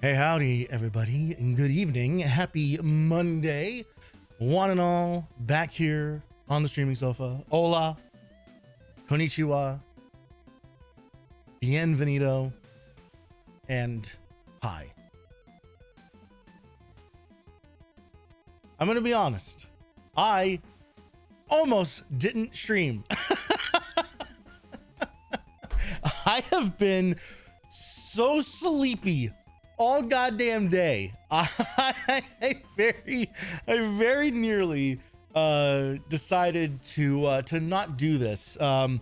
Hey, howdy, everybody, and good evening. Happy Monday, one and all, back here on the streaming sofa. Hola, konnichiwa, bienvenido, and hi. I'm gonna be honest, I almost didn't stream. I have been so sleepy all goddamn day. I very nearly decided to not do this. And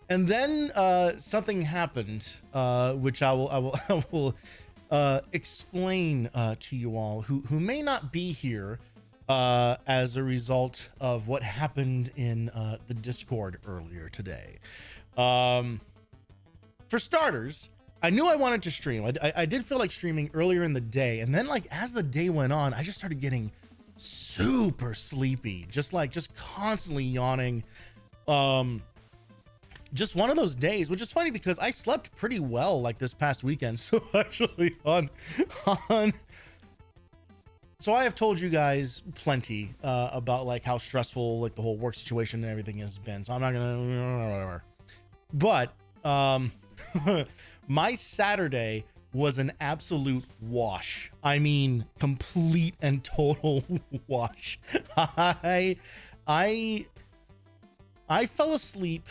then something happened, which I will explain to you all who may not be here as a result of what happened in the Discord earlier today. For starters, I knew I wanted to stream. I did feel like streaming earlier in the day, and then like as the day went on, I just started getting super sleepy, just constantly yawning. Just one of those days, which is funny because I slept pretty well like this past weekend. So actually so I have told you guys plenty about like how stressful like the whole work situation and everything has been. So I'm not gonna whatever. But my Saturday was an absolute wash. I mean, complete and total wash. I fell asleep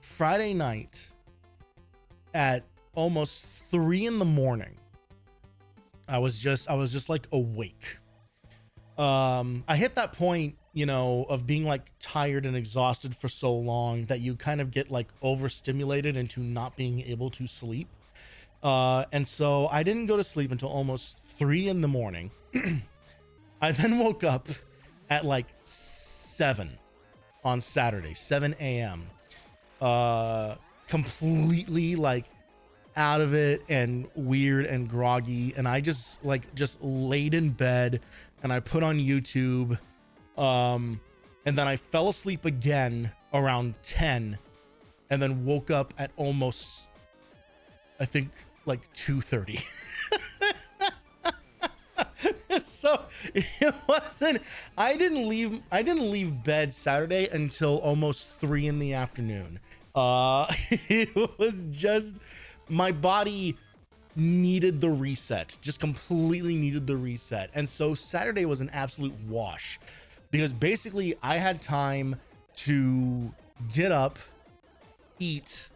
Friday night at almost 3 a.m. I was just like awake. I hit that point, you know, of being like tired and exhausted for so long that you kind of get like overstimulated into not being able to sleep. And so I didn't go to sleep until almost 3 a.m. I then woke up at like 7 on Saturday, 7 a.m. Completely like out of it and weird and groggy. And I just laid in bed and I put on YouTube. And then I fell asleep again around 10 and then woke up at almost, I think, like 2:30. So it wasn't, I didn't leave bed Saturday until almost 3 p.m. It was just, my body needed the reset, just completely needed the reset. And so Saturday was an absolute wash because basically I had time to get up, eat,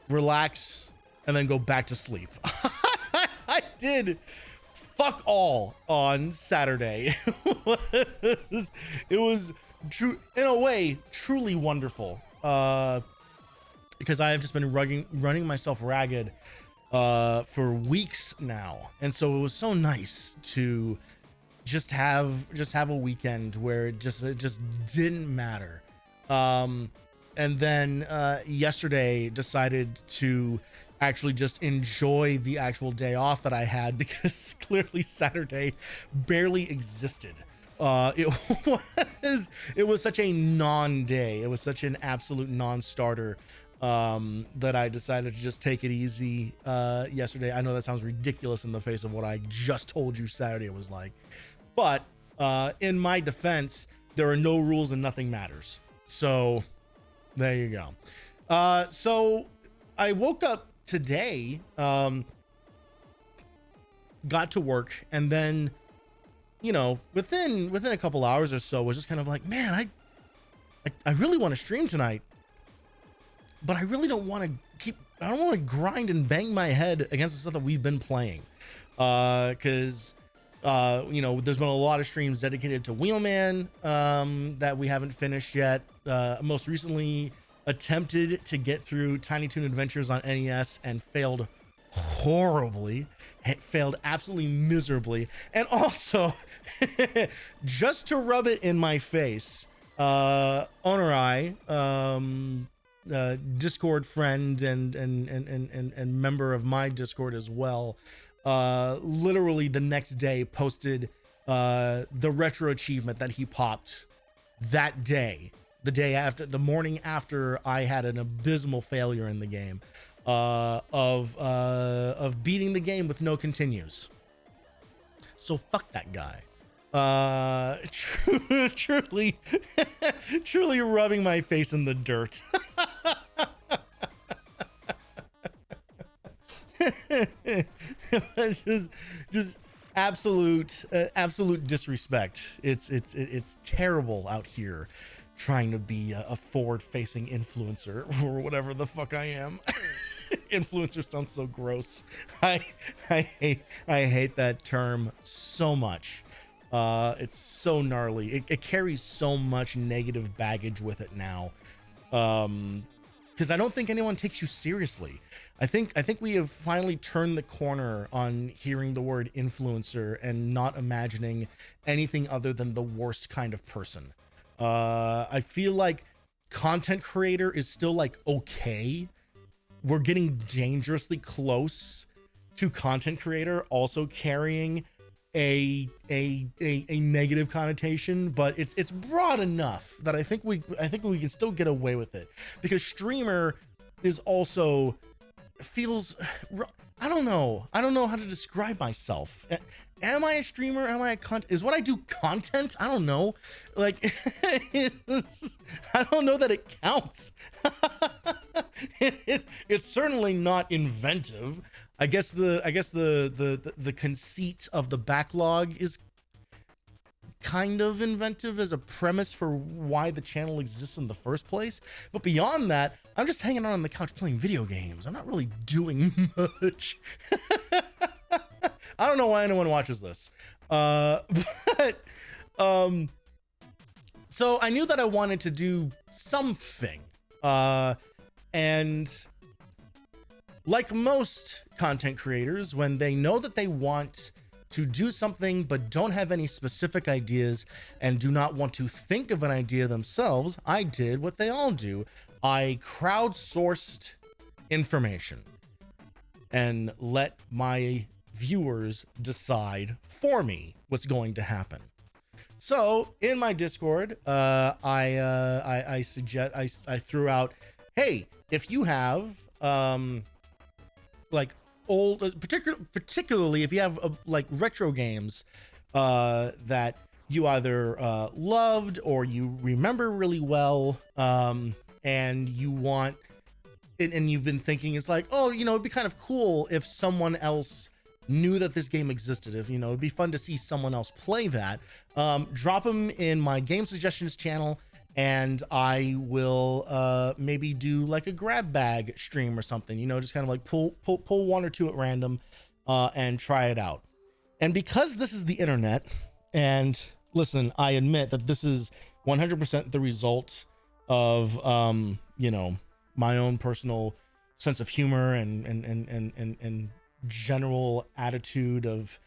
relax, and then go back to sleep. I did fuck all on Saturday. It was true, in a way, truly wonderful. Because I have just been running myself ragged for weeks now, and so it was so nice to just have a weekend where it just didn't matter. And then yesterday decided to actually just enjoy the actual day off that I had because clearly Saturday barely existed. It was such a non-day. It was such an absolute non-starter that I decided to just take it easy yesterday. I know that sounds ridiculous in the face of what I just told you Saturday was like, but in my defense, there are no rules and nothing matters. So there you go. So I woke up today, got to work, and then, you know, within a couple hours or so, was just kind of like, man, I really want to stream tonight, but I really don't want to I don't want to grind and bang my head against the stuff that we've been playing. Cause, you know, there's been a lot of streams dedicated to Wheelman, that we haven't finished yet. Most recently attempted to get through Tiny Toon Adventures on NES and failed horribly. It failed absolutely miserably. And also, just to rub it in my face, Onorai, Discord friend and member of my Discord as well, literally the next day posted the retro achievement that he popped that day, the morning after I had an abysmal failure in the game. of beating the game with no continues. So fuck that guy. Truly, truly rubbing my face in the dirt. just absolute disrespect. It's terrible out here trying to be a forward-facing influencer or whatever the fuck I am. Influencer sounds so gross. I hate that term so much. It's so gnarly. It carries so much negative baggage with it now. Because I don't think anyone takes you seriously. I think we have finally turned the corner on hearing the word influencer and not imagining anything other than the worst kind of person. I feel like content creator is still like okay. We're getting dangerously close to content creator also carrying a negative connotation, but it's broad enough that I think we can still get away with it, because streamer is also feels, I don't know how to describe myself. Am I a streamer? Am I a is what I do content? I don't know. Like, I don't know that it counts. It's certainly not inventive. I guess the conceit of the backlog is kind of inventive as a premise for why the channel exists in the first place. But beyond that, I'm just hanging out on the couch playing video games. I'm not really doing much. I don't know why anyone watches this. So I knew that I wanted to do something. And like most content creators, when they know that they want to do something but don't have any specific ideas and do not want to think of an idea themselves, I did what they all do. I crowdsourced information and let my viewers decide for me what's going to happen. So in my Discord, I threw out, hey, if you have like old, particularly if you have like retro games that you either loved or you remember really well, and you want, and you've been thinking, it's like, oh, you know, it'd be kind of cool if someone else knew that this game existed. If, you know, it'd be fun to see someone else play that. Drop them in my game suggestions channel, and I will maybe do like a grab bag stream or something, you know, just kind of like pull one or two at random and try it out. And because this is the internet, and listen, I admit that this is 100% the result of you know, my own personal sense of humor and general attitude of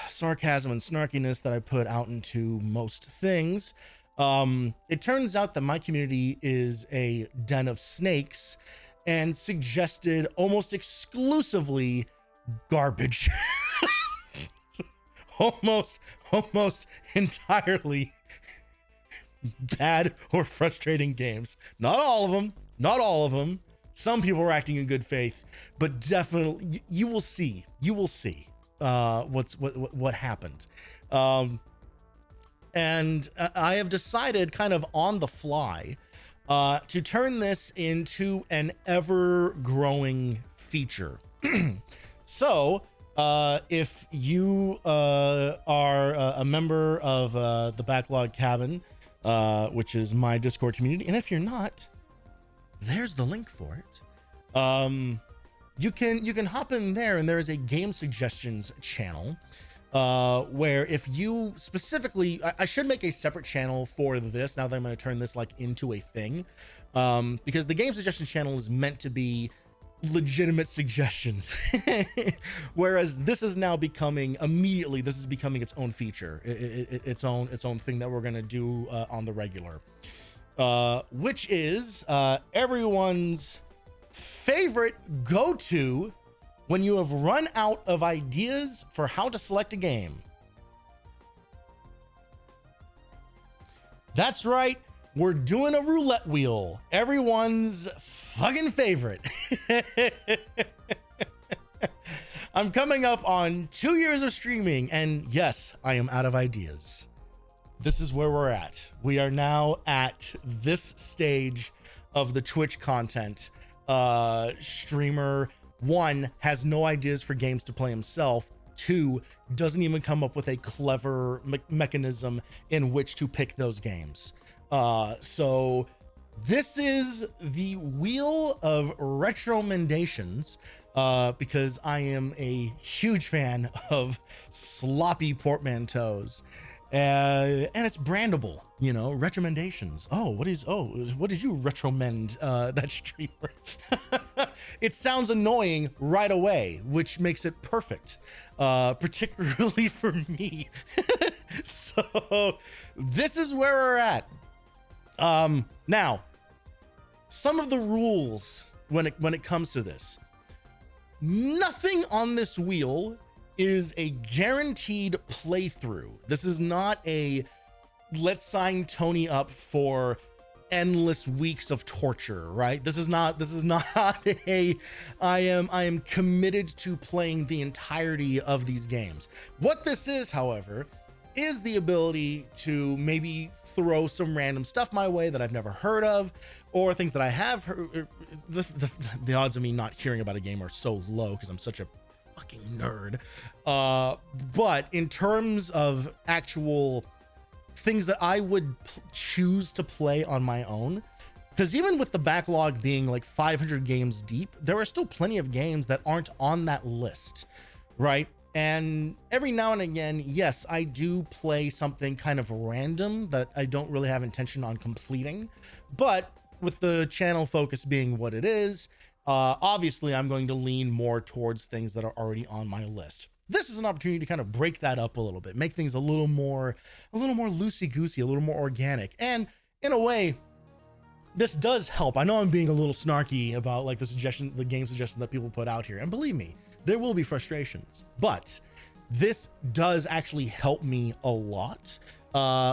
sarcasm and snarkiness that I put out into most things. It turns out that my community is a den of snakes and suggested almost exclusively garbage. almost entirely bad or frustrating games. Not all of them. Some people are acting in good faith, but definitely you will see what happened. And I have decided kind of on the fly to turn this into an ever-growing feature. So if you are a member of the Backlog Cabin, which is my Discord community, and if you're not, there's the link for it. You can hop in there, and there is a game suggestions channel where if you specifically, I should make a separate channel for this now that I'm going to turn this like into a thing, because the game suggestions channel is meant to be legitimate suggestions, whereas this is now becoming its own feature, its own thing that we're going to do on the regular, which is everyone's favorite go-to when you have run out of ideas for how to select a game. That's right. we're doing a roulette wheel. Everyone's fucking favorite. I'm coming up on 2 years of streaming, and yes, I am out of ideas. This is where we're at. We are now at this stage of the Twitch content. Streamer 1 has no ideas for games to play himself. 2 doesn't even come up with a clever mechanism in which to pick those games. So this is the wheel of retromendations, because I am a huge fan of sloppy portmanteaus. And it's brandable, you know, recommendations. What did you recommend that streamer? It sounds annoying right away, which makes it perfect, particularly for me. So this is where we're at. Now, some of the rules when it comes to this. Nothing on this wheel is a guaranteed playthrough. This is not a let's sign Tony up for endless weeks of torture, right? This is not a I am committed to playing the entirety of these games. What this is, however, is the ability to maybe throw some random stuff my way that I've never heard of, or things that I have heard. The odds of me not hearing about a game are so low because I'm such a fucking nerd. But in terms of actual things that I would choose to play on my own, because even with the backlog being like 500 games deep, there are still plenty of games that aren't on that list, right? And every now and again, yes, I do play something kind of random that I don't really have intention on completing, but with the channel focus being what it is, obviously I'm going to lean more towards things that are already on my list. This is an opportunity to kind of break that up a little bit, make things a little more loosey-goosey, a little more organic. And in a way, this does help. I know I'm being a little snarky about like the game suggestion that people put out here. And believe me, there will be frustrations, but this does actually help me a lot,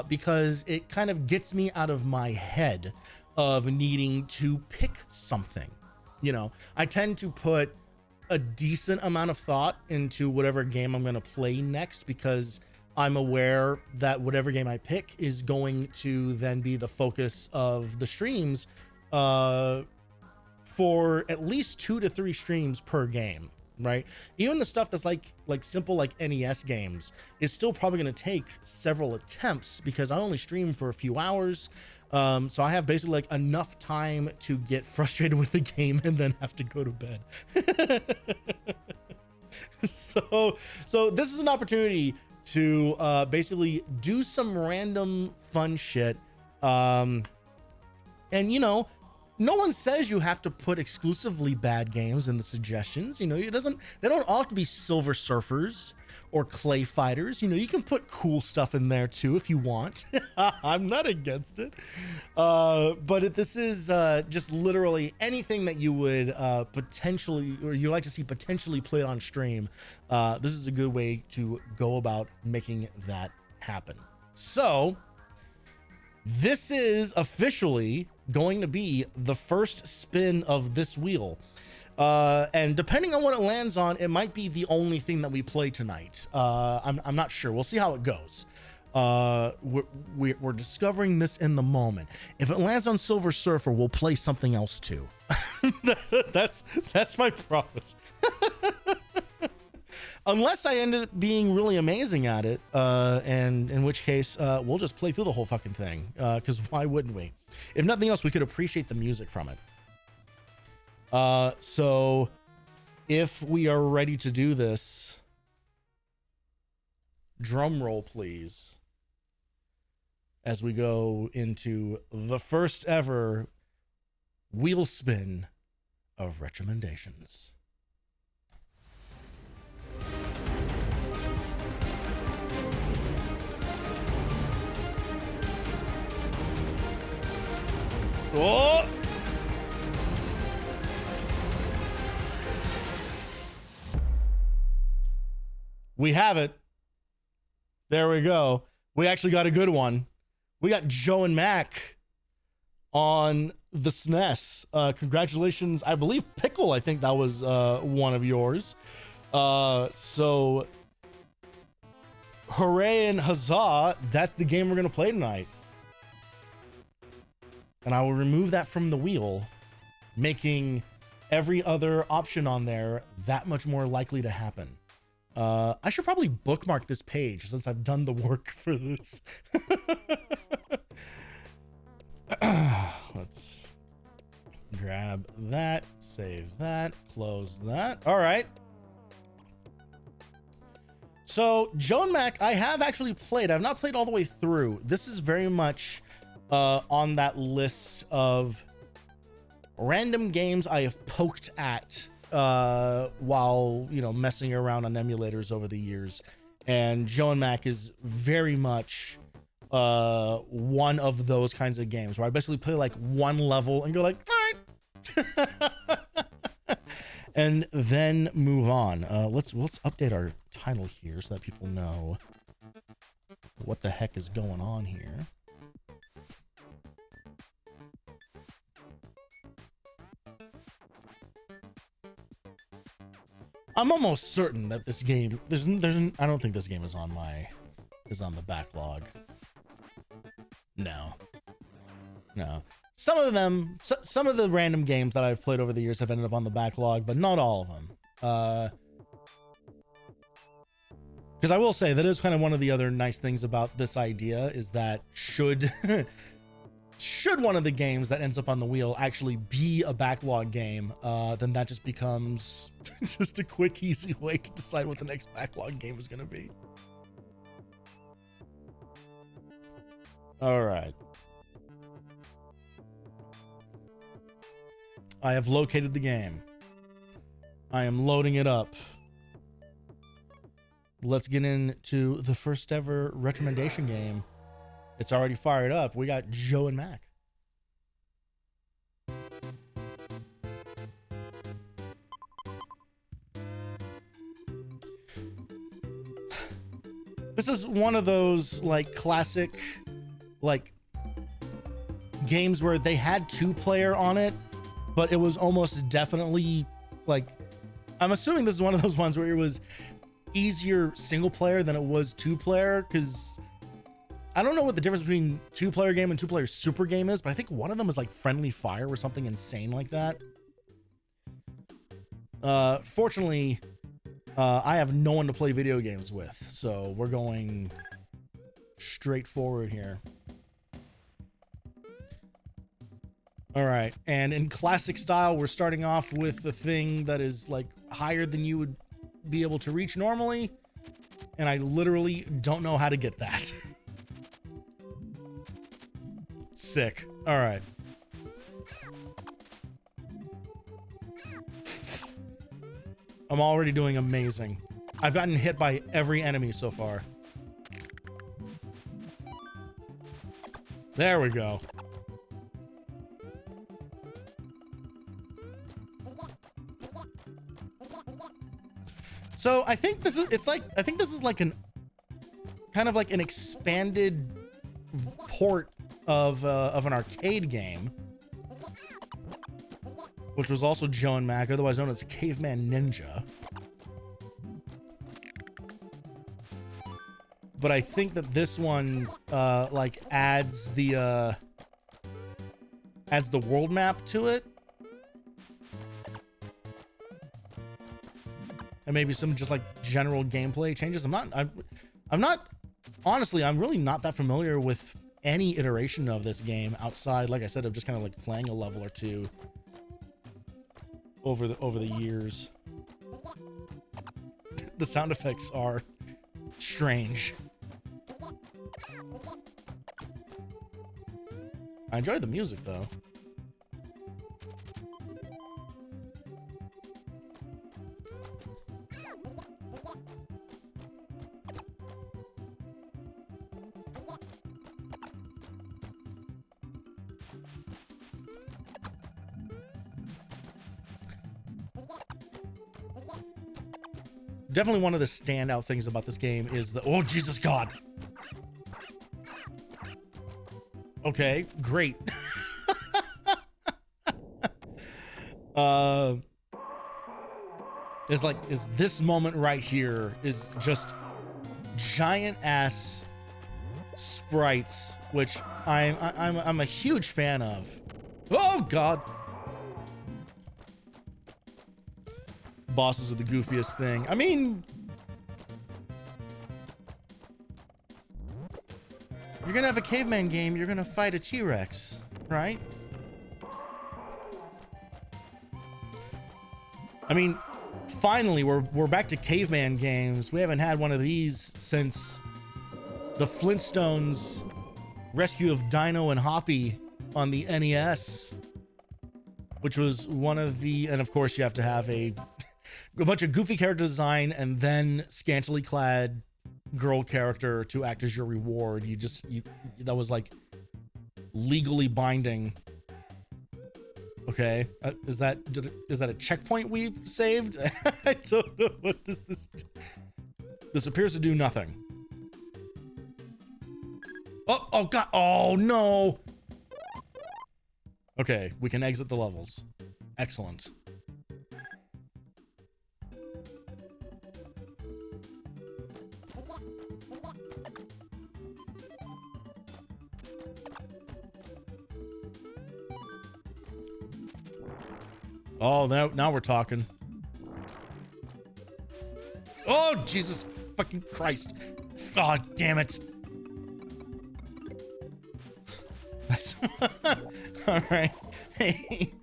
because it kind of gets me out of my head of needing to pick something. You know, I tend to put a decent amount of thought into whatever game I'm going to play next, because I'm aware that whatever game I pick is going to then be the focus of the streams, for at least 2 to 3 streams per game, right? Even the stuff that's like simple like NES games is still probably going to take several attempts, because I only stream for a few hours. So I have basically like enough time to get frustrated with the game and then have to go to bed. So this is an opportunity to basically do some random fun shit. And you know, no one says you have to put exclusively bad games in the suggestions. You know, they don't all have to be Silver Surfers or Clay Fighters. You know, you can put cool stuff in there too if you want. I'm not against it. But this is just literally anything that you would potentially, or you like to see potentially played on stream. This is a good way to go about making that happen. So this is officially going to be the first spin of this wheel. And depending on what it lands on, it might be the only thing that we play tonight. I'm not sure. We'll see how it goes. We're discovering this in the moment. If it lands on Silver Surfer, we'll play something else too. That's my promise. Unless I end up being really amazing at it, and in which case we'll just play through the whole fucking thing, because why wouldn't we? If nothing else, we could appreciate the music from it. So if we are ready to do this, drum roll please, as we go into the first ever wheel spin of recommendations. Oh! We have it. There we go. We actually got a good one. We got Joe and Mac on the SNES. Congratulations. I believe Pickle, I think that was one of yours. So hooray and huzzah, that's the game we're going to play tonight. And I will remove that from the wheel, making every other option on there that much more likely to happen. I should probably bookmark this page since I've done the work for this. Let's grab that, save that, close that. All right. So Joe and Mac, I have actually played. I've not played all the way through. This is very much on that list of random games I have poked at while, you know, messing around on emulators over the years. And Joe and Mac is very much one of those kinds of games where I basically play like one level and go like, all right, and then move on. Let's update our title here so that people know what the heck is going on here. I'm almost certain that this game, I don't think this game is on the backlog. No. Some of them, some of the random games that I've played over the years have ended up on the backlog, but not all of them. Because I will say that is kind of one of the other nice things about this idea is that should one of the games that ends up on the wheel actually be a backlog game, then that just becomes just a quick, easy way to decide what the next backlog game is going to be. All right. I have located the game. I am loading it up. Let's get into the first ever recommendation game. It's already fired up. We got Joe and Mac. This is one of those like classic like games where they had 2-player on it, but it was almost definitely like, I'm assuming this is one of those ones where it was easier single player than it was 2-player, because I don't know what the difference between 2-player game and 2-player super game is, but I think one of them is like Friendly Fire or something insane like that. Fortunately, I have no one to play video games with, so we're going straight forward here. All right, and in classic style, we're starting off with the thing that is like higher than you would be able to reach normally, and I literally don't know how to get that. Sick. All right. I'm already doing amazing. I've gotten hit by every enemy so far. There we go. So I think this is, I think this is like an kind of like an expanded port of an arcade game, which was also Joe and Mac, otherwise known as Caveman Ninja. But I think that this one like adds the world map to it. And maybe some just like general gameplay changes. I'm not honestly, I'm really not that familiar with any iteration of this game outside, like I said, of just kind of like playing a level or two over the years. The sound effects are strange. I enjoy the music though. Definitely one of the standout things about this game is the, oh, Jesus God. Okay, great. Is this moment right here is just giant ass sprites, which I'm a huge fan of. Oh God. Bosses are the goofiest thing. I mean, if you're gonna have a caveman game, you're gonna fight a T-Rex, right? I mean, finally, we're back to caveman games. We haven't had one of these since the Flintstones Rescue of Dino and Hoppy on the NES, which was one of the, and of course you have to have a bunch of goofy character design and then scantily clad girl character to act as your reward. That was like legally binding. Okay, is that a checkpoint we've saved? I don't know. What does this do? This appears to do nothing. Oh God, oh no. Okay, we can exit the levels. Excellent. Oh, now we're talking. Oh, Jesus fucking Christ. Oh, damn it. That's all right. Hey.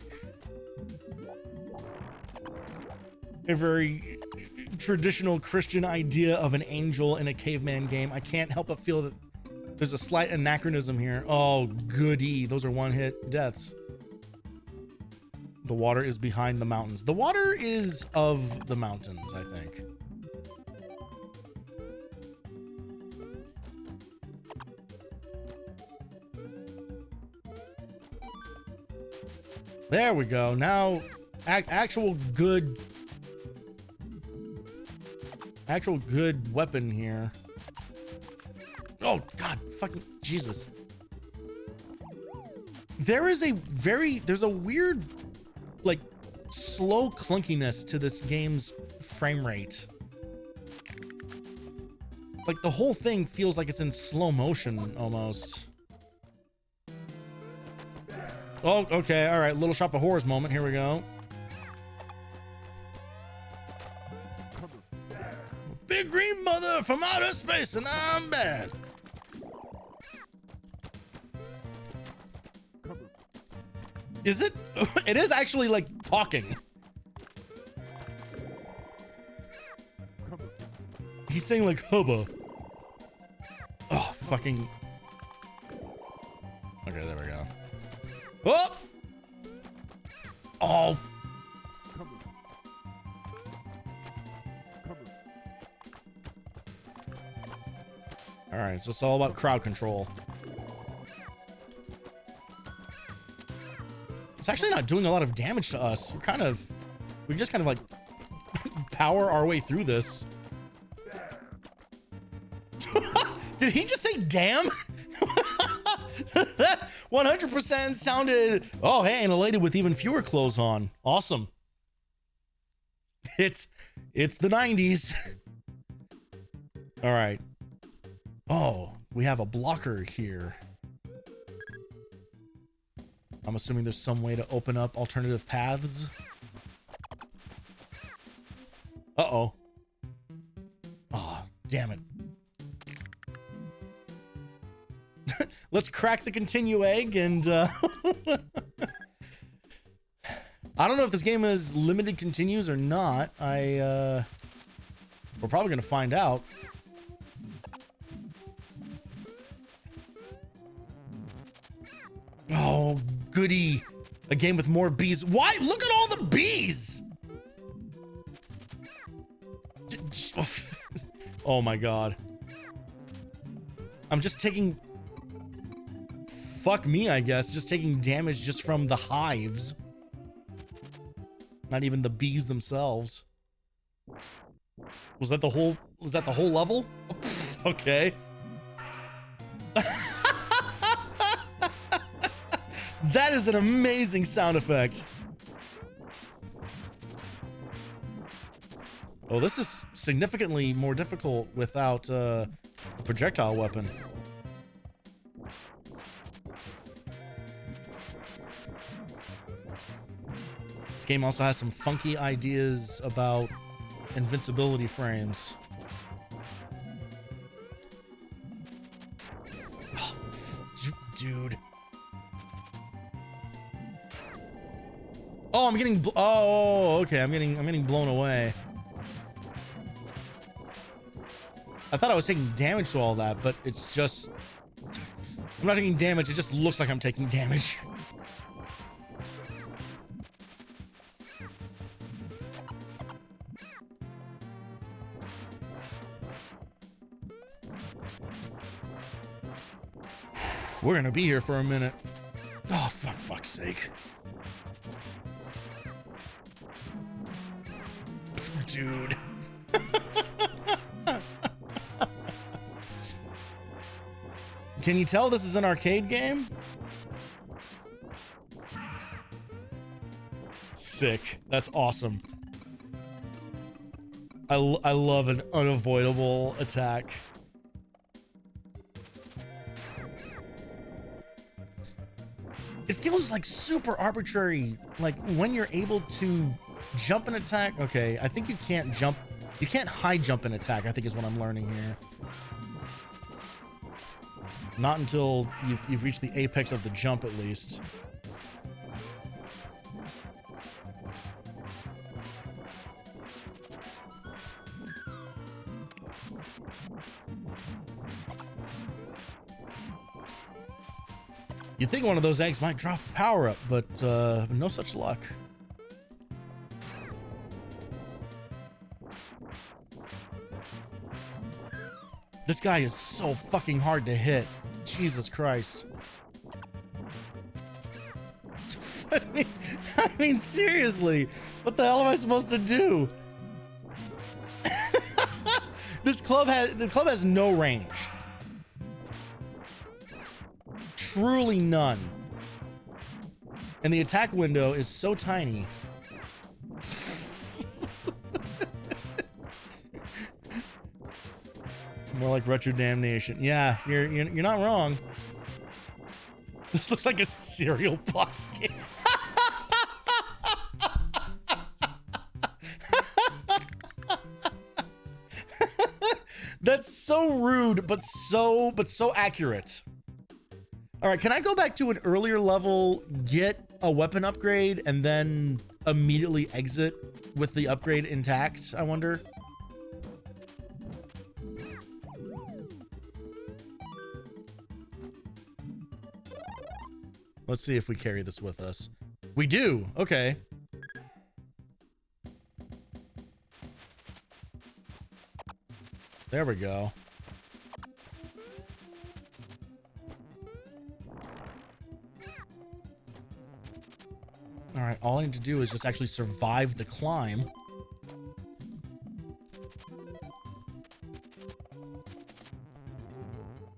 A very traditional Christian idea of an angel in a caveman game. I can't help but feel that there's a slight anachronism here. Oh, goody. Those are one-hit deaths. The water is behind the mountains. The water is of the mountains, I think. There we go. Now, actual good weapon here. Oh, God, fucking Jesus. There's a weird, like, slow clunkiness to this game's frame rate. Like, the whole thing feels like it's in slow motion almost. Oh, okay, all right, Little Shop of Horrors moment. Here we go. Big green mother from outer space, and I'm bad. Is it? It is actually like talking. He's saying like hubba. Oh, fucking. Okay, there we go. Oh! Oh! Alright, so it's all about crowd control. It's actually not doing a lot of damage to us. We just kind of like power our way through this. Did he just say damn? That 100% sounded, oh, hey, and a lady with even fewer clothes on. Awesome. It's the 90s. All right. Oh, we have a blocker here. I'm assuming there's some way to open up alternative paths. Uh-oh. Oh, damn it. Let's crack the continue egg and I don't know if this game has limited continues or not. We're probably gonna find out. Oh, goody. A game with more bees. Why? Look at all the bees. Oh my God. I'm just taking, fuck me, I guess, just taking damage just from the hives. Not even the bees themselves. Was that the whole level? Okay. That is an amazing sound effect. Oh, this is significantly more difficult without a projectile weapon. This game also has some funky ideas about invincibility frames. Oh, dude. Oh, I'm getting. Oh, okay. I'm getting blown away. I thought I was taking damage to all that, but it's just. I'm not taking damage. It just looks like I'm taking damage. We're gonna be here for a minute. Oh, for fuck's sake. Dude. Can you tell this is an arcade game? Sick. That's awesome. I love an unavoidable attack. It feels like super arbitrary, like when you're able to jump an attack. Okay, I think you can't jump. You can't high jump an attack, I think is what I'm learning here. Not until you've reached the apex of the jump, at least. You think one of those eggs might drop a power up, but no such luck. This guy is so fucking hard to hit. Jesus Christ. I mean, seriously, what the hell am I supposed to do? The club has no range. Truly none. And the attack window is so tiny. More like Retro Damnation. Yeah, you're not wrong. This looks like a cereal box game. That's so rude, but so accurate. All right, can I go back to an earlier level, get a weapon upgrade, and then immediately exit with the upgrade intact, I wonder? Let's see if we carry this with us. We do. Okay. There we go. All right, all I need to do is just actually survive the climb.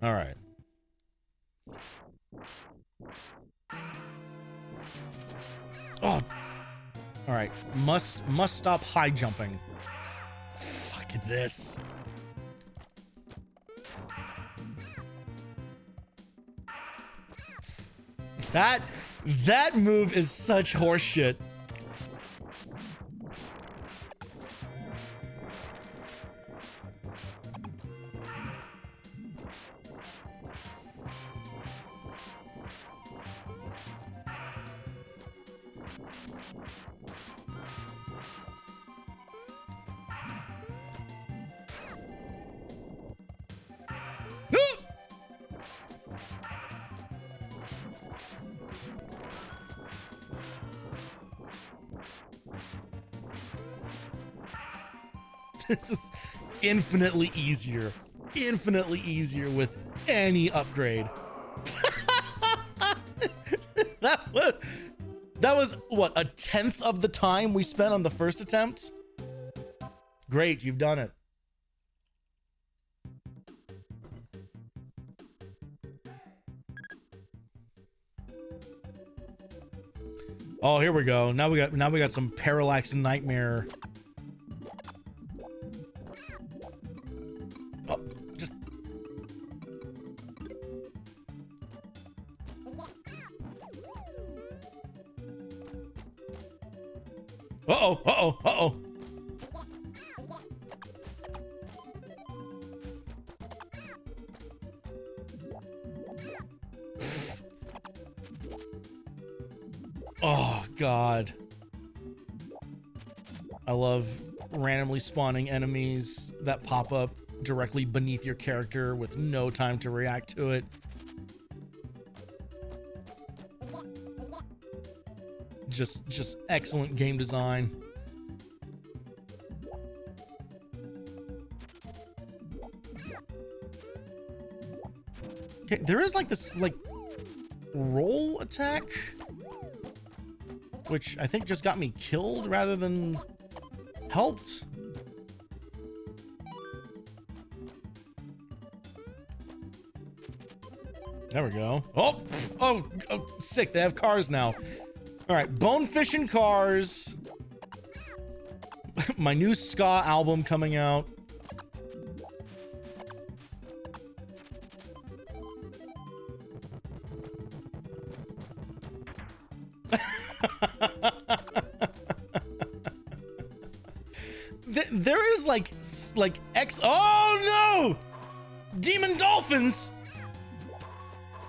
All right. Oh, all right. Must stop high jumping. Fuck this. That move is such horseshit. This is infinitely easier with any upgrade. That was what, 1/10 of the time we spent on the first attempt? Great, you've done it. Oh, here we go. Now we got some parallax nightmare. Uh-oh, uh-oh, uh-oh. Oh, God. I love randomly spawning enemies that pop up directly beneath your character with no time to react to it. Just excellent game design. Okay, there is like this like roll attack, which I think just got me killed rather than helped. There we go. Oh, sick. They have cars now. All right, bonefish and cars. My new ska album coming out. There is like oh no! Demon dolphins!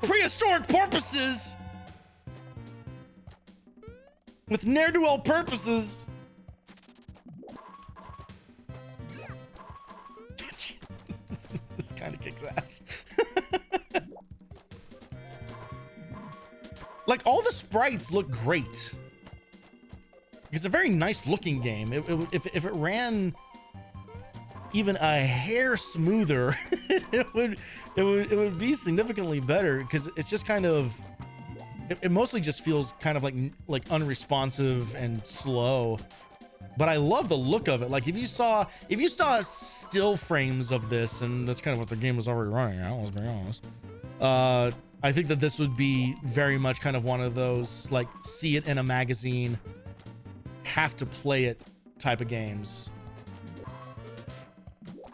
Prehistoric porpoises! With ne'er-do-well purposes. This kind of kicks ass. Like, all the sprites look great. It's a very nice looking game. If it ran even a hair smoother, it would be significantly better, because it's just kind of it mostly just feels kind of like unresponsive and slow. But I love the look of it. Like, if you saw still frames of this, and that's kind of what the game was already running at, let's be honest. I think that this would be very much kind of one of those, like, see it in a magazine, have to play it type of games.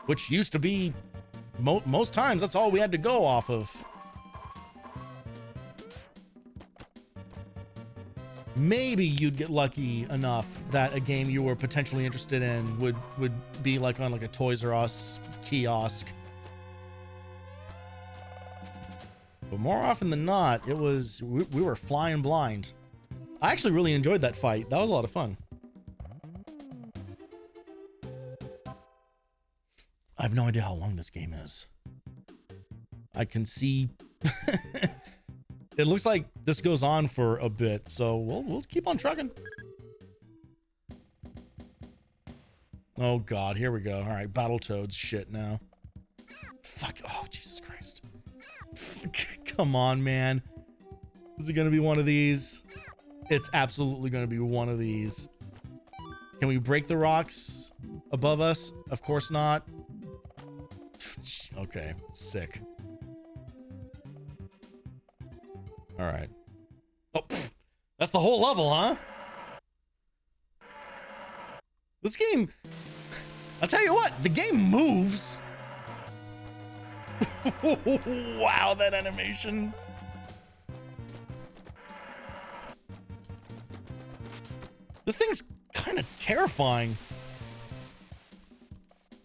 Which used to be, most times, that's all we had to go off of. Maybe you'd get lucky enough that a game you were potentially interested in would be like on like a Toys R Us kiosk. But more often than not, it was, we were flying blind. I actually really enjoyed that fight. That was a lot of fun. I have no idea how long this game is. I can see it looks like this goes on for a bit, so we'll keep on trucking. Oh God, here we go. All right, Battletoads shit now. Fuck, oh Jesus Christ. Come on, man. Is it gonna be one of these? It's absolutely gonna be one of these. Can we break the rocks above us? Of course not. Okay, sick. All right. Oh, that's the whole level, huh? This game, I'll tell you what, the game moves. Wow, that animation. This thing's kind of terrifying.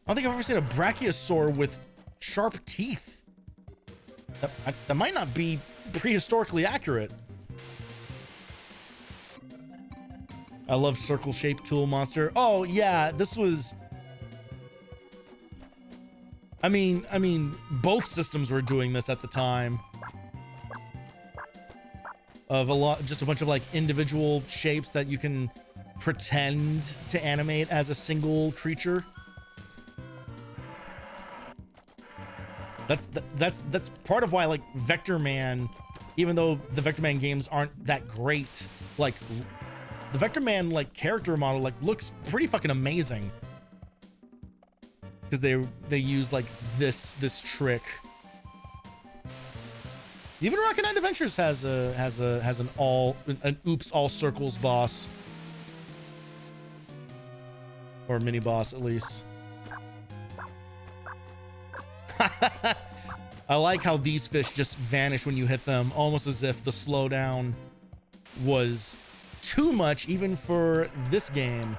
I don't think I've ever seen a brachiosaur with sharp teeth. That might not be prehistorically accurate. I love circle-shaped tool monster. Oh yeah, this was. I mean, both systems were doing this at the time. Of just a bunch of like individual shapes that you can pretend to animate as a single creature. That's part of why, like, Vector Man, even though the Vector Man games aren't that great, like the Vector Man like character model like looks pretty fucking amazing, because they use like this trick. Even Rocket Knight Adventures has an oops all circles boss, or mini boss at least. I like how these fish just vanish when you hit them, almost as if the slowdown was too much even for this game.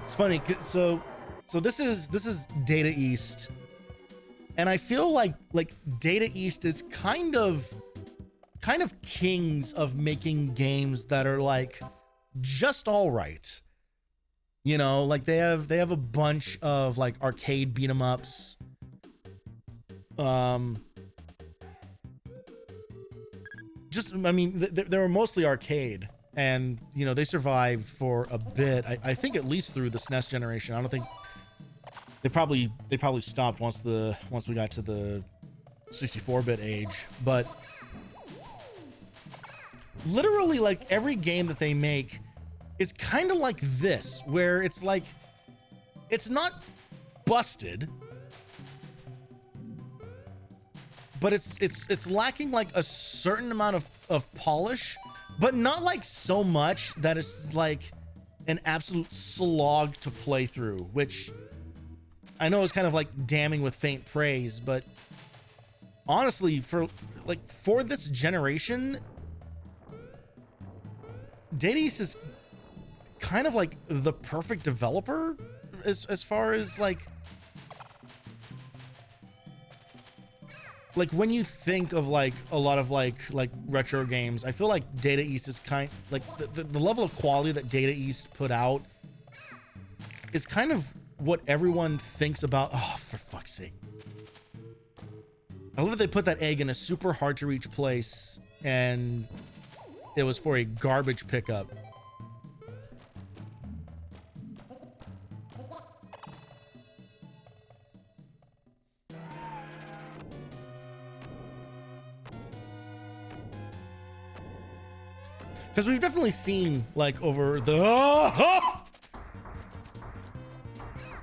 It's funny, so this is Data East, and I feel like Data East is kind of kings of making games that are like just all right. You know, like they have a bunch of like arcade beat 'em ups. Just, I mean, they were mostly arcade, and you know, they survived for a bit. I think at least through the SNES generation. I don't think they probably stopped once we got to the 64-bit age, but literally like every game that they make is kind of like this, where it's like, it's not busted, but it's lacking like a certain amount of polish, but not like so much that it's like an absolute slog to play through, which I know is kind of like damning with faint praise, but honestly, for this generation, Data East is kind of like the perfect developer as far as like when you think of like a lot of like retro games, I feel like Data East is kind like the level of quality that Data East put out is kind of what everyone thinks about. Oh, for fuck's sake. I love that they put that egg in a super hard to reach place and it was for a garbage pickup. Because we've definitely seen like over the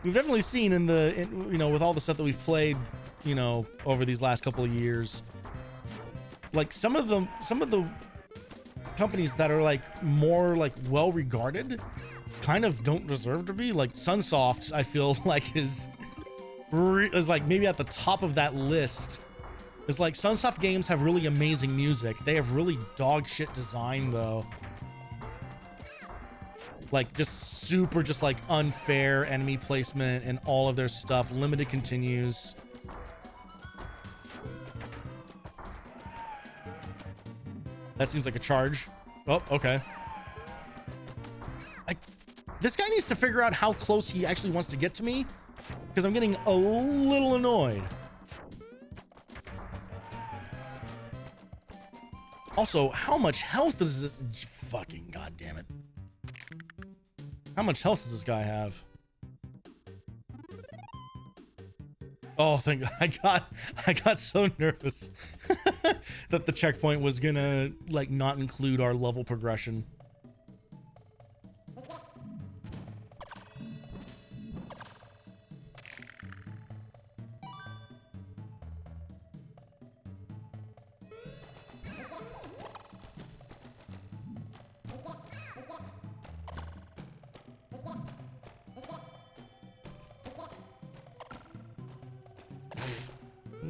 we've definitely seen in you know, with all the stuff that we've played, you know, over these last couple of years, like some of the companies that are like more like well regarded kind of don't deserve to be. Like Sunsoft, I feel like is like maybe at the top of that list. It's like Sunsoft games have really amazing music. They have really dog shit design though. Like just super just like unfair enemy placement and all of their stuff. Limited continues. That seems like a charge. Oh, okay. This guy needs to figure out how close he actually wants to get to me, because I'm getting a little annoyed. Also, how much health does this fucking goddamn it? How much health does this guy have? Oh, thank God. I got so nervous that the checkpoint was gonna like not include our level progression.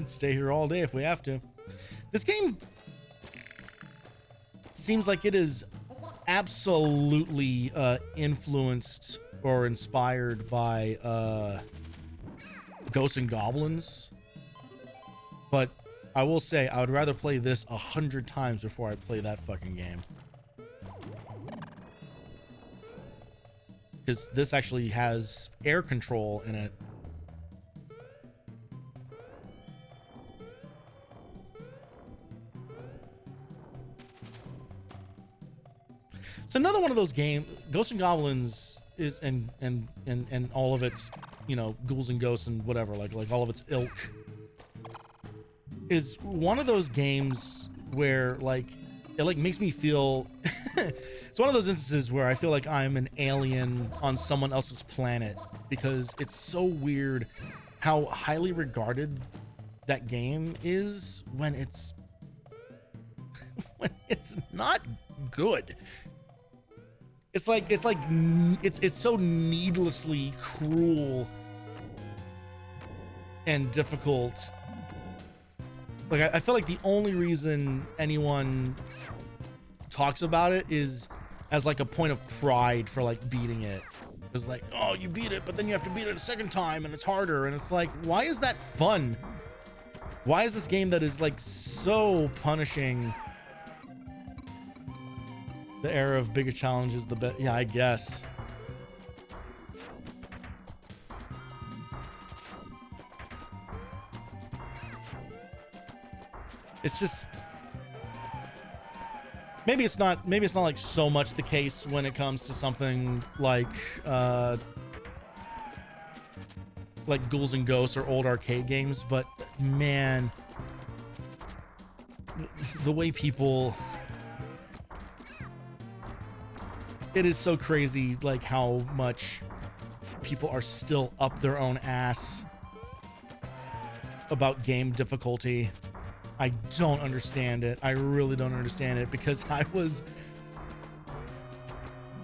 Stay here all day if we have to. This game seems like it is absolutely influenced or inspired by Ghosts and Goblins, but I will say I would rather play this 100 times before I play that fucking game, because this actually has air control in it. It's another one of those games. Ghosts and Goblins is and all of its, you know, ghouls and ghosts and whatever, like all of its ilk, is one of those games where like it like makes me feel it's one of those instances where I feel like I'm an alien on someone else's planet, because it's so weird how highly regarded that game is when it's when it's not good. it's so needlessly cruel and difficult. Like I feel like the only reason anyone talks about it is as like a point of pride for like beating it. It's like, oh, you beat it, but then you have to beat it a second time and it's harder. And it's like, why is that fun? Why is this game that is like so punishing? The era of bigger challenges, the best. Yeah, I guess. It's just, maybe it's not like so much the case when it comes to something like Ghouls and Ghosts or old arcade games, but man, the way people, it is so crazy, like how much people are still up their own ass about game difficulty. I don't understand it. I really don't understand it, because I was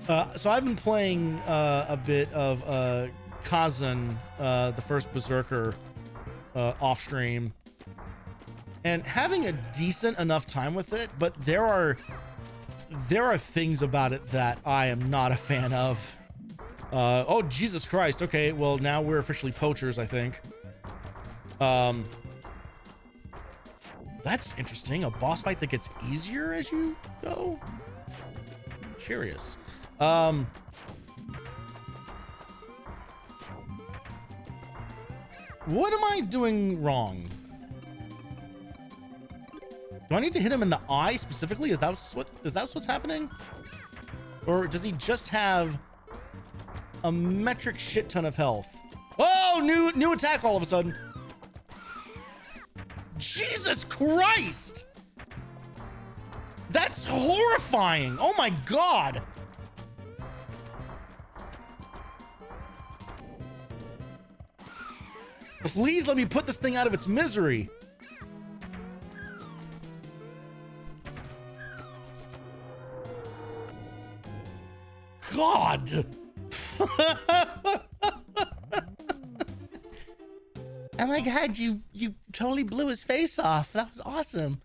so I've been playing a bit of Kazan, the first Berserker, off stream, and having a decent enough time with it, but there are things about it that I am not a fan of. Oh, Jesus Christ. Okay, well, now we're officially poachers, I think. That's interesting. A boss fight that gets easier as you go? Curious. What am I doing wrong? Do I need to hit him in the eye specifically? Is that what's happening? Or does he just have a metric shit ton of health? Oh, new attack all of a sudden. Jesus Christ! That's horrifying. Oh my God. Please let me put this thing out of its misery. God. Oh my God, you totally blew his face off. That was awesome.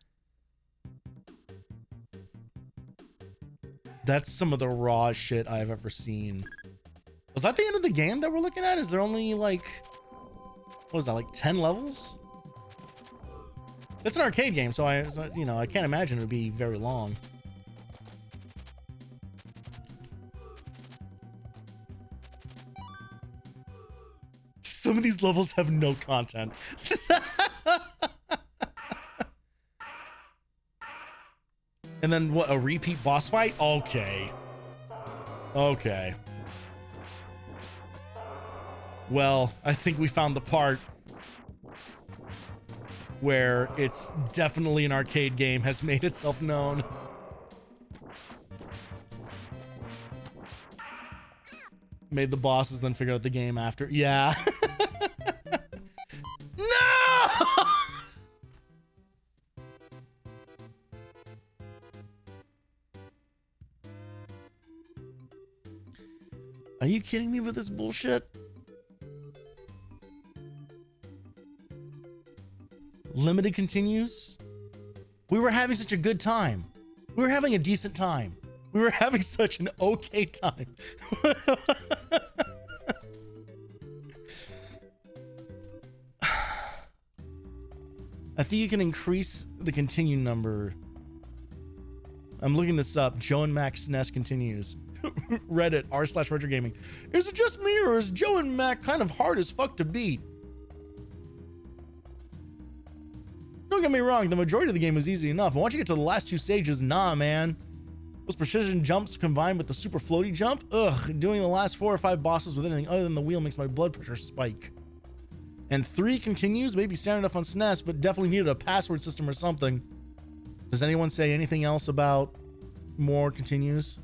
That's some of the raw shit I've ever seen. Was that the end of the game that we're looking at? Is there only like, what is that, like 10 levels? It's an arcade game, so I can't imagine it would be very long. Some of these levels have no content. And then what, a repeat boss fight? Okay. Okay. Well, I think we found the part where it's definitely an arcade game has made itself known. Made the bosses, then figure out the game after. Yeah. No! Are you kidding me with this bullshit? Limited continues? We were having such a good time. We were having a decent time. We were having such an okay time. I think you can increase the continue number. I'm looking this up. Joe and Mac SNES continues. Reddit r/retrogaming. Is it just me, or is Joe and Mac kind of hard as fuck to beat? Don't get me wrong, the majority of the game was easy enough. And once you get to the last two stages, nah, man. Those precision jumps combined with the super floaty jump, ugh, doing the last 4 or 5 bosses with anything other than the wheel makes my blood pressure spike. And 3 continues, maybe standard enough on SNES, but definitely needed a password system or something. Does anyone say anything else about more continues?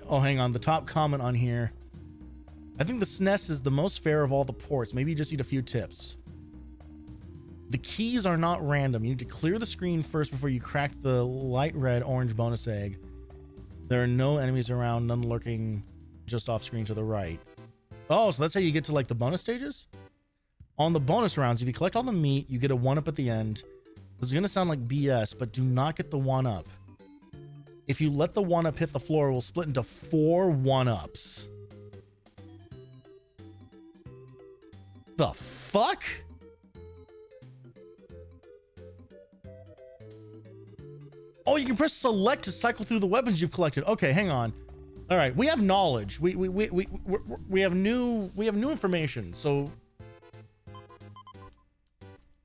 Oh, hang on, the top comment on here. I think the SNES is the most fair of all the ports. Maybe you just need a few tips. The keys are not random. You need to clear the screen first before you crack the light red orange bonus egg. There are no enemies around, none lurking just off screen to the right. Oh, so that's how you get to like the bonus stages? On the bonus rounds, if you collect all the meat, you get a 1-up at the end. This is going to sound like BS, but do not get the 1-up. If you let the 1-up hit the floor, it will split into 4 1-ups. The fuck? Oh, you can press select to cycle through the weapons you've collected. Okay, hang on. All right, we have knowledge. We have new information. So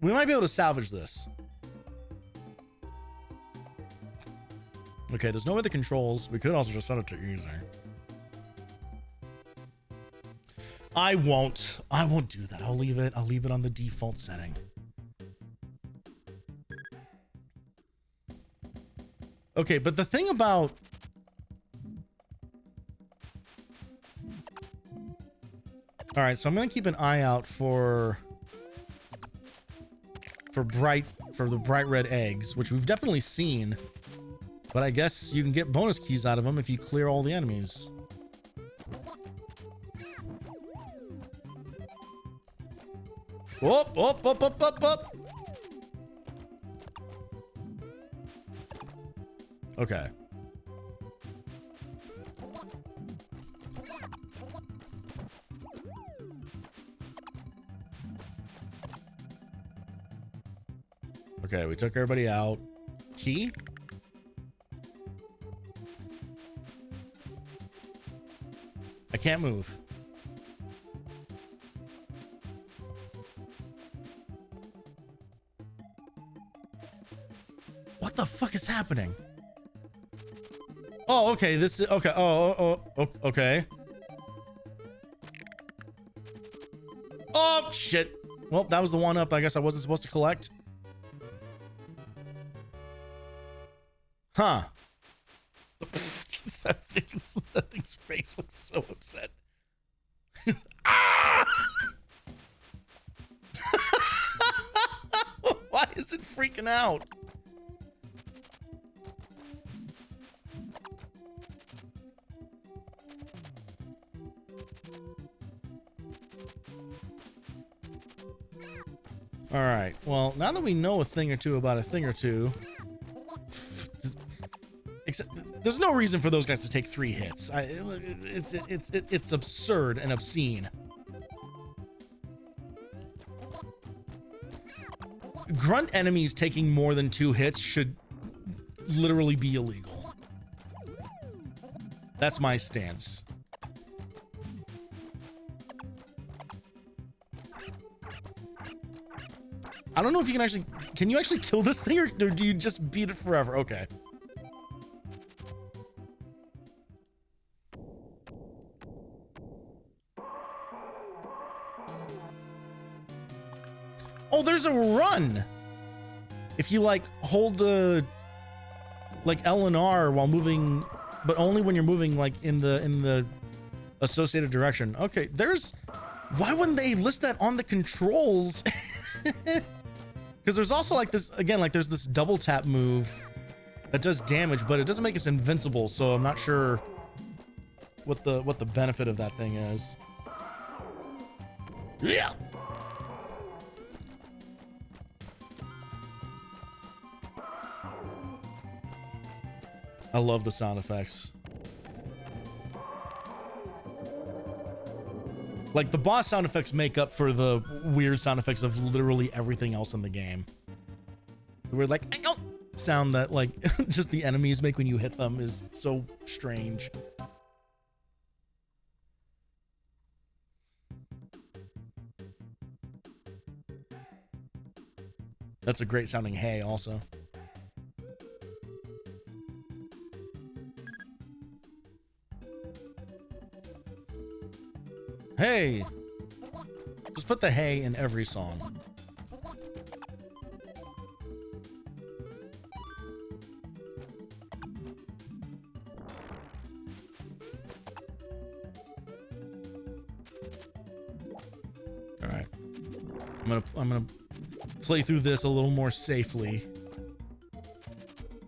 we might be able to salvage this. Okay, there's no other controls. We could also just set it to easy. I won't do that. I'll leave it on the default setting. Okay, but the thing about all right, so I'm gonna keep an eye out for the bright red eggs, which we've definitely seen, but I guess you can get bonus keys out of them if you clear all the enemies. Up. Okay. Okay, we took everybody out. Key? I can't move. What the fuck is happening? Oh, okay. This is okay. Oh, okay. Oh, shit. Well, that was the 1-up I guess I wasn't supposed to collect. Huh. that thing's face looks so upset. Ah! Why is it freaking out? All right. Well, now that we know a thing or two about a thing or two, except there's no reason for those guys to take 3 hits. It's absurd and obscene. Grunt enemies taking more than 2 hits should literally be illegal. That's my stance. I don't know if you can you actually kill this thing, or do you just beat it forever? Okay. Oh, there's a run. If you like hold the like L and R while moving, but only when you're moving like in the associated direction. Okay, why wouldn't they list that on the controls? Because there's also like this, again, like there's this double tap move that does damage, but it doesn't make us invincible. So I'm not sure what the benefit of that thing is. Yeah. I love the sound effects. Like, the boss sound effects make up for the weird sound effects of literally everything else in the game. The weird, like, sound that, like, just the enemies make when you hit them is so strange. That's a great sounding hey, also. Hey! Just put the hey in every song. All right. I'm gonna play through this a little more safely.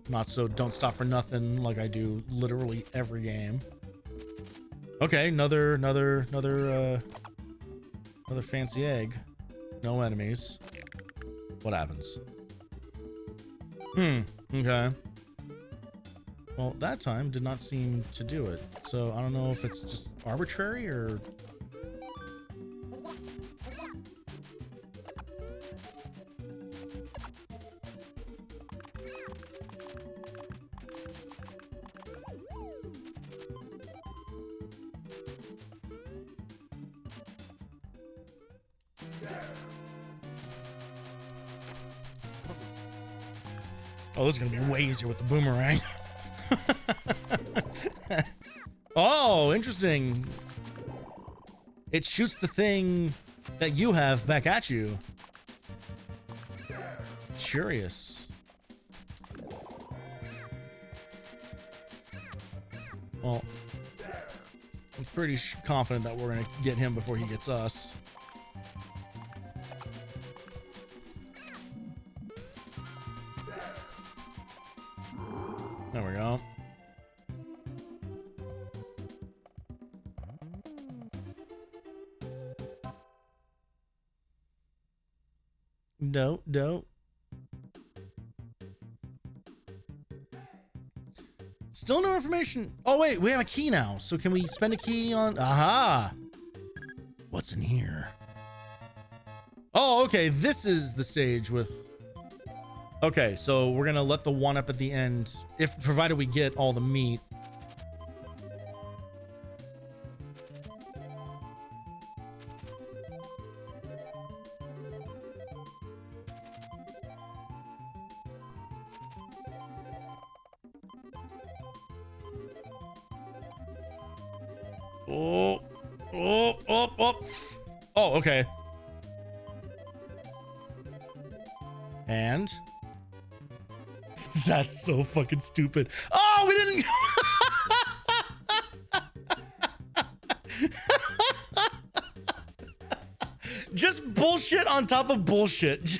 Not so don't stop for nothing like I do literally every game. Okay, another fancy egg. No enemies. What happens? Okay. Well, that time did not seem to do it. So I don't know if it's just arbitrary or... Oh, this is gonna be way easier with the boomerang. Oh, interesting. It shoots the thing that you have back at you. Curious. Well, I'm pretty confident that we're gonna get him before he gets us. There we go. No. Still no information. Oh, wait, we have a key now. So can we spend a key on... Aha! What's in here? Oh, okay. This is the stage with... Okay, so we're gonna let the one up at the end, if provided we get all the meat. Oh, okay. And that's so fucking stupid. Oh, we didn't. Just bullshit on top of bullshit.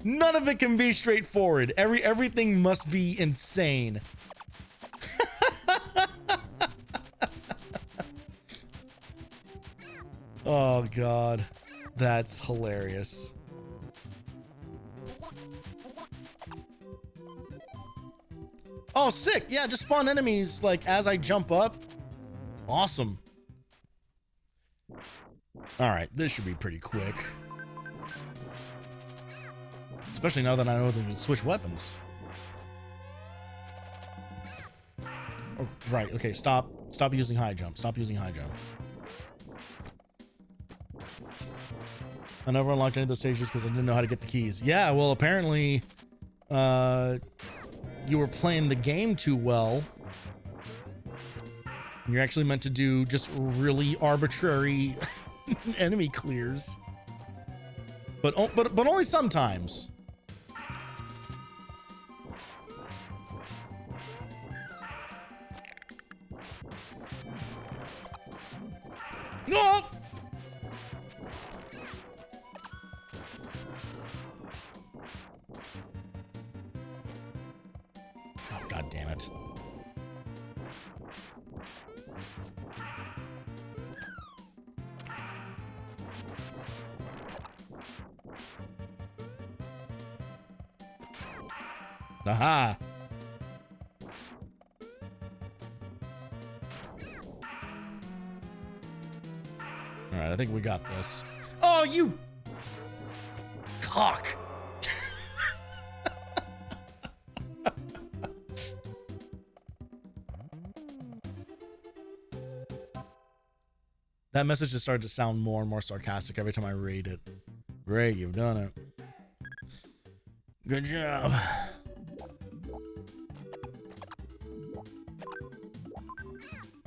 None of it can be straightforward. Everything must be insane. Oh God, that's hilarious. Oh, sick. Yeah, just spawn enemies like as I jump up. Awesome. All right, this should be pretty quick. Especially now that I know they can switch weapons. Oh, right, okay, stop using high jump. Stop using high jump. I never unlocked any of those stages because I didn't know how to get the keys. Yeah, well, apparently, you were playing the game too well. You're actually meant to do just really arbitrary enemy clears, but only sometimes. No. Oh, God damn it. Aha. All right, I think we got this. Oh, you cock. That message just started to sound more and more sarcastic every time I read it. Great, you've done it. Good job.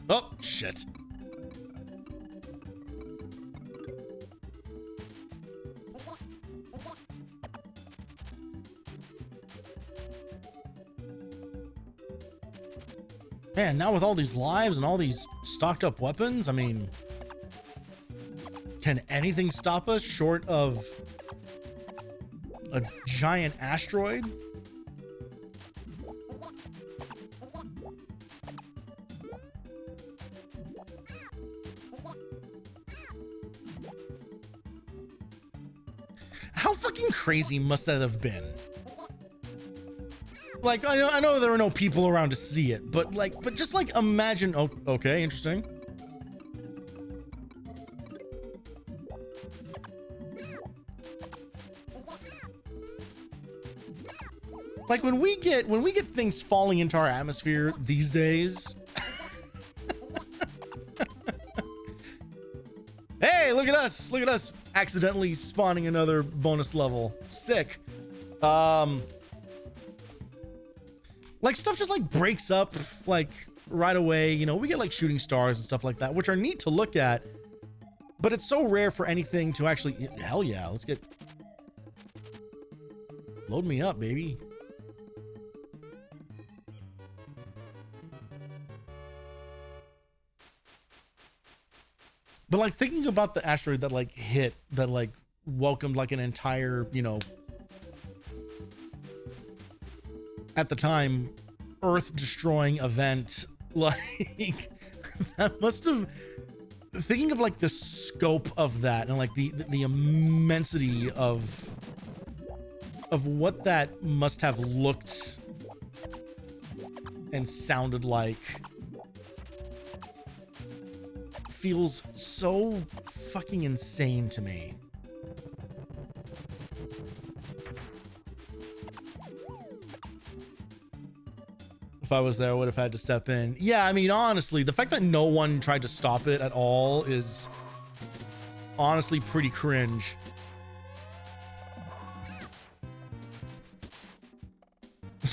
Oh, shit. Man, now with all these lives and all these stocked up weapons, I mean, Can anything stop us short of a giant asteroid? How fucking crazy must that have been? Like, I know there are no people around to see it, but just like imagine. Oh, okay, interesting. Like when we get things falling into our atmosphere these days. Hey, look at us accidentally spawning another bonus level. Sick. Like stuff just like breaks up like right away. You know, we get like shooting stars and stuff like that, which are neat to look at, but it's so rare for anything to actually, hell yeah, let's get, load me up, baby. But like thinking about the asteroid that like hit, that like welcomed like an entire, you know, at the time, Earth destroying event, like that must have, thinking of like the scope of that and like the immensity of what that must have looked and sounded like, feels so fucking insane to me. If I was there, I would have had to step in. Yeah, I mean, honestly, the fact that no one tried to stop it at all is honestly pretty cringe.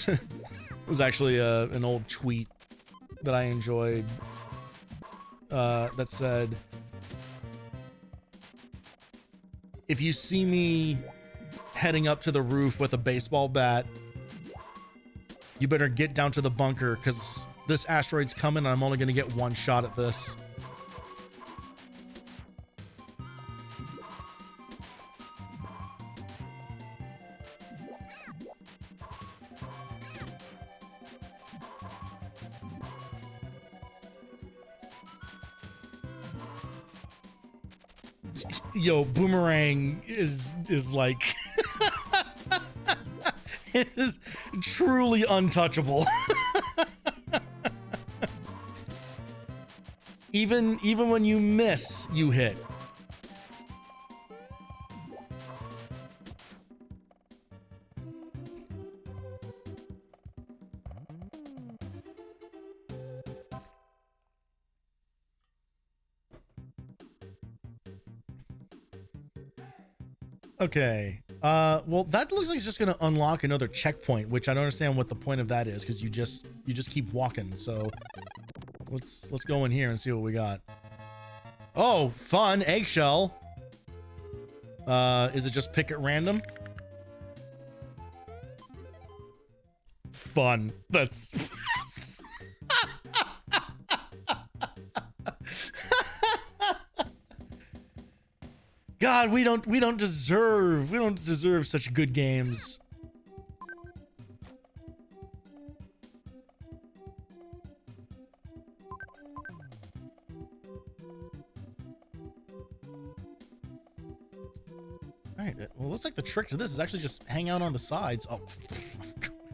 It was actually an old tweet that I enjoyed that said, if you see me heading up to the roof with a baseball bat, you better get down to the bunker because this asteroid's coming and I'm only going to get one shot at this. Yo, Boomerang is like it is truly untouchable. even when you miss, you hit. Okay. Well, that looks like it's just gonna unlock another checkpoint, which I don't understand what the point of that is, because you just keep walking. So let's go in here and see what we got. Oh, fun eggshell. Is it just pick at random? Fun. That's God, we don't deserve such good games. All right, well, looks like the trick to this is actually just hang out on the sides. Oh,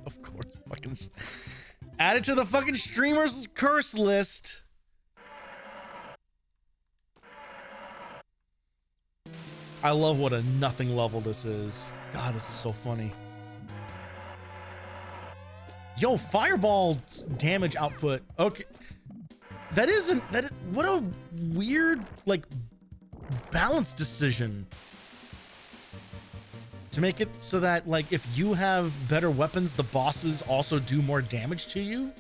of course, fucking add it to the fucking streamer's curse list. I love what a nothing level this is. God, this is so funny. Yo, fireball damage output. Okay. What a weird, like, balance decision. To make it so that, like, if you have better weapons, the bosses also do more damage to you.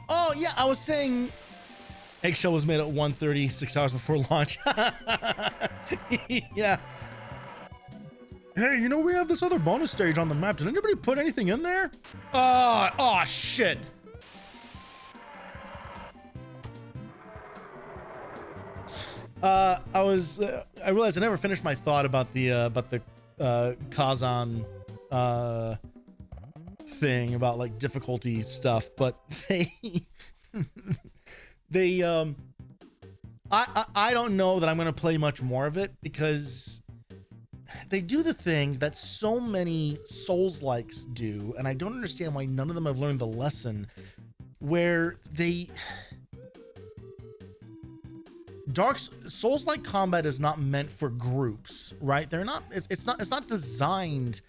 Oh, yeah, I was saying eggshell was made at 1:30, 6 hours before launch. Yeah. Hey, you know, we have this other bonus stage on the map. Did anybody put anything in there? Oh shit. I realized I never finished my thought about the Kazan thing about like difficulty stuff, but I don't know that I'm going to play much more of it, because they do the thing that so many Souls-likes do, and I don't understand why none of them have learned the lesson, where Souls-like combat is not meant for groups, right? It's not designed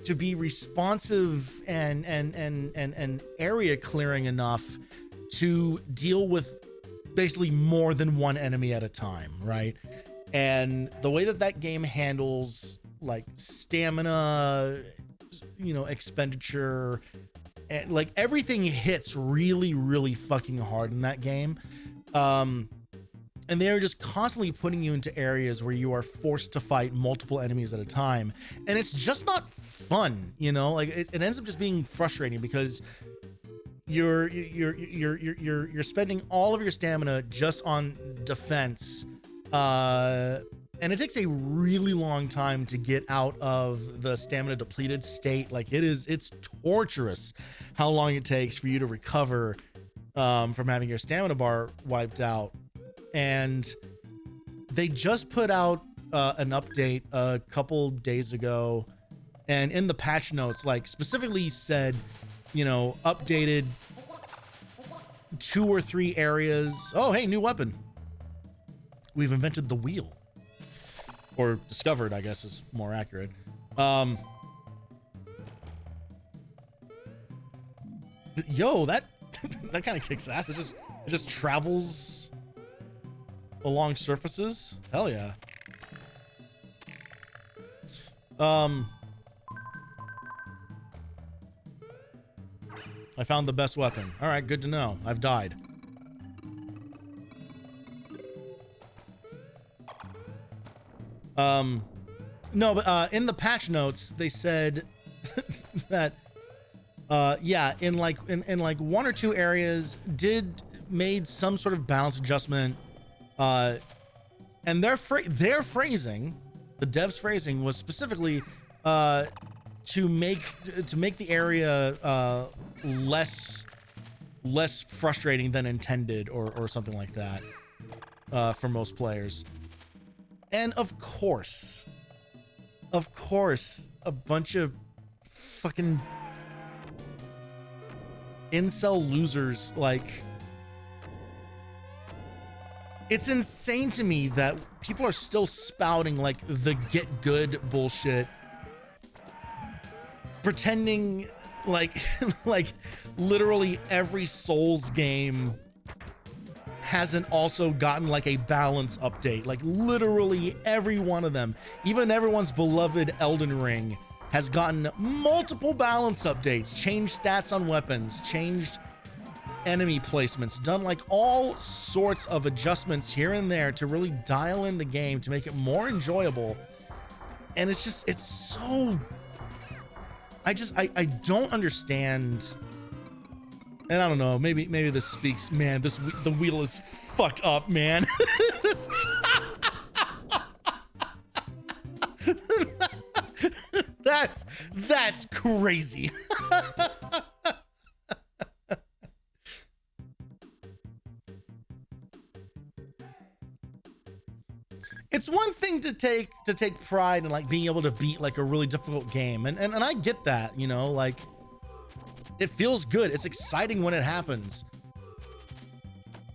to be responsive and area clearing enough to deal with basically more than one enemy at a time, right? And the way that game handles like stamina, you know, expenditure, and like everything hits really, really fucking hard in that game. And they're just constantly putting you into areas where you are forced to fight multiple enemies at a time. And it's just not fun, you know, like it ends up just being frustrating, because you're spending all of your stamina just on defense. And it takes a really long time to get out of the stamina depleted state. Like it's torturous how long it takes for you to recover from having your stamina bar wiped out. And they just put out an update a couple days ago, and in the patch notes, like specifically said, you know, updated 2 or 3 areas. Oh, hey, new weapon. We've invented the wheel, or discovered, I guess is more accurate. Yo, that that kind of kicks ass. It just travels along surfaces. Hell yeah. I found the best weapon. All right, good to know. I've died. No, but in the patch notes they said that yeah, in like 1 or 2 areas made some sort of balance adjustment, and their phrasing, the devs' phrasing, was specifically to make the area less frustrating than intended, or something like that, for most players. And of course, a bunch of fucking incel losers, like, it's insane to me that people are still spouting like the get good bullshit, pretending like like literally every Souls game hasn't also gotten like a balance update. Like literally every one of them, even everyone's beloved Elden Ring, has gotten multiple balance updates, changed stats on weapons, changed enemy placements, done like all sorts of adjustments here and there to really dial in the game to make it more enjoyable. And it's so, I don't understand. And I don't know, maybe this speaks, man, the wheel is fucked up, man. That's crazy. It's one thing to take pride in like being able to beat like a really difficult game, and I get that, you know, like it feels good, it's exciting when it happens.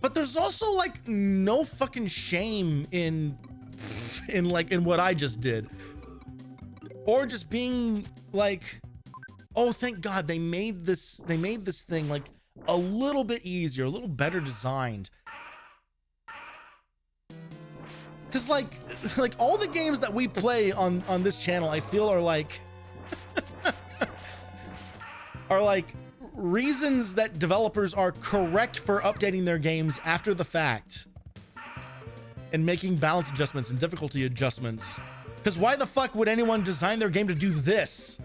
But there's also like no fucking shame in what I just did, or just being like, oh, thank God they made this thing like a little bit easier, a little better designed. Because like all the games that we play on this channel, I feel are like reasons that developers are correct for updating their games after the fact and making balance adjustments and difficulty adjustments Because why the fuck would anyone design their game to do this?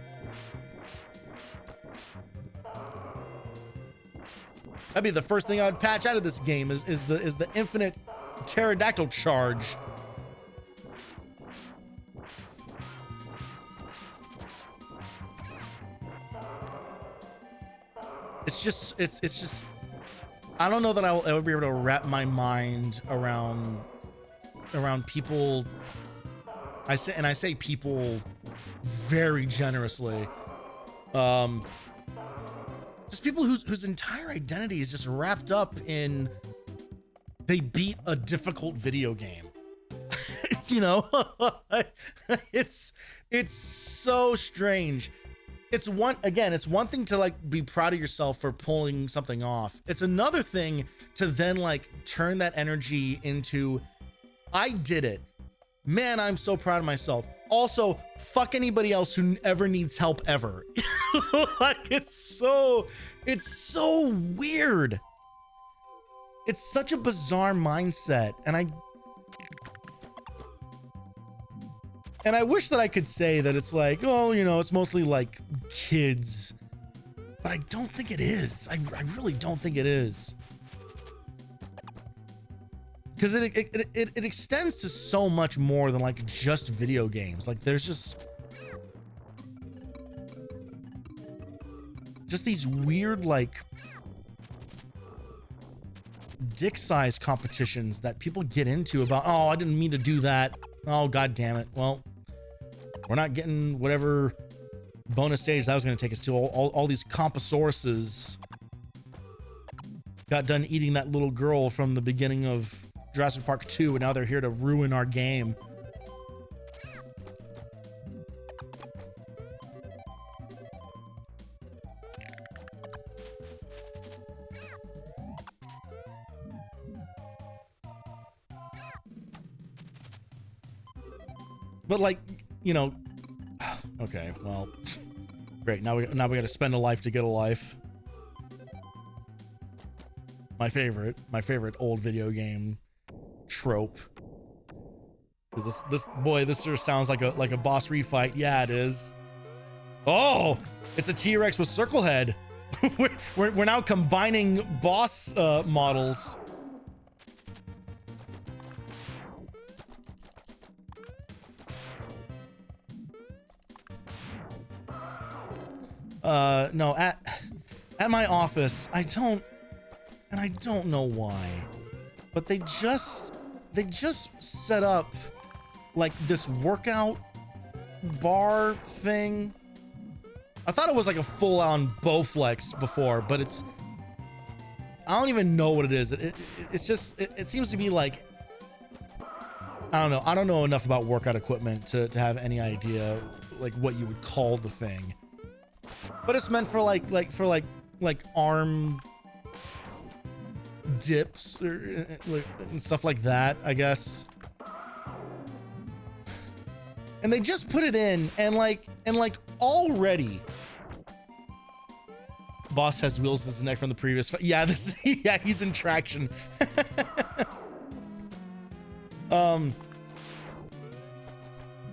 That'd be the first thing I would patch out of this game is the infinite pterodactyl charge. It's just I don't know that I will ever be able to wrap my mind around people. I say people very generously. Just people whose entire identity is just wrapped up in they beat a difficult video game. You know, it's so strange. It's one thing to like be proud of yourself for pulling something off. It's another thing to then like turn that energy into, I did it. Man, I'm so proud of myself. Also, fuck anybody else who ever needs help ever. Like it's so weird. It's such a bizarre mindset, and I wish that I could say that it's like, oh, you know, it's mostly like kids, but I don't think it is. I really don't think it is. Because it extends to so much more than like just video games. Like there's just these weird like dick size competitions that people get into about, oh, I didn't mean to do that. Oh, God damn it. Well, we're not getting whatever bonus stage that was going to take us to. All these compasauruses got done eating that little girl from the beginning of Jurassic Park 2, and now they're here to ruin our game. But like, you know, okay, well, great. Now we got to spend a life to get a life. My favorite old video game trope. Because this sure sounds like a boss refight. Yeah, it is. Oh, it's a T-Rex with circle head. we're now combining boss models. No, at my office, I don't know why, but they just set up like this workout bar thing. I thought it was like a full-on Bowflex before, but I don't even know what it is. It seems to be like, I don't know. I don't know enough about workout equipment to have any idea like what you would call the thing. But it's meant for like arm dips and stuff like that, I guess. And they just put it in, and like already, boss has wheels in his neck from the previous. Yeah, yeah, he's in traction.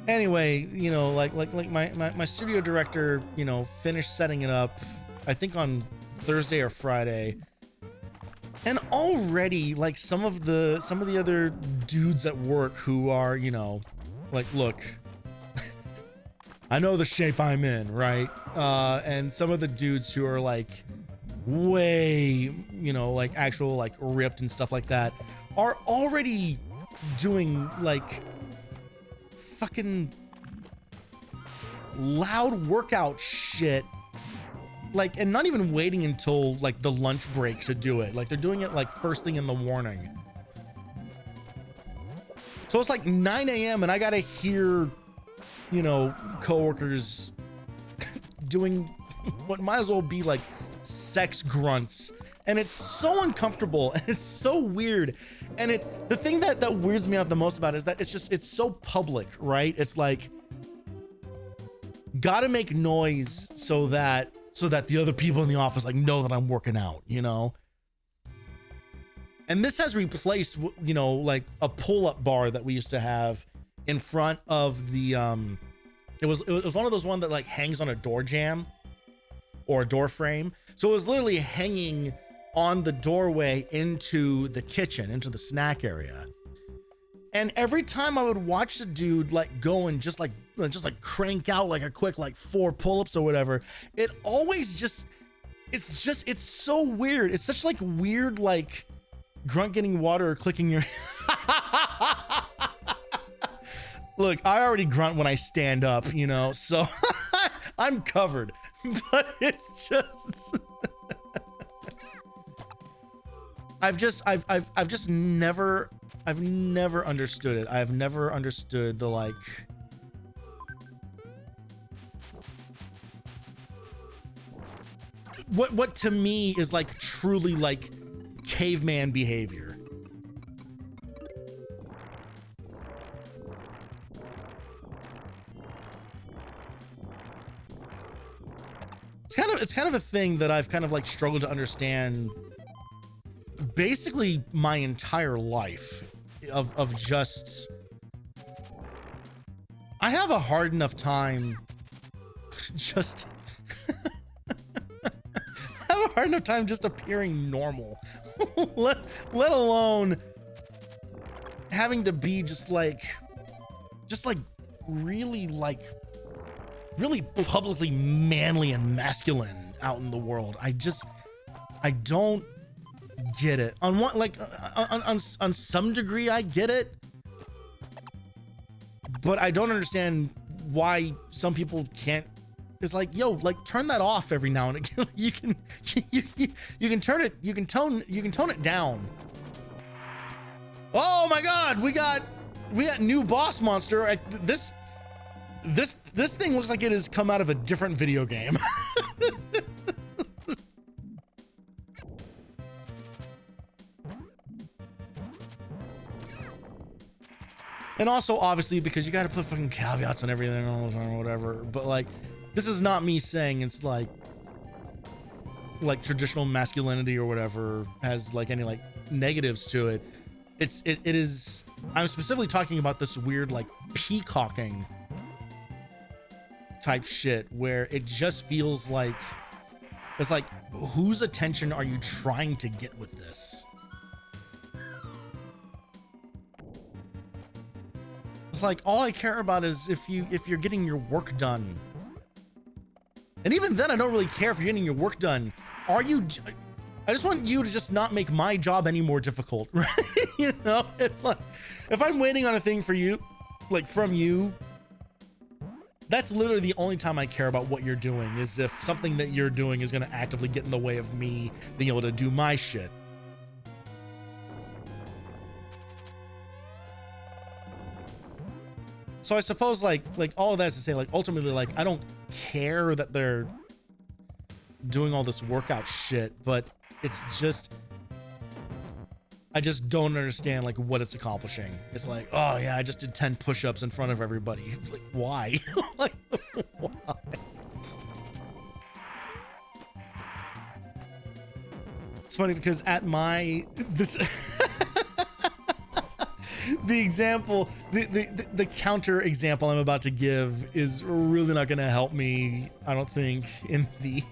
Anyway, you know, like my studio director, you know, finished setting it up, I think on Thursday or Friday. And already like some of the other dudes at work who are, you know, like, look, I know the shape I'm in, right? And some of the dudes who are like way, you know, like actual like ripped and stuff like that are already doing like fucking loud workout shit, like, and not even waiting until like the lunch break to do it. Like they're doing it like first thing in the morning. So it's like 9 a.m. and I gotta hear, you know, coworkers doing what might as well be like sex grunts. And it's so uncomfortable and it's so weird. And the thing that weirds me out the most about it is that it's so public, right? It's like, gotta make noise so that the other people in the office like know that I'm working out, you know? And this has replaced, you know, like a pull-up bar that we used to have in front of the it was one of those one that like hangs on a door jamb or a door frame. So it was literally hanging on the doorway into the kitchen, into the snack area. And every time I would watch the dude like go and just like crank out like a quick like 4 pull-ups or whatever, it always it's so weird. It's such like weird like grunt getting water or clicking your Look, I already grunt when I stand up, you know, so I'm covered. But it's just I've never understood it. I've never understood the like what to me is like truly like caveman behavior. It's kind of a thing that I've kind of like struggled to understand basically my entire life of just I have a hard enough time just I have a hard enough time just appearing normal let alone having to be just like really publicly manly and masculine out in the world. I don't get it. On one like on some degree I get it, but I don't understand why some people can't. It's like, yo, like turn that off every now and again. you can turn it, you can tone it down. Oh my god, we got new boss monster. This thing looks like it has come out of a different video game. And also, obviously, because you got to put fucking caveats on everything or whatever. But like, this is not me saying it's like traditional masculinity or whatever has like any like negatives to it. It is. I'm specifically talking about this weird like peacocking type shit where it just feels like it's like, whose attention are you trying to get with this? It's like, all I care about is if you're getting your work done. And even then, I don't really care if you're getting your work done. I just want you to just not make my job any more difficult, right? You know, it's like, if I'm waiting on a thing for you, like from you, that's literally the only time I care about what you're doing, is if something that you're doing is going to actively get in the way of me being able to do my shit. So I suppose like all of that is to say, like, ultimately, like, I don't care that they're doing all this workout shit, but it's just, I just don't understand like what it's accomplishing. It's like, oh yeah, I just did 10 push-ups in front of everybody. Like, why? Like, why? It's funny because at the example, the counter example I'm about to give is really not going to help me, I don't think, in the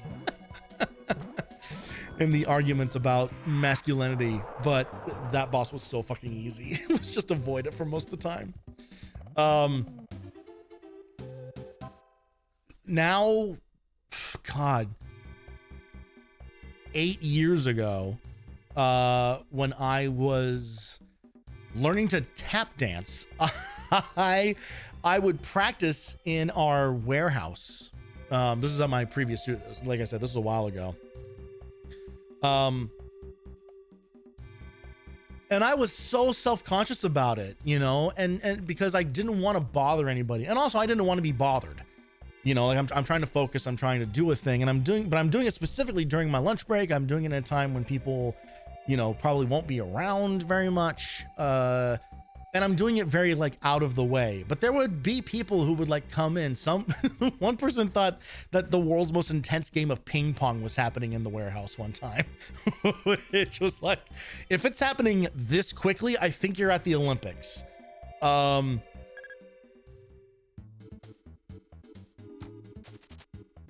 in the arguments about masculinity, but that boss was so fucking easy. It was just avoid it for most of the time. Now, God, 8 years ago, when I was learning to tap dance, I would practice in our warehouse. This is at my previous studio. Like I said, this was a while ago. And I was so self-conscious about it, you know, and because I didn't want to bother anybody, and also I didn't want to be bothered, you know, like I'm trying to focus, I'm trying to do a thing, and I'm doing it specifically during my lunch break. I'm doing it at a time when people, you know, probably won't be around very much, and I'm doing it very like out of the way. But there would be people who would like come in. One person thought that the world's most intense game of ping pong was happening in the warehouse one time, which was like, if it's happening this quickly, I think you're at the Olympics.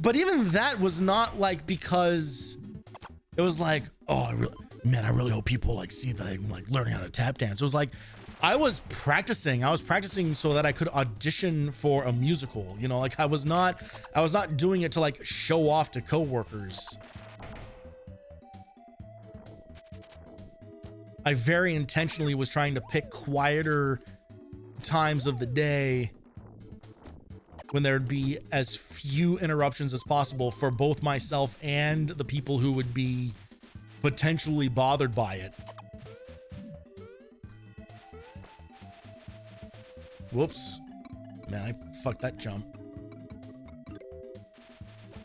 But even that was not like because it was like, oh, I really hope people like see that I'm like learning how to tap dance. It was like I was practicing so that I could audition for a musical, you know, like I was not doing it to like show off to coworkers. I very intentionally was trying to pick quieter times of the day when there'd be as few interruptions as possible for both myself and the people who would be potentially bothered by it. Whoops. Man, I fucked that jump.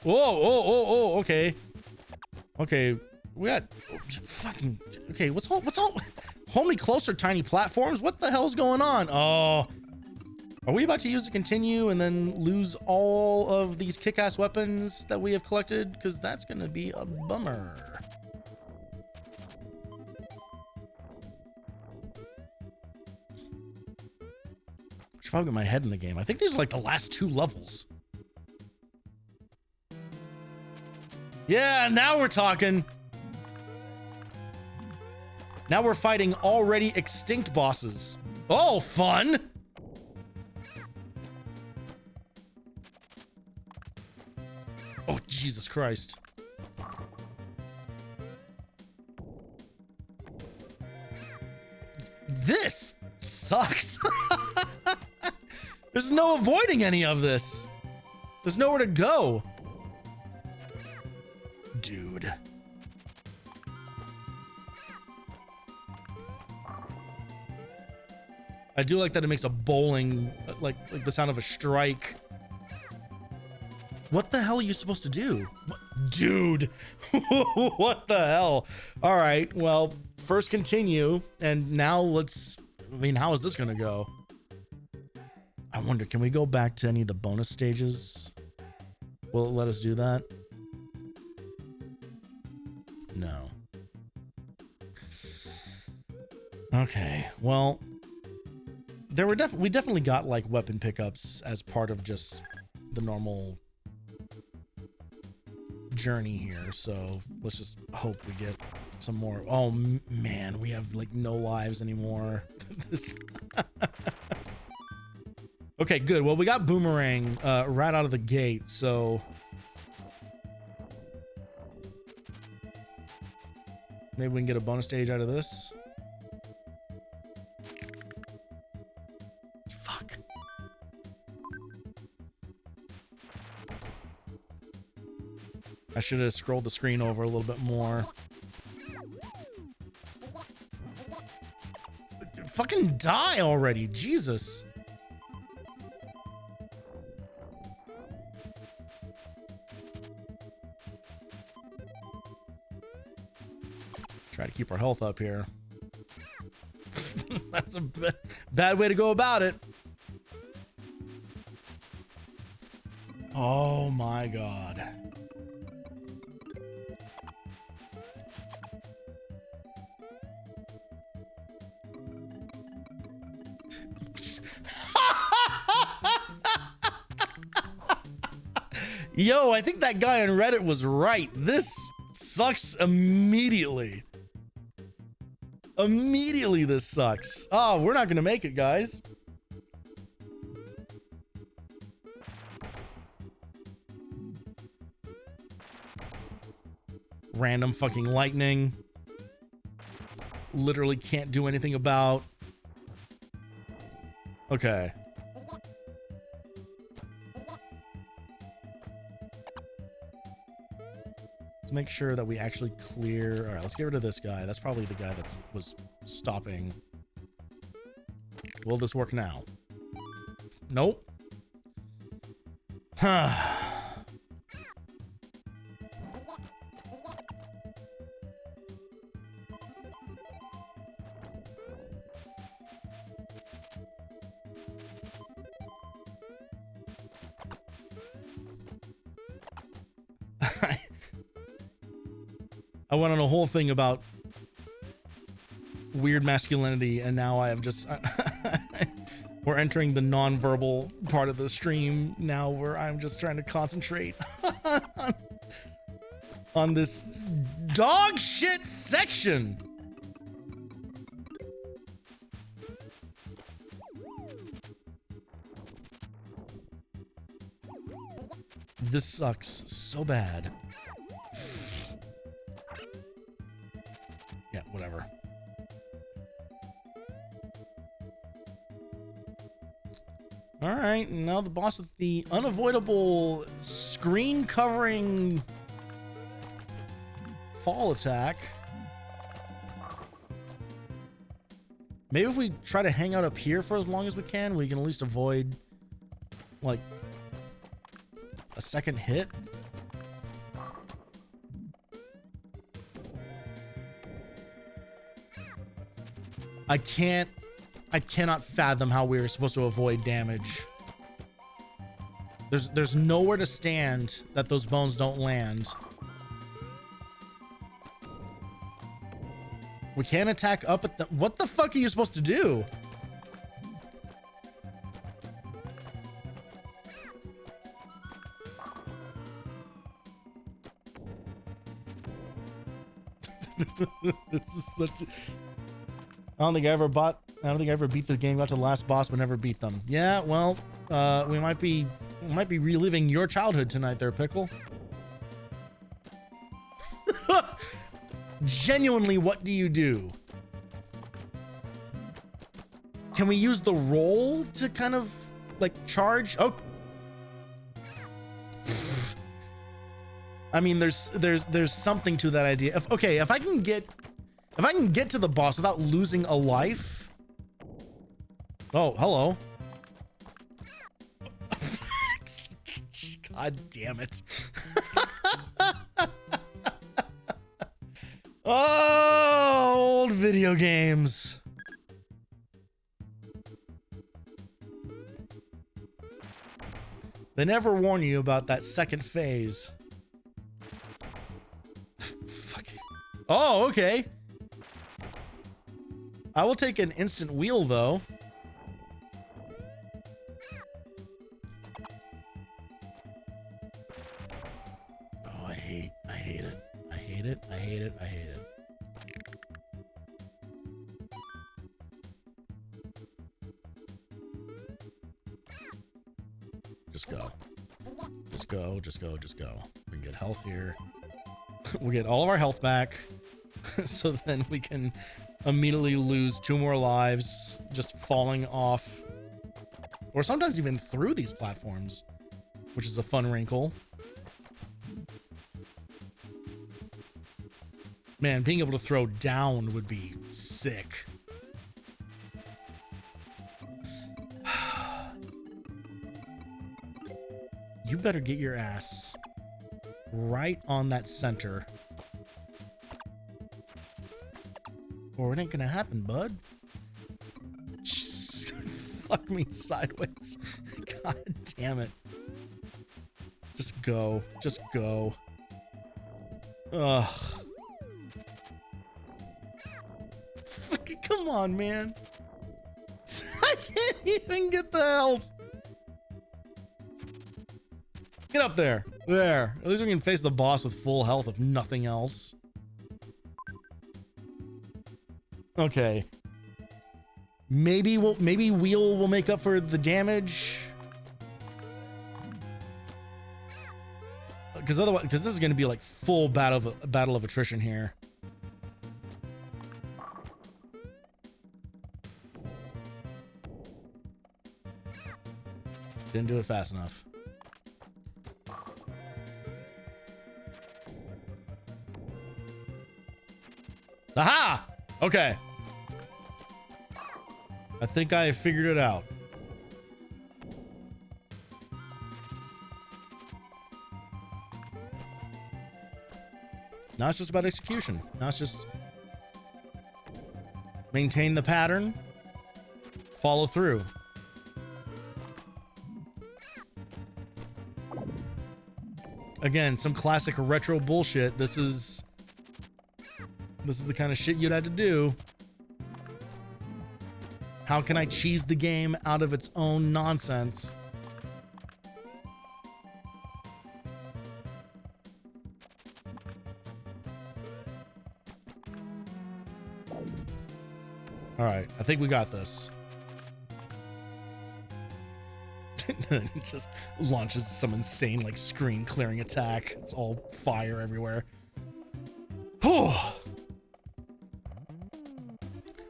Whoa, okay. Okay, we got fucking, okay, what's all, hold me closer, tiny platforms. What the hell's going on? Oh, are we about to use a continue and then lose all of these kick-ass weapons that we have collected? Because that's gonna be a bummer. Should probably get my head in the game. I think these are like the last 2 levels. Yeah, now we're talking. Now we're fighting already extinct bosses. Oh, fun. Oh, Jesus Christ. This sucks. There's no avoiding any of this. There's nowhere to go. Dude. I do like that it makes a bowling, like the sound of a strike. What the hell are you supposed to do? Dude, what the hell? All right, well, first continue, and now how is this gonna go? I wonder, can we go back to any of the bonus stages? Will it let us do that? No. Okay, well, we definitely got like weapon pickups as part of just the normal journey here, so let's just hope we get some more. Oh man, we have like no lives anymore. This okay, good. Well, we got boomerang right out of the gate, so maybe we can get a bonus stage out of this. Fuck. I should have scrolled the screen over a little bit more. Fucking die already, Jesus. Try to keep our health up here. That's a bad way to go about it. Oh my God. Yo, I think that guy on Reddit was right. This sucks immediately. Immediately this sucks. Oh, we're not gonna make it, guys. Random fucking lightning. Literally can't do anything about. Okay. Let's make sure that we actually clear. All right, let's get rid of this guy. That's probably the guy that was stopping. Will this work now? Nope. Huh. I went on a whole thing about weird masculinity, and now I have just we're entering the non-verbal part of the stream now, where I'm just trying to concentrate on this dog shit section. This sucks so bad. Yeah, whatever. All right, now the boss with the unavoidable screen covering fall attack. Maybe if we try to hang out up here for as long as we can at least avoid like a second hit. I cannot fathom how we were supposed to avoid damage. There's nowhere to stand that those bones don't land. We can't attack up at the... What the fuck are you supposed to do? This is such a... I don't think I ever beat the game, got to the last boss, but never beat them. Yeah, well, we might be reliving your childhood tonight there, Pickle. Genuinely, what do you do? Can we use the roll to kind of like charge? Oh, I mean, there's something to that idea. If I can get to the boss without losing a life. Oh, hello. God damn it. Oh, old video games. They never warn you about that second phase. Fuck. Oh, okay. I will take an instant wheel though. Oh, I hate it. I hate it. I hate it. I hate it. Just go. Just go. Just go. Just go. We can get health here. We'll get all of our health back. So then we can immediately lose 2 more lives just falling off, or sometimes even through these platforms, which is a fun wrinkle. Man, being able to throw down would be sick. You better get your ass right on that center, or it ain't gonna happen, bud. Just fuck me sideways. God damn it. Just go. Just go. Ugh. Fucking come on, man. I can't even get the health. Get up there. There. At least we can face the boss with full health, if nothing else. Okay. Maybe Wheel will make up for the damage. Because this is going to be like full battle of attrition here. Didn't do it fast enough. Aha! Okay. I think I figured it out. Now it's just about execution. Now it's just maintain the pattern, follow through. Again, some classic retro bullshit. This is the kind of shit you'd have to do. How can I cheese the game out of its own nonsense? All right, I think we got this. It just launches some insane like screen clearing attack. It's all fire everywhere. Whew.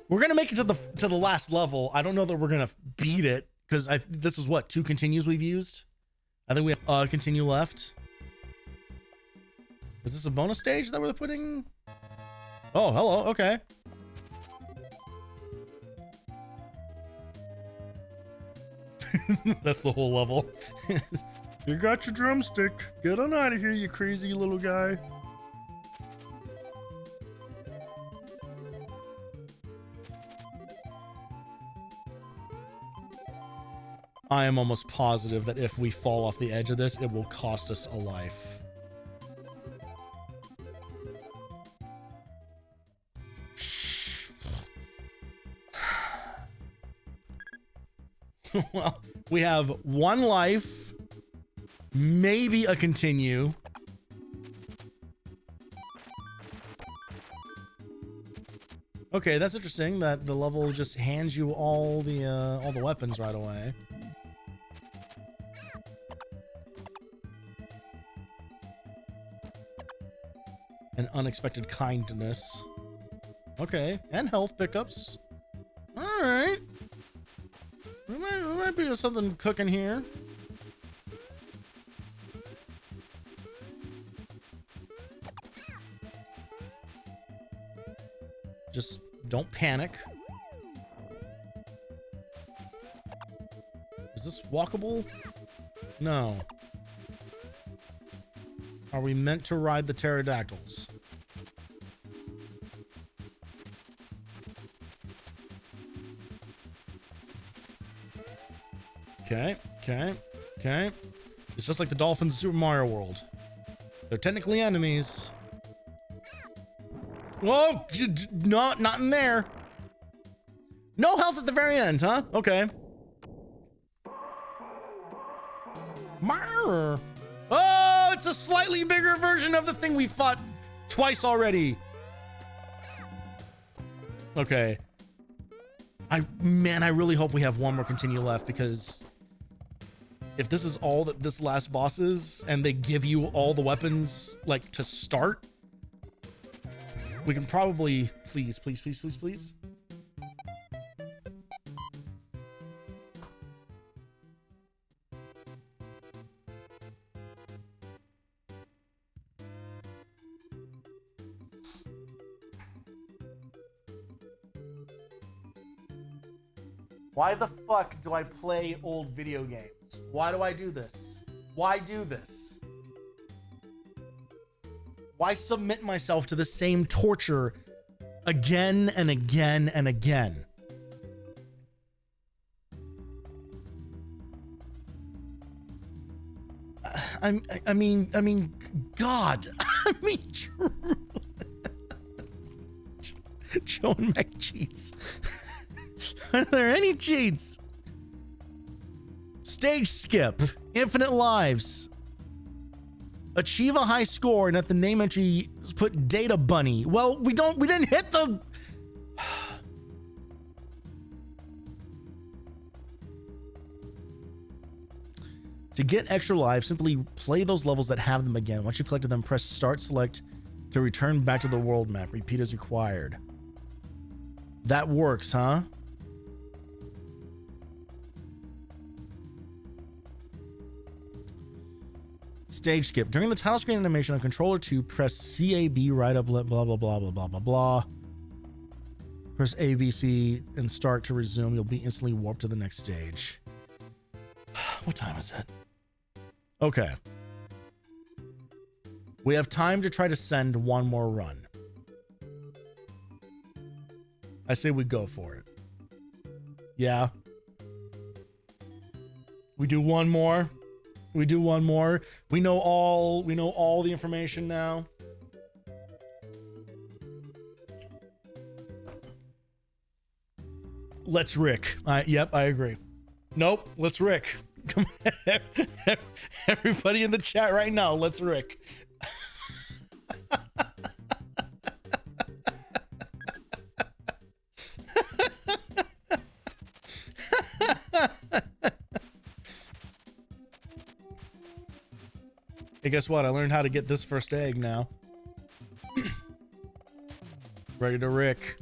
We're gonna make it to the last level. I don't know that we're gonna beat it because this is what 2 continues we've used. I think we have a continue left. Is this a bonus stage that we're putting? Oh, hello. Okay. That's the whole level. You got your drumstick. Get on out of here, you crazy little guy. I am almost positive that if we fall off the edge of this, it will cost us a life. Well, we have 1 life, maybe a continue. Okay, that's interesting that the level just hands you all the weapons right away. An unexpected kindness. Okay, and health pickups. All right. There might be something cooking here. Just don't panic. Is this walkable? No. Are we meant to ride the pterodactyls? Okay, okay, okay. It's just like the dolphins in Super Mario World. They're technically enemies. Whoa! Not in there. No health at the very end, huh? Okay. Marr. Oh, it's a slightly bigger version of the thing we fought twice already. Okay. Man, I really hope we have 1 more continue left, because if this is all that this last boss is and they give you all the weapons like to start, we can probably please. Why the fuck do I play old video games? Why do I do this? Why do this? Why submit myself to the same torture again and again and again? I mean, God. I mean, Joe and Mac cheats. Are there any cheats? Stage skip. Infinite lives. Achieve a high score, and at the name entry put Data Bunny. Well, we didn't hit the... To get extra lives, simply play those levels that have them again. Once you've collected them, press Start Select to return back to the world map. Repeat as required. That works, huh? Stage skip. During the title screen animation on controller 2, press CAB right up, blah, blah, blah, blah, blah, blah, blah. Press ABC and start to resume. You'll be instantly warped to the next stage. What time is it? Okay. We have time to try to send 1 more run. I say we go for it. Yeah. We do 1 more. We do 1 more. We know all the information now. Let's Rick. Yep, I agree. Nope, let's Rick. Come on. Everybody in the chat right now, let's Rick. Hey, guess what? I learned how to get this first egg now. Ready to Rick.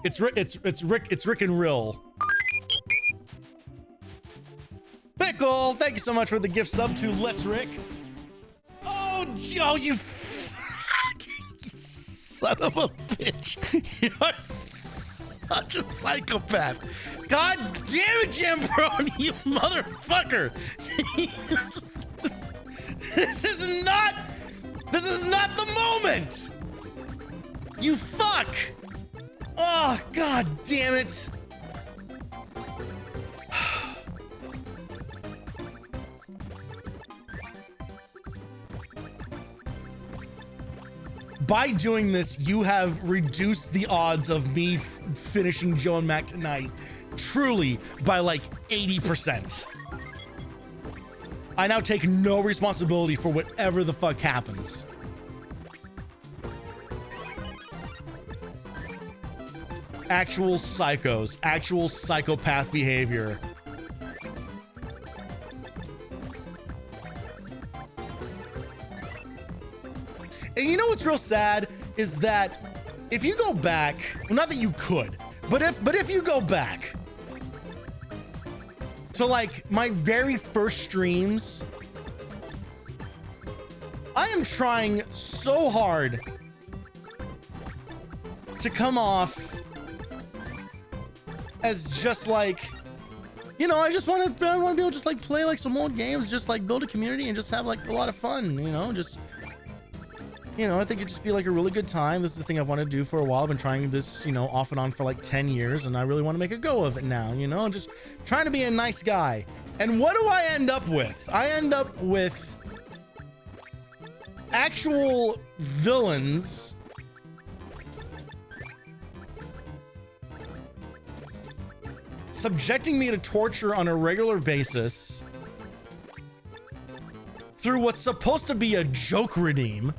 It's Rick and Rill. Pickle, thank you so much for the gift sub to Let's Rick. Oh, you son of a bitch. You're such a psychopath. God damn it, Jambro, you motherfucker. This is not the moment. You fuck. Oh, God damn it. By doing this, you have reduced the odds of me finishing Joe and Mac tonight truly by like 80%. I now take no responsibility for whatever the fuck happens. Actual psychos, actual psychopath behavior. And you know what's real sad is that if you go back, well, not that you could, but if you go back to like my very first streams, I am trying so hard to come off as just like, you know, I want to be able to just like play like some old games, just like build a community and just have like a lot of fun, you know, just, you know, I think it'd just be like a really good time. This is the thing I've wanted to do for a while. I've been trying this, you know, off and on for like 10 years, and I really want to make a go of it now, you know, just trying to be a nice guy. And what do I end up with? I end up with actual villains subjecting me to torture on a regular basis through what's supposed to be a joke redeem.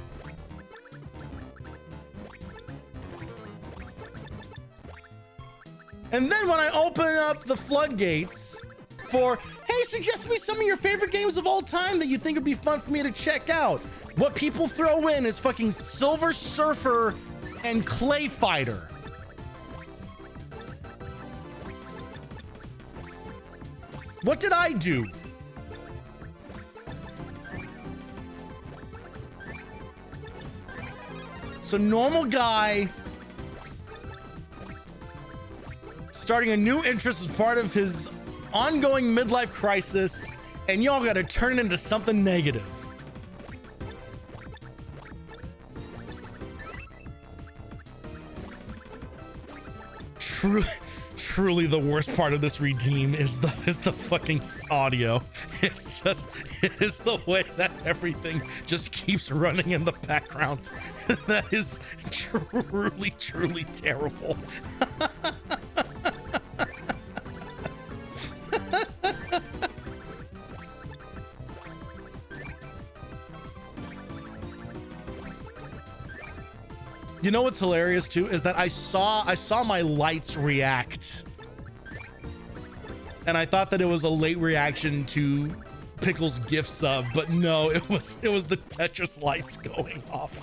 And then when I open up the floodgates for, hey, suggest me some of your favorite games of all time that you think would be fun for me to check out, what people throw in is fucking Silver Surfer and Clay Fighter. What did I do? So normal guy starting a new interest as part of his ongoing midlife crisis, and y'all gotta turn it into something negative. Truly the worst part of this redeem is the fucking audio. It is the way that everything just keeps running in the background. That is truly terrible. You know what's hilarious too is that I saw my lights react, and I thought that it was a late reaction to Pickle's gift sub, but no, it was the Tetris lights going off.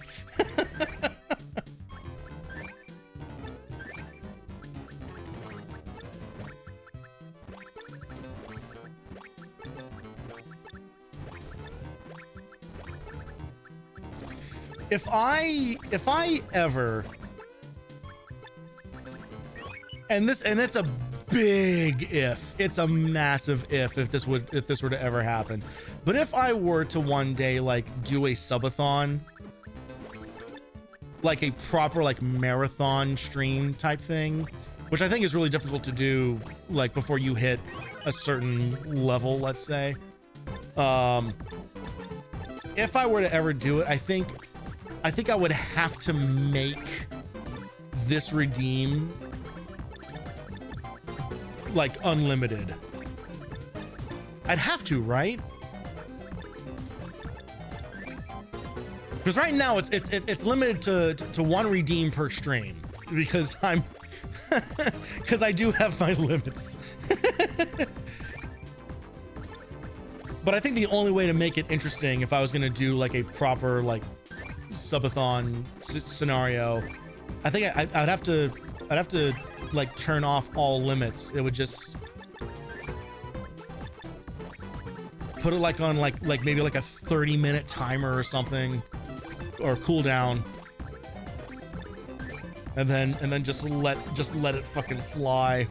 If I ever, and it's a big if, it's a massive if this were to ever happen, but if I were to one day like do a subathon, like a proper like marathon stream type thing, which I think is really difficult to do like before you hit a certain level, let's say, if I were to ever do it, I think I would have to make this redeem like unlimited. I'd have to, right? Because right now it's limited to one redeem per stream because I'm because I do have my limits. But I think the only way to make it interesting, if I was gonna do like a proper like subathon scenario, I think I'd have to like turn off all limits. It would just put it like on like maybe like a 30-minute timer or something, or cooldown, and then just let it fucking fly.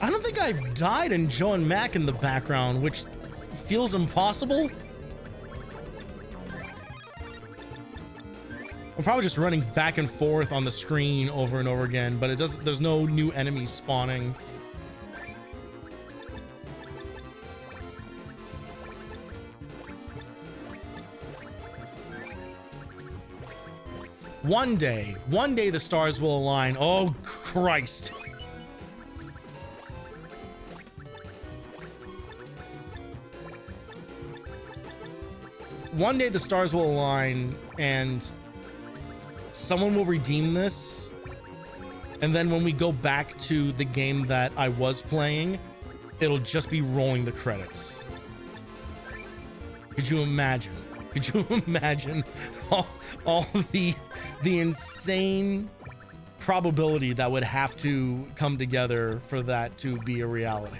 I don't think I've died in Joe and Mac in the background, which feels impossible. I'm probably just running back and forth on the screen over and over again, but there's no new enemies spawning. One day the stars will align. Oh, Christ. One day the stars will align and someone will redeem this. And then when we go back to the game that I was playing, it'll just be rolling the credits. Could you imagine? Could you imagine all the insane probability that would have to come together for that to be a reality?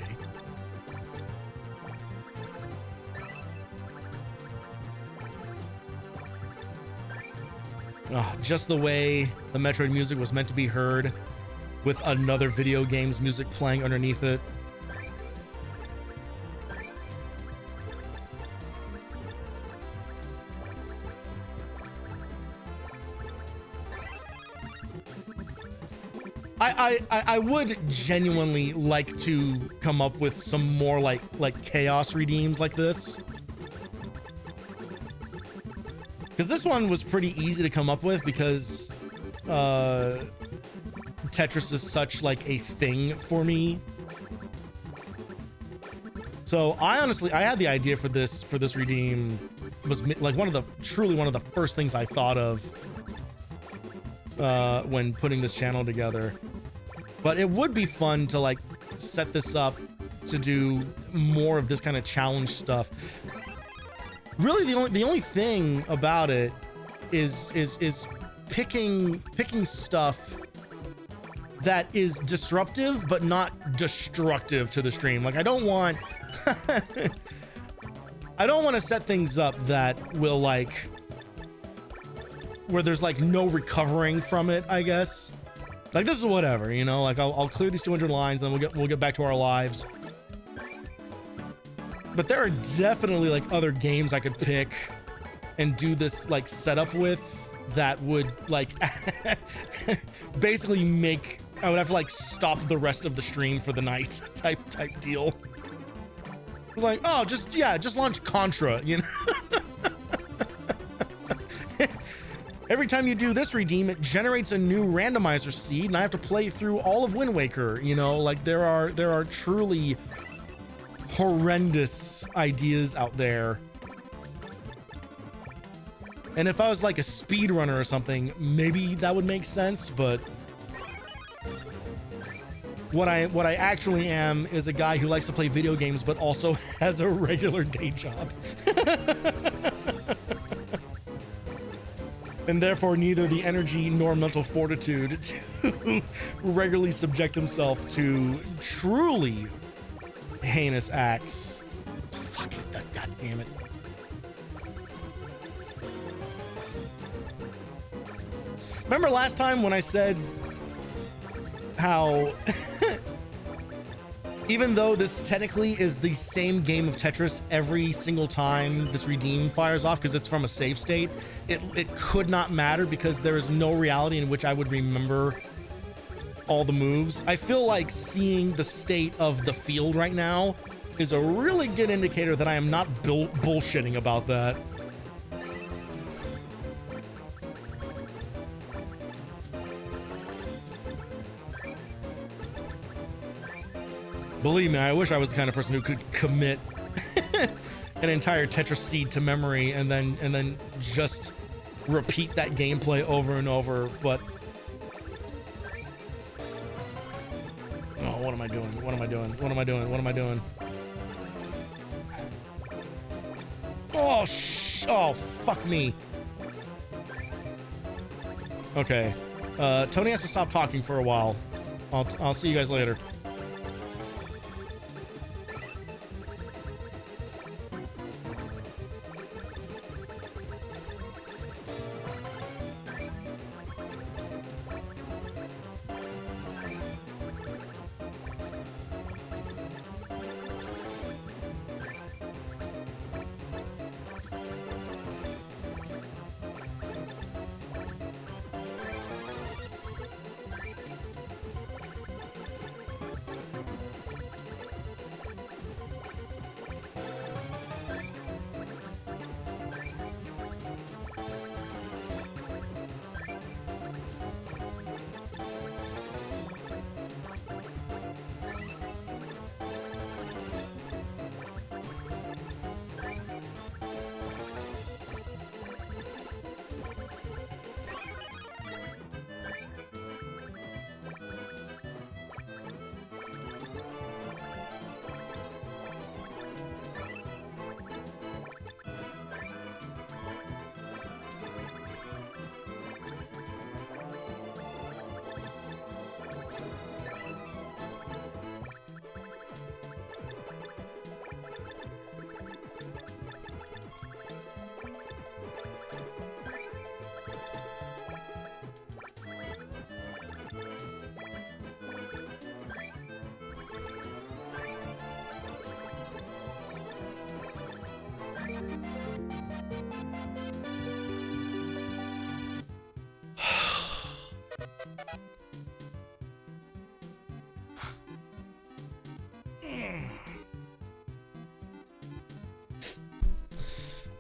Oh, just the way the Metroid music was meant to be heard, with another video game's music playing underneath it. I would genuinely like to come up with some more like chaos redeems like this. Because this one was pretty easy to come up with because Tetris is such like a thing for me. So I had the idea for this redeem, was like truly one of the first things I thought of when putting this channel together. But it would be fun to like set this up to do more of this kind of challenge stuff. Really, the only thing about it is picking stuff that is disruptive but not destructive to the stream. Like I don't want to set things up that will like where there's like no recovering from it, I guess. Like this is whatever, you know, like I'll clear these 200 lines, then we'll get back to our lives. But there are definitely like other games I could pick and do this like setup with that would like basically make, I would have to like stop the rest of the stream for the night type deal. It's like, oh, just launch Contra, you know. Every time you do this redeem, it generates a new randomizer seed, and I have to play through all of Wind Waker. You know, like there are truly horrendous ideas out there. And if I was like a speedrunner or something, maybe that would make sense. But what I actually am is a guy who likes to play video games, but also has a regular day job. And therefore neither the energy nor mental fortitude to regularly subject himself to truly heinous acts. Fuck it, God damn it. Remember last time when I said how even though this technically is the same game of Tetris every single time this redeem fires off because it's from a save state, it could not matter because there is no reality in which I would remember all the moves. I feel like seeing the state of the field right now is a really good indicator that I am not bullshitting about that. Believe me, I wish I was the kind of person who could commit an entire Tetris seed to memory and then just repeat that gameplay over and over, but oh, what am I doing? What am I doing? What am I doing? What am I doing? Oh, oh, fuck me. Okay. Tony has to stop talking for a while. I'll see you guys later.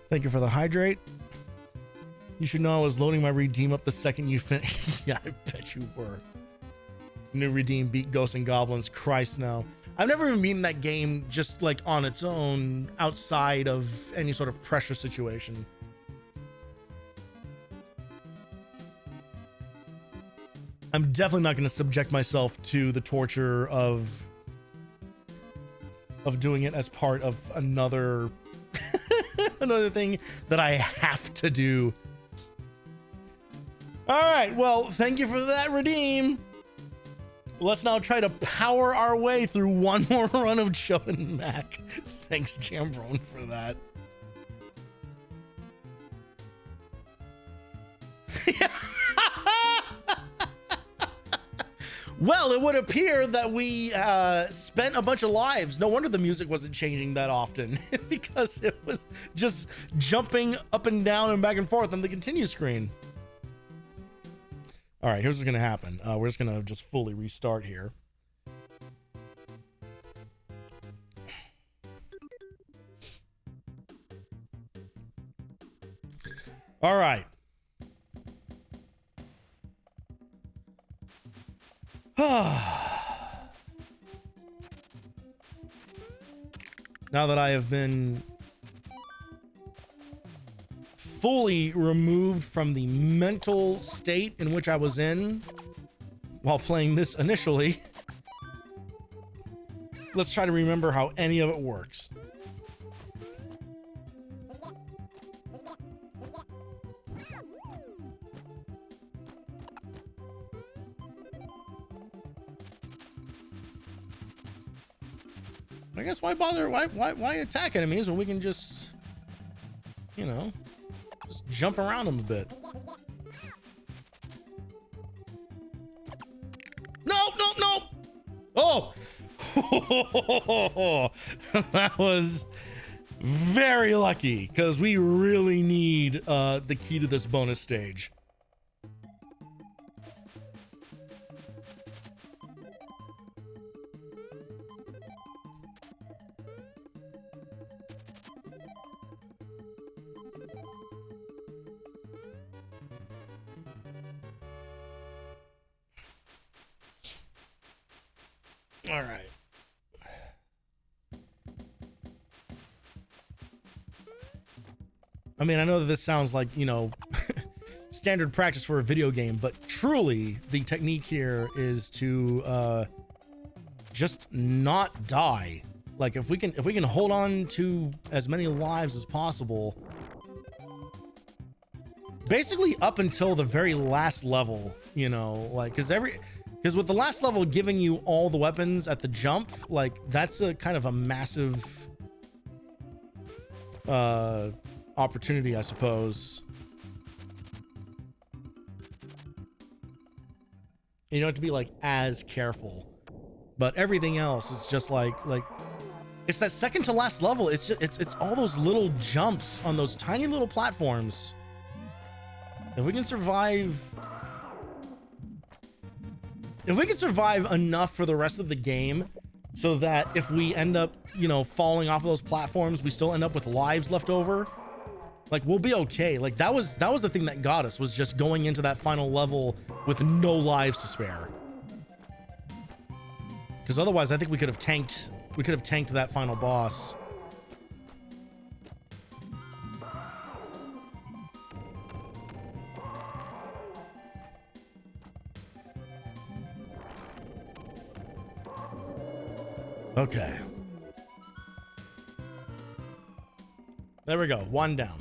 Thank you for the hydrate. You should know I was loading my redeem up the second you finished. Yeah, I bet you were. New redeem beat Ghosts and Goblins. Christ, no. I've never even beaten that game just like on its own outside of any sort of pressure situation. I'm definitely not going to subject myself to the torture of doing it as part of another another thing that I have to do. All right, well, thank you for that redeem. Let's now try to power our way through one more run of Joe and Mac. Thanks, Jambrone, for that. Well, it would appear that we spent a bunch of lives. No wonder the music wasn't changing that often because it was just jumping up and down and back and forth on the continue screen. All right, here's what's gonna happen. We're just gonna fully restart here. All right. Now that I have been fully removed from the mental state in which I was in while playing this initially, let's try to remember how any of it works. I guess why bother? Why attack enemies when we can just, you know, just jump around them a bit? No! Oh! That was very lucky because we really need the key to this bonus stage. All right. I mean, I know that this sounds like, you know, standard practice for a video game, but truly the technique here is to just not die. Like if we can hold on to as many lives as possible, basically up until the very last level, you know, like because with the last level giving you all the weapons at the jump, like that's a kind of a massive opportunity, I suppose. You don't have to be like as careful, but everything else is just like it's that second to last level. It's just, it's all those little jumps on those tiny little platforms. If we can survive enough for the rest of the game so that if we end up, you know, falling off of those platforms, we still end up with lives left over, like we'll be okay. Like that was the thing that got us, was just going into that final level with no lives to spare. Because otherwise I think we could have tanked that final boss. Okay. There we go. One down.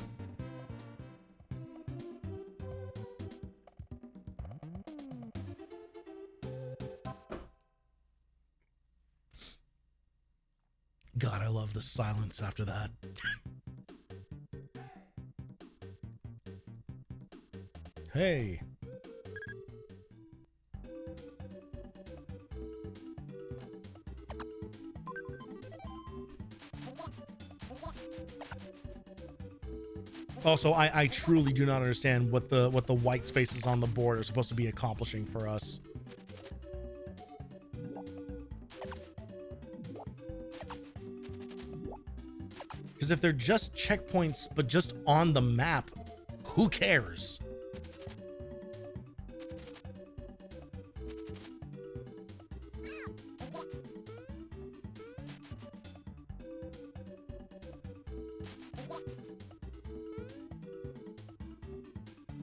God, I love the silence after that. Hey. Also, I truly do not understand what the white spaces on the board are supposed to be accomplishing for us. Because if they're just checkpoints, but just on the map, who cares?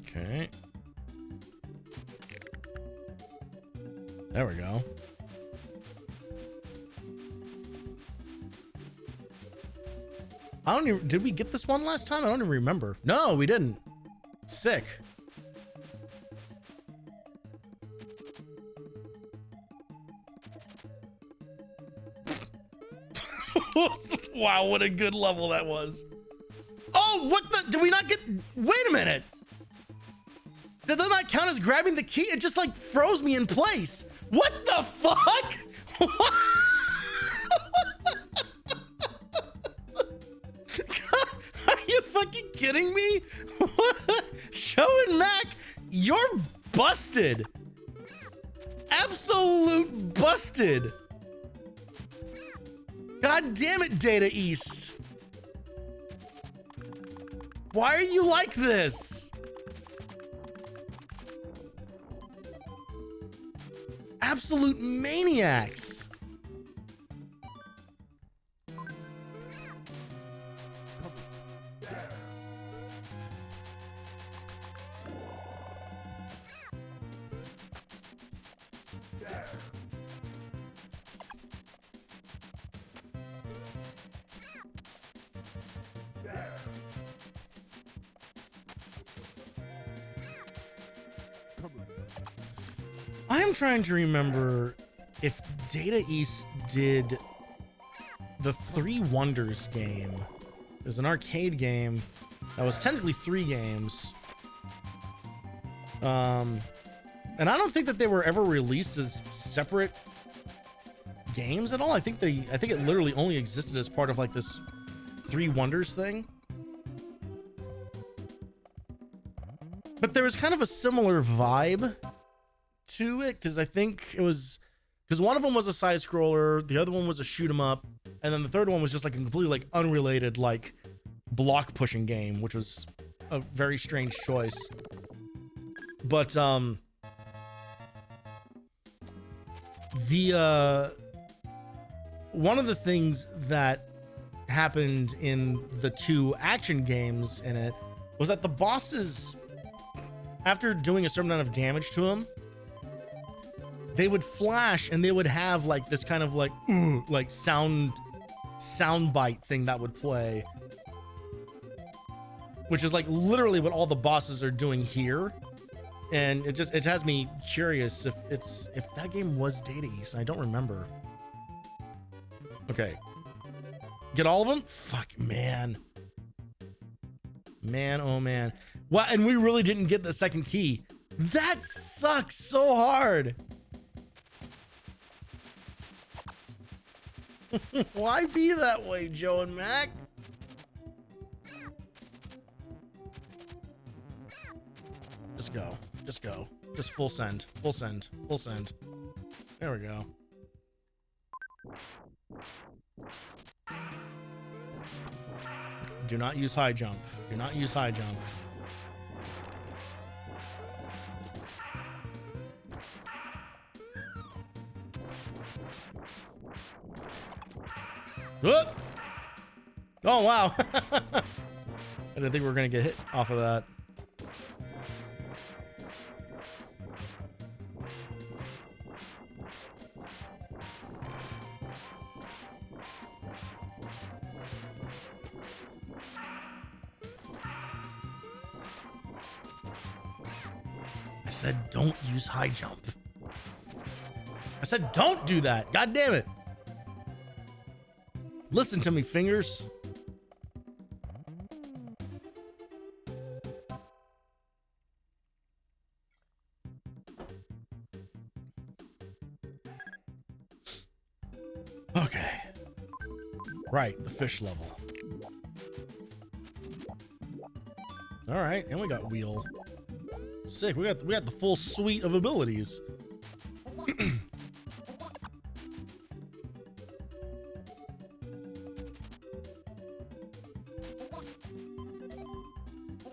Okay. There we go. I don't even, did we get this one last time? I don't even remember. No, we didn't. Sick. Wow, what a good level that was. Oh, what the, did we not get, wait a minute. Did that not count as grabbing the key? It just like froze me in place. What the fuck? Are you fucking kidding me? Show and Mac, you're busted. Absolute busted. God damn it, Data East. Why are you like this? Absolute maniacs. I am trying to remember if Data East did the Three Wonders game. It was an arcade game that was technically 3 games. And I don't think that they were ever released as separate games at all. I think it literally only existed as part of like this Three Wonders thing. But there was kind of a similar vibe to it, because I think it was, because one of them was a side scroller, the other one was a shoot 'em up, and then the third one was just like a completely like unrelated like block pushing game, which was a very strange choice. But the one of the things that happened in the 2 action games in it was that the bosses, after doing a certain amount of damage to them, they would flash and they would have like this kind of like sound bite thing that would play, which is like literally what all the bosses are doing here. And it has me curious if that game was Data East. I don't remember. Okay, get all of them. Fuck, man, oh man. Well, and we really didn't get the second key. That sucks so hard. Why be that way, Joe and Mac? Just go. Just go. Just full send. Full send. Full send. There we go. Do not use high jump. Do not use high jump. Whoop! Oh, wow. I didn't think we were going to get hit off of that. I said, don't use high jump. I said, don't do that. God damn it. Listen to me, fingers. Okay. Right, the fish level. All right, and we got wheel. Sick. We got the full suite of abilities.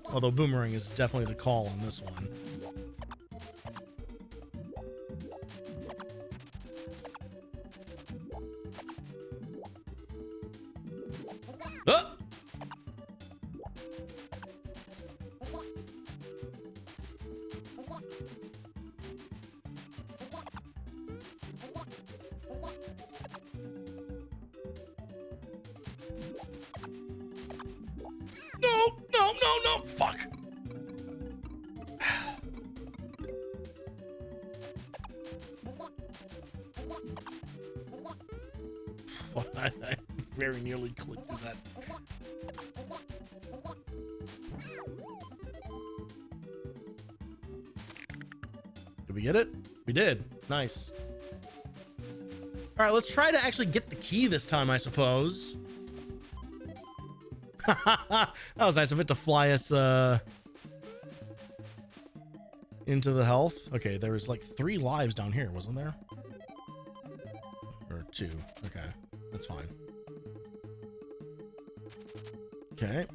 Although boomerang is definitely the call on this one. Ah! No, fuck. I very nearly clicked through that. Did we get it? We did. Nice. All right, let's try to actually get the key this time, I suppose. That was nice of it to fly us into the health. Okay, there was like 3 lives down here, wasn't there? Or 2. Okay, that's fine. Okay.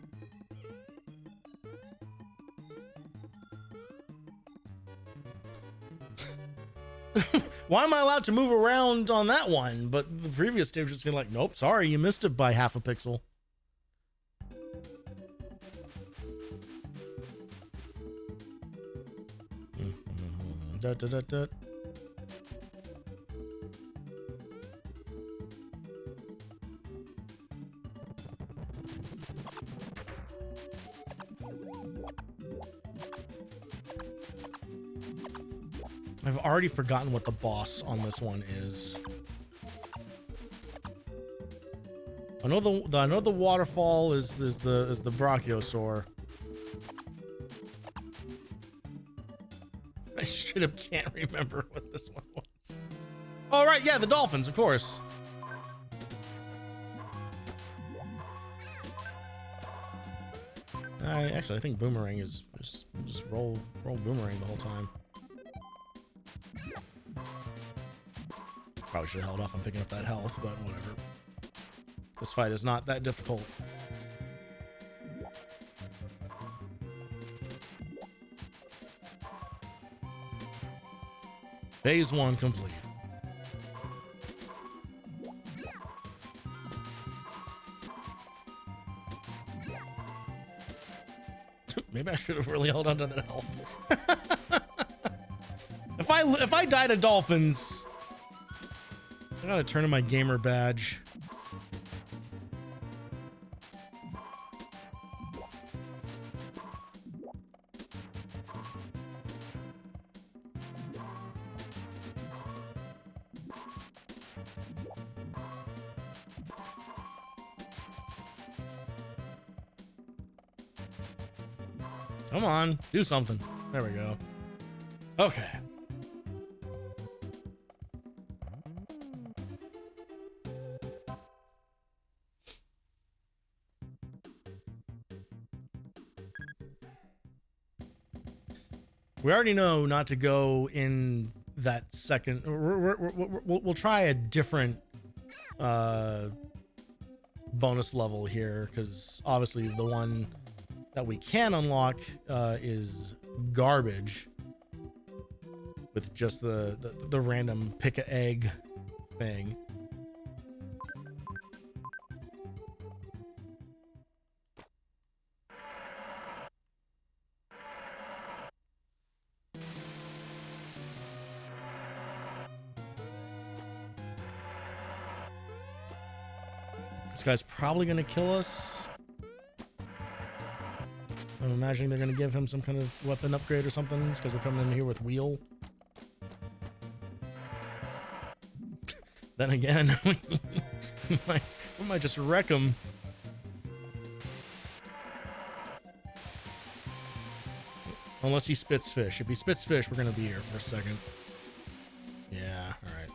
Why am I allowed to move around on that one? But the previous stage was just gonna like, nope, sorry, you missed it by half a pixel. Da, da, da, da. I've already forgotten what the boss on this one is. I know the waterfall is the Brachiosaur. I straight up can't remember what this one was. Oh, right, yeah, the dolphins, of course. I think boomerang is just roll boomerang the whole time. Probably should have held off on picking up that health, but whatever. This fight is not that difficult. Phase 1 complete. Maybe I should have really held on to that health. If I die to dolphins, I gotta turn in my gamer badge. Come on, do something. There we go. Okay. We already know not to go in that second. We'll try a different bonus level here, because obviously the one that we can unlock is garbage, with just the random pick a egg thing. This guy's probably gonna kill us. I'm imagining they're gonna give him some kind of weapon upgrade or something, because we're coming in here with wheel. Then again, we might just wreck him. Unless he spits fish. If he spits fish, we're gonna be here for a second. Yeah, all right.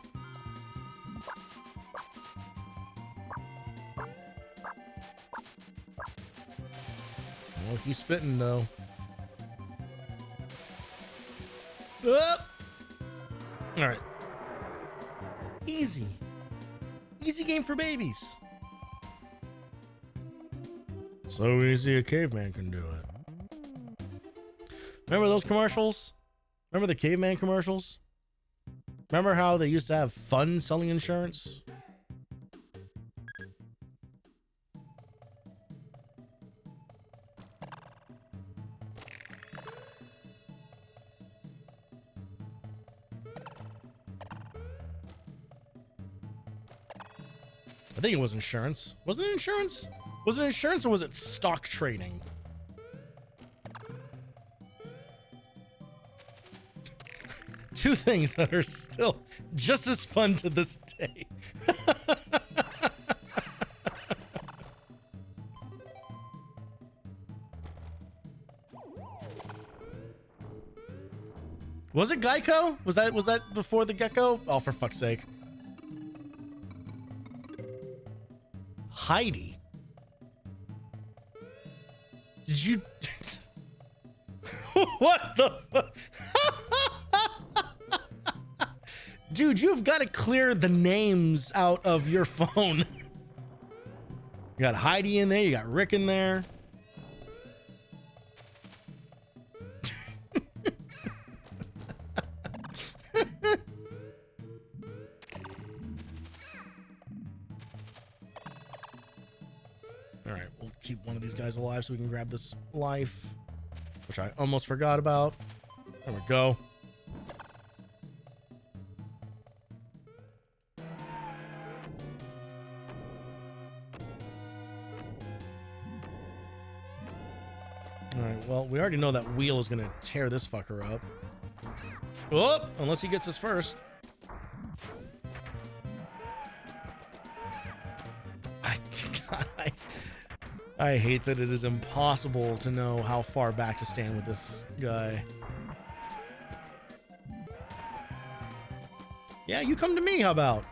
Well, he's spitting though. All right. Easy. Easy game for babies. So easy a caveman can do it. Remember those commercials? Remember the caveman commercials? Remember how they used to have fun selling insurance? I think it was insurance. Was it insurance? Was it insurance or was it stock trading? Two things that are still just as fun to this day. Was it Geico? Was that before the gecko? Oh, for fuck's sake. Heidi. Did you? What the fuck? Dude, you've got to clear the names out of your phone. You got Heidi in there, you got Rick in there. Alright, we'll keep one of these guys alive so we can grab this life, which I almost forgot about. There we go. Alright, well, we already know that wheel is gonna tear this fucker up. Oh, unless he gets us first. I hate that it is impossible to know how far back to stand with this guy. Yeah, you come to me, how about?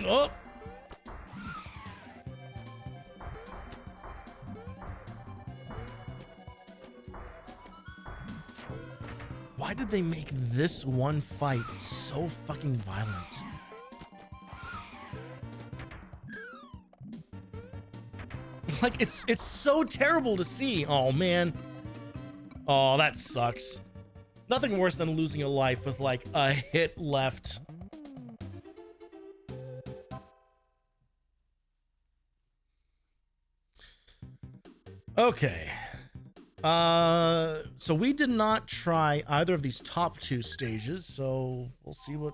Oh! Why did they make this one fight so fucking violent? Like, it's so terrible to see. Oh, man. Oh, that sucks. Nothing worse than losing a life with, like, a hit left. Okay. So we did not try either of these top two stages, so we'll see what...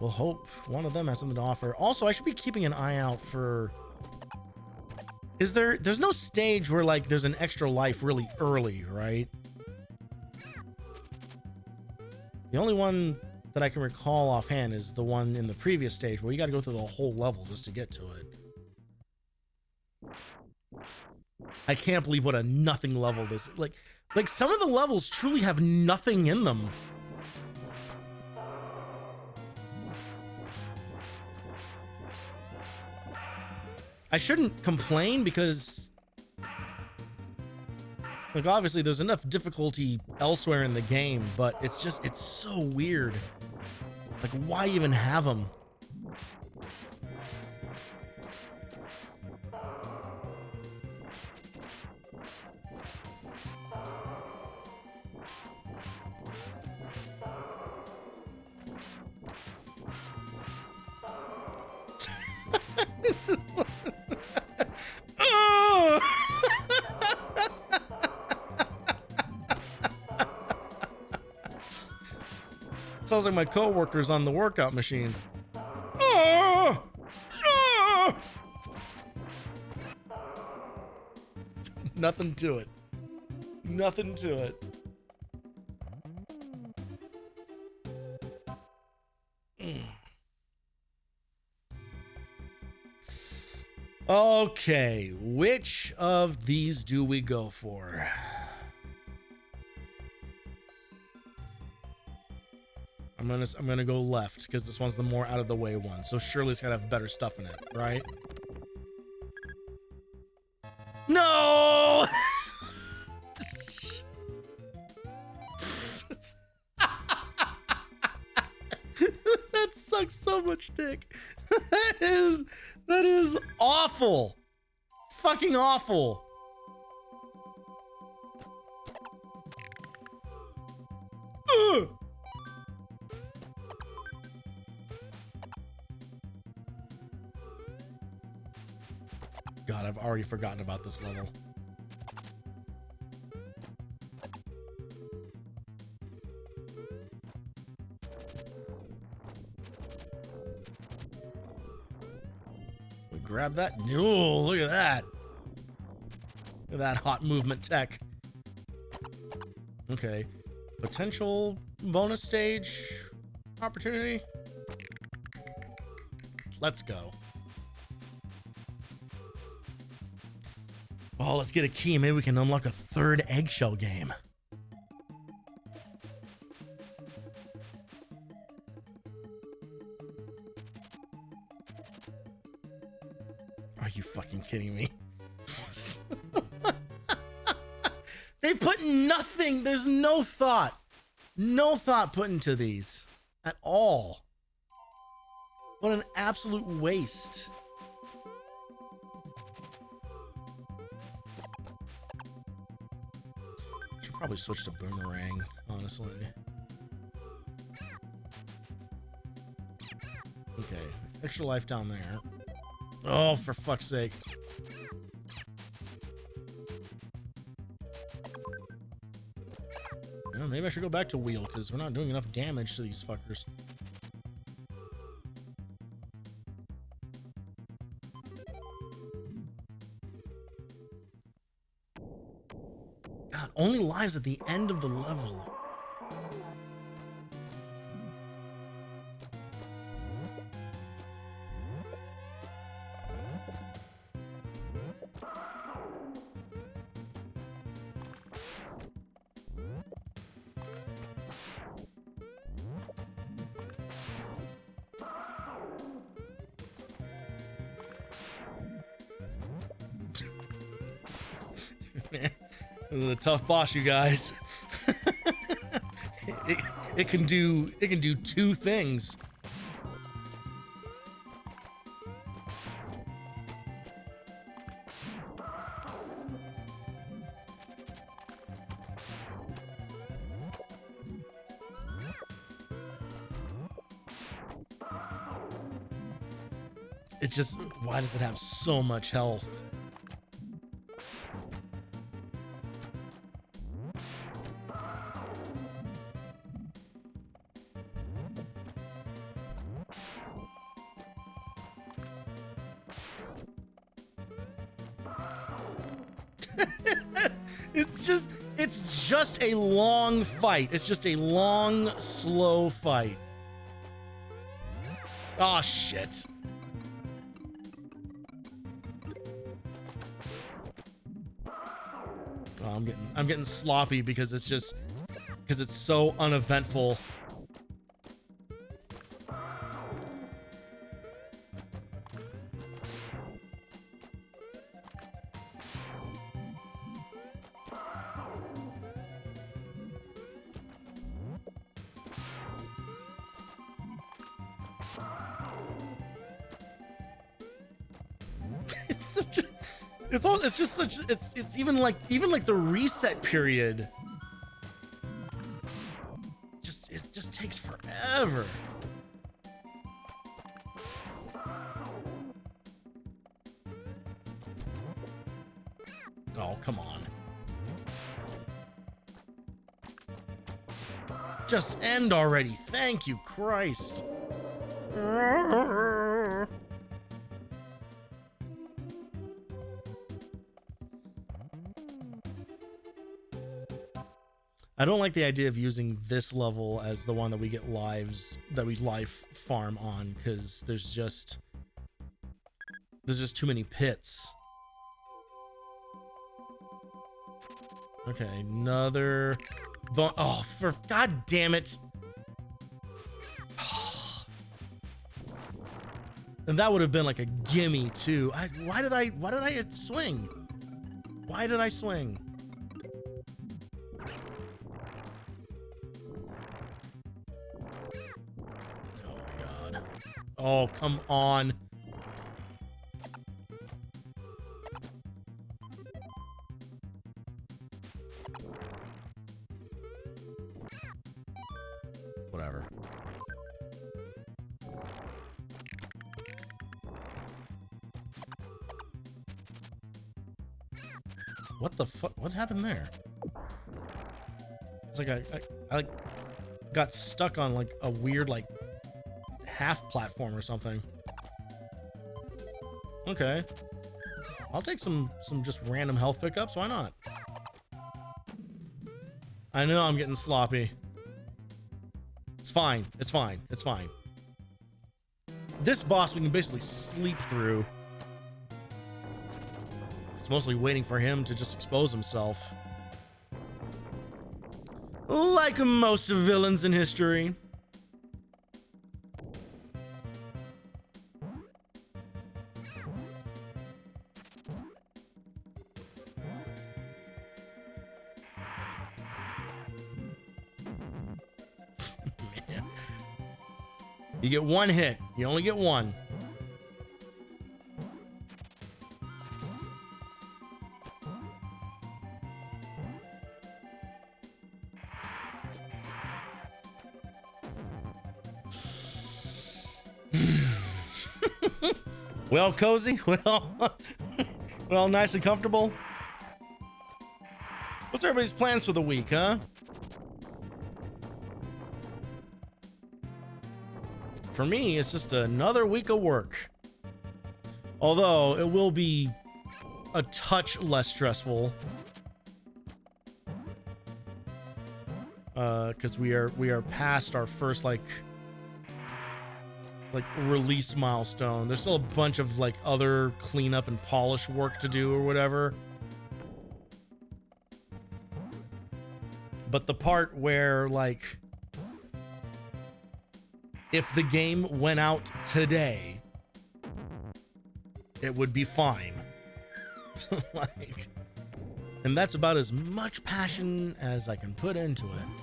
We'll hope one of them has something to offer. Also, I should be keeping an eye out for... There's no stage where, like, there's an extra life really early, right? The only one that I can recall offhand is the one in the previous stage where you got to go through the whole level just to get to it. I can't believe what a nothing level this is. Like some of the levels truly have nothing in them. I shouldn't complain because, like, obviously there's enough difficulty elsewhere in the game, but it's so weird. Like, why even have them? Sounds like my coworkers on the workout machine. Nothing to it. Nothing to it. Okay, which of these do we go for? I'm gonna go left because this one's the more out of the way one. So surely it's gotta have better stuff in it, right? No! That sucks so much dick. That is awful. Fucking awful. Ugh. God, I've already forgotten about this level. We grab that. Oh, look at that. Look at that hot movement tech. Okay. Potential bonus stage opportunity. Let's go. Oh, let's get a key. Maybe we can unlock a third eggshell game. Are you fucking kidding me? They put nothing. There's no thought. No thought put into these at all. What an absolute waste. Probably switch to boomerang, honestly. Okay, extra life down there. Oh, for fuck's sake. Well, maybe I should go back to wheel because we're not doing enough damage to these fuckers. God, only lives at the end of the level. This is a tough boss, you guys. it can do two things. It just, why does it have so much health? It's just a long fight. It's just a long, slow fight. Oh, shit. Oh, I'm getting sloppy because it's so uneventful. It's even like the reset period. It just takes forever. Oh, come on. Just end already. Thank you, Christ. I don't like the idea of using this level as the one that we get life farm on, because there's just too many pits. Okay, another oh, for God damn it. And that would have been like a gimme too. Why did I swing? Why did I swing? Oh, come on. Whatever. What the fuck? What happened there? It's like I got stuck on like a weird like half platform or something. Okay, I'll take some just random health pickups. Why not? I know I'm getting sloppy. It's fine. It's fine. It's fine. This boss we can basically sleep through. It's mostly waiting for him to just expose himself. Like most villains in history. You get one hit. You only get one. Well, cozy. Well, nice and comfortable. What's everybody's plans for the week, huh? For me, it's just another week of work. Although it will be a touch less stressful. Because we are past our first like release milestone. There's still a bunch of like other cleanup and polish work to do or whatever. But the part where like if the game went out today, it would be fine. Like, and that's about as much passion as I can put into it.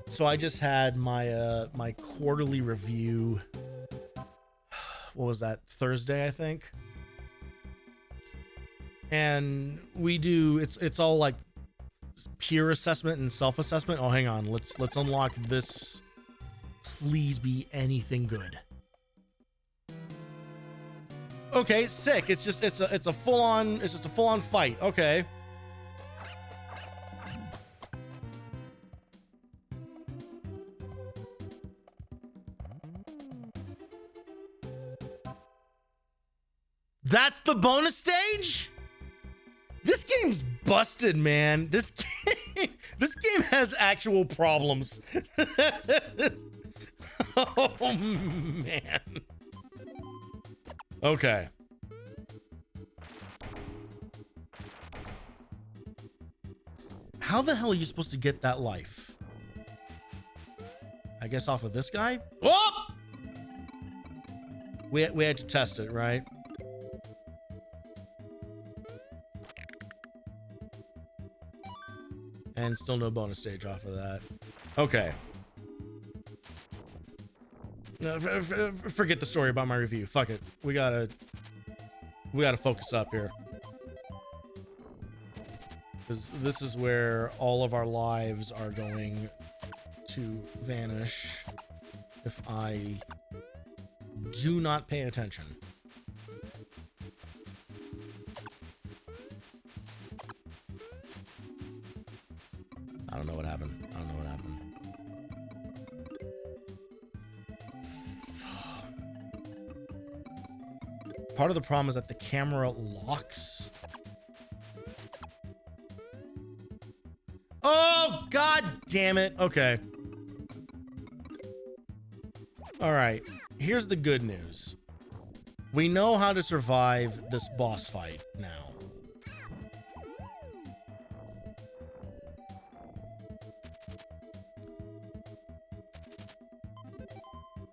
So I just had my my quarterly review. What was that? Thursday, I think. And we do it's all like peer assessment and self-assessment. Oh, hang on. Let's unlock this Please be anything good. Okay, sick. It's just it's a full-on fight. Okay. That's the bonus stage? This game's busted, man. This game has actual problems. Oh man. Okay. How the hell are you supposed to get that life? I guess off of this guy? Oh! We had to test it, right? And still no bonus stage off of that. Okay. No, forget the story about my review. Fuck it. We gotta focus up here. Because this is where all of our lives are going to vanish if I do not pay attention. I don't know what happened. I don't know what happened. Part of the problem is that the camera locks. Oh, god damn it. Okay. All right. Here's the good news. We know how to survive this boss fight now.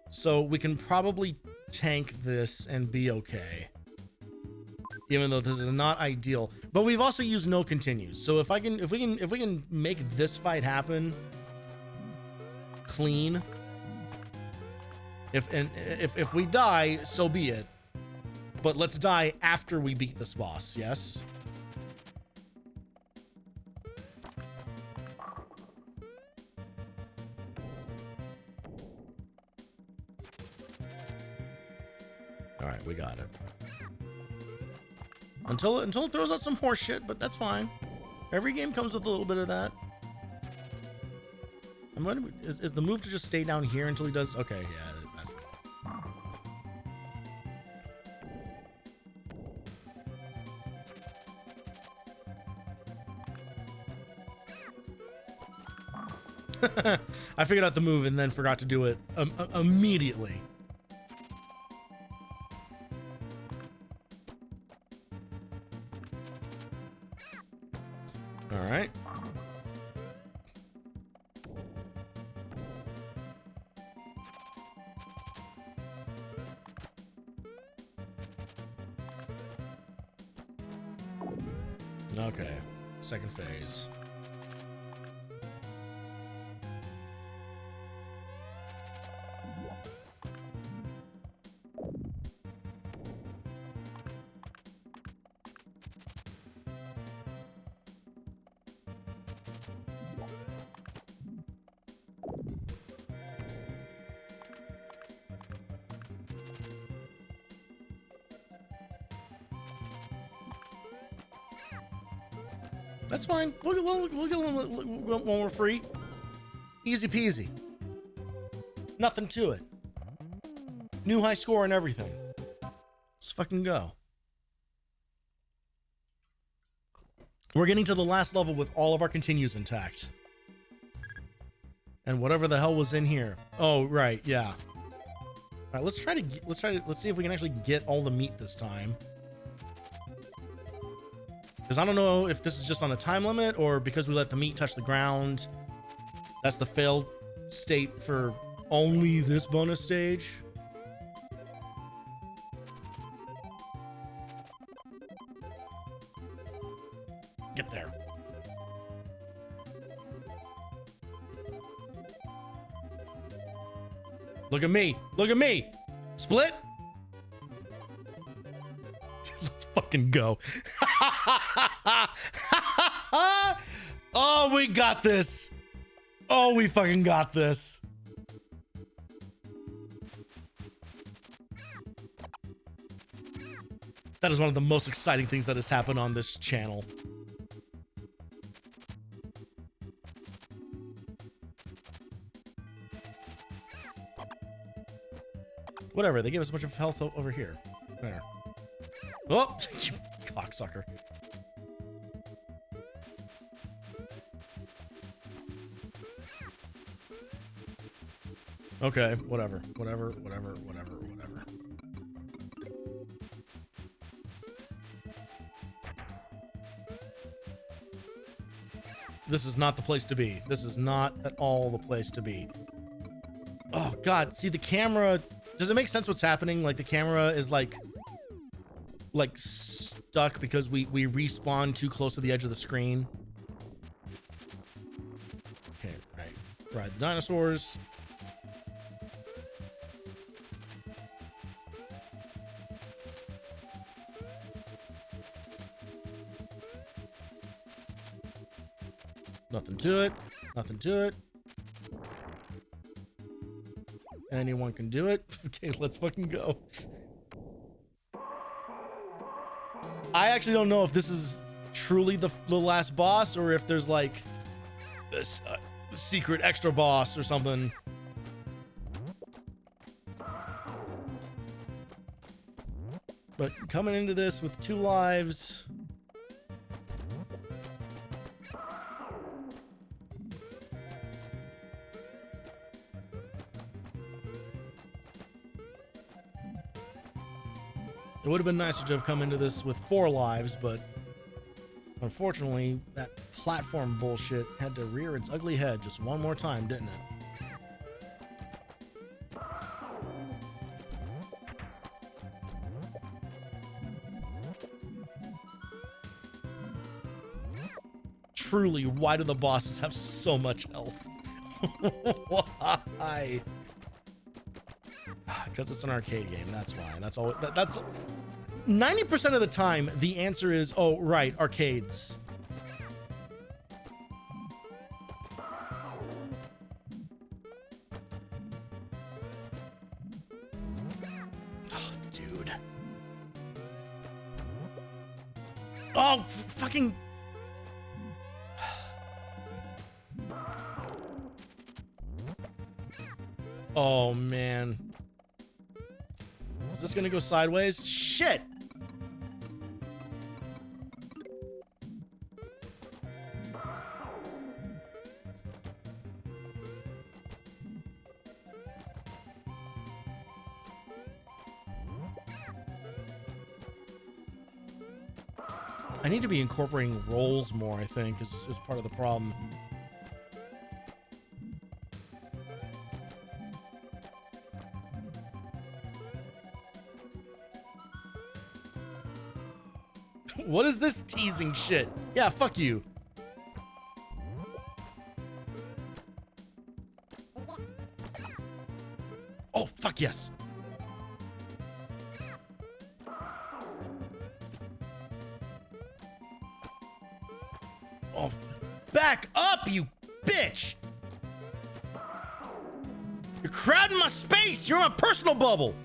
So we can probably tank this and be okay. Even though this is not ideal. But we've also used no continues. So if we can make this fight happen clean. If we die, so be it. But let's die after we beat this boss, yes? All right, we got it. Until it throws out some horse shit, but that's fine. Every game comes with a little bit of that. Is the move to just stay down here until he does? Okay, yeah, that's. I figured out the move and then forgot to do it immediately. All right. Okay, second phase. That's fine. We'll get one when we're free. Easy peasy. Nothing to it. New high score and everything. Let's fucking go. We're getting to the last level with all of our continues intact. And whatever the hell was in here. Oh, right, yeah. All right, let's see if we can actually get all the meat this time. Because I don't know if this is just on a time limit or because we let the meat touch the ground. That's the failed state for only this bonus stage. Get there. Look at me. Look at me. Split. Let's fucking go. Oh, we got this. Oh, we fucking got this. That is one of the most exciting things that has happened on this channel. Whatever, they gave us a bunch of health over here. There. Oh, you cocksucker. Okay, whatever. Whatever. This is not the place to be. This is not at all the place to be. Oh, God. See, the camera... Does it make sense what's happening? Like, the camera is, like stuck because we respawn too close to the edge of the screen. Okay, right. Ride the dinosaurs. Nothing to it. Nothing to it. Anyone can do it. Okay, let's fucking go. I actually don't know if this is truly the last boss or if there's like this secret extra boss or something. But coming into this with 2 lives. It would have been nicer to have come into this with 4 lives, but unfortunately, that platform bullshit had to rear its ugly head just one more time, didn't it? Truly, why do the bosses have so much health? Why? Because it's an arcade game, that's why. That's all. That's 90% of the time, the answer is, oh, right, arcades. Oh, dude. Oh, fucking... Oh, man. Is this gonna go sideways? Shit! I need to be incorporating rolls more, I think, is part of the problem. What is this teasing shit? Yeah, fuck you. Oh, fuck yes. Oh, back up, you bitch! You're crowding my space! You're in my personal bubble!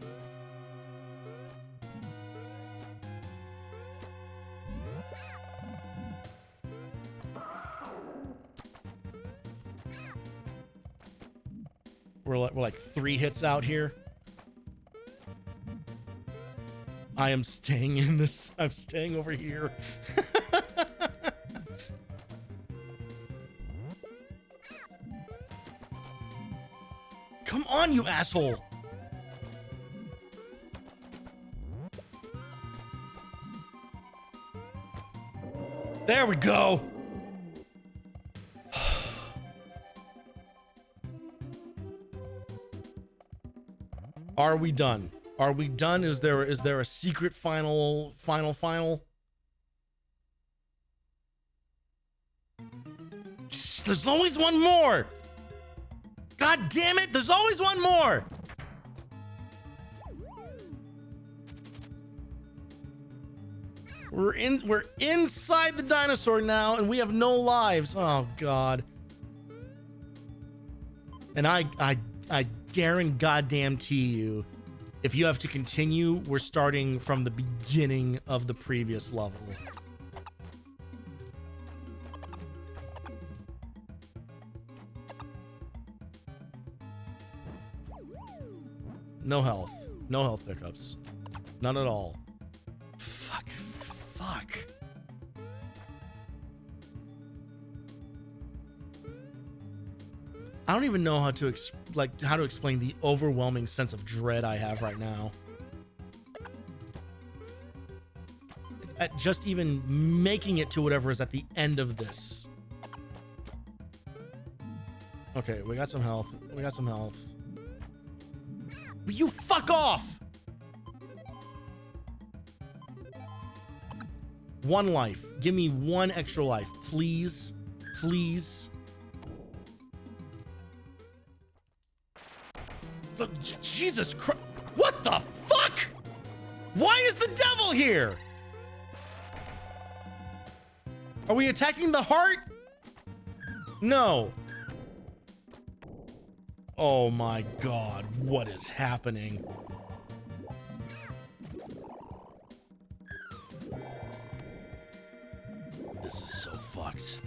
We're like 3 hits out here. I am staying in this. I'm staying over here. Come on, you asshole. There we go. Are we done? Are we done? Is there a secret final? There's always one more. God damn it, there's always one more. We're inside the dinosaur now and we have no lives. Oh God. And I guarantee you If you have to continue, we're starting from the beginning of the previous level. No health. No health pickups. None at all. Fuck. I don't even know how to explain the overwhelming sense of dread I have right now. At just even making it to whatever is at the end of this. Okay, we got some health. Will you fuck off? One life. Give me one extra life, please. Please. Look, Jesus Christ. What the fuck? Why is the devil here? Are we attacking the heart? No. Oh my God, what is happening? This is so fucked.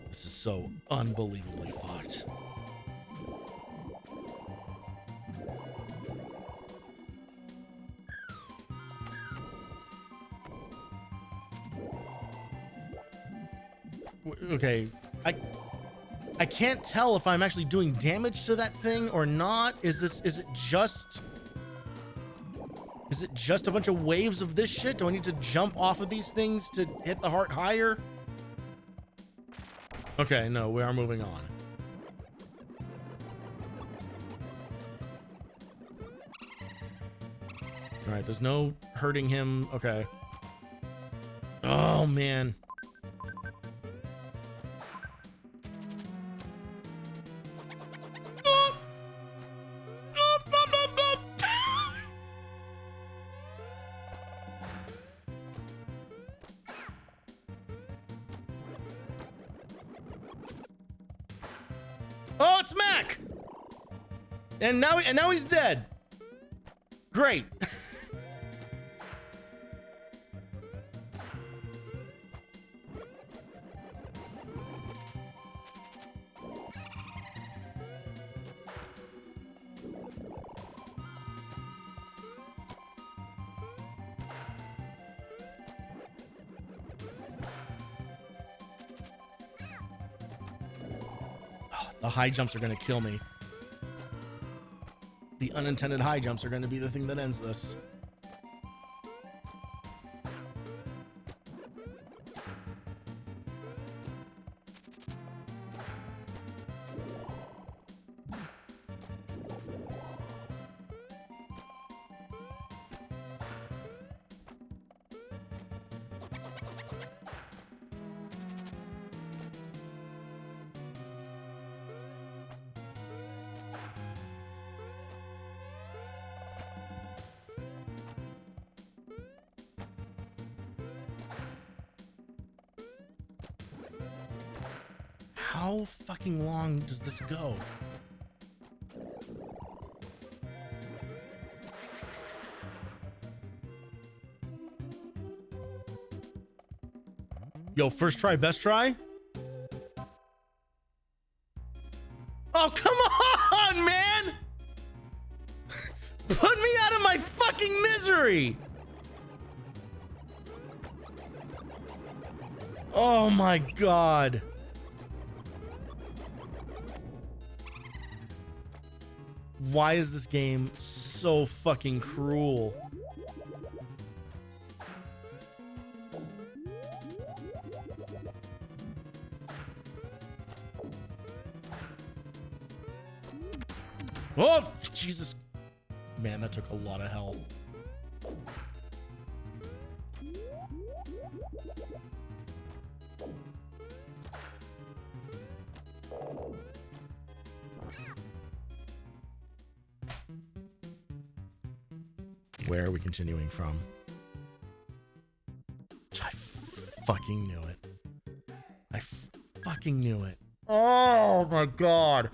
This is so unbelievably fucked. Okay, I can't tell if I'm actually doing damage to that thing or not. Is it just a bunch of waves of this shit? Do I need to jump off of these things to hit the heart higher? Okay, no, we are moving on. All right, there's no hurting him. Okay. Oh, man. Oh, it's Mac! And now he's dead. Great. The high jumps are going to kill me. The unintended high jumps are going to be the thing that ends this. How fucking long does this go? Yo, first try, best try? Oh, come on, man! Put me out of my fucking misery! Oh my God. Why is this game so fucking cruel? Oh, Jesus. Man, that took a lot of health. Where are we continuing from? I fucking knew it. I fucking knew it. Oh my God.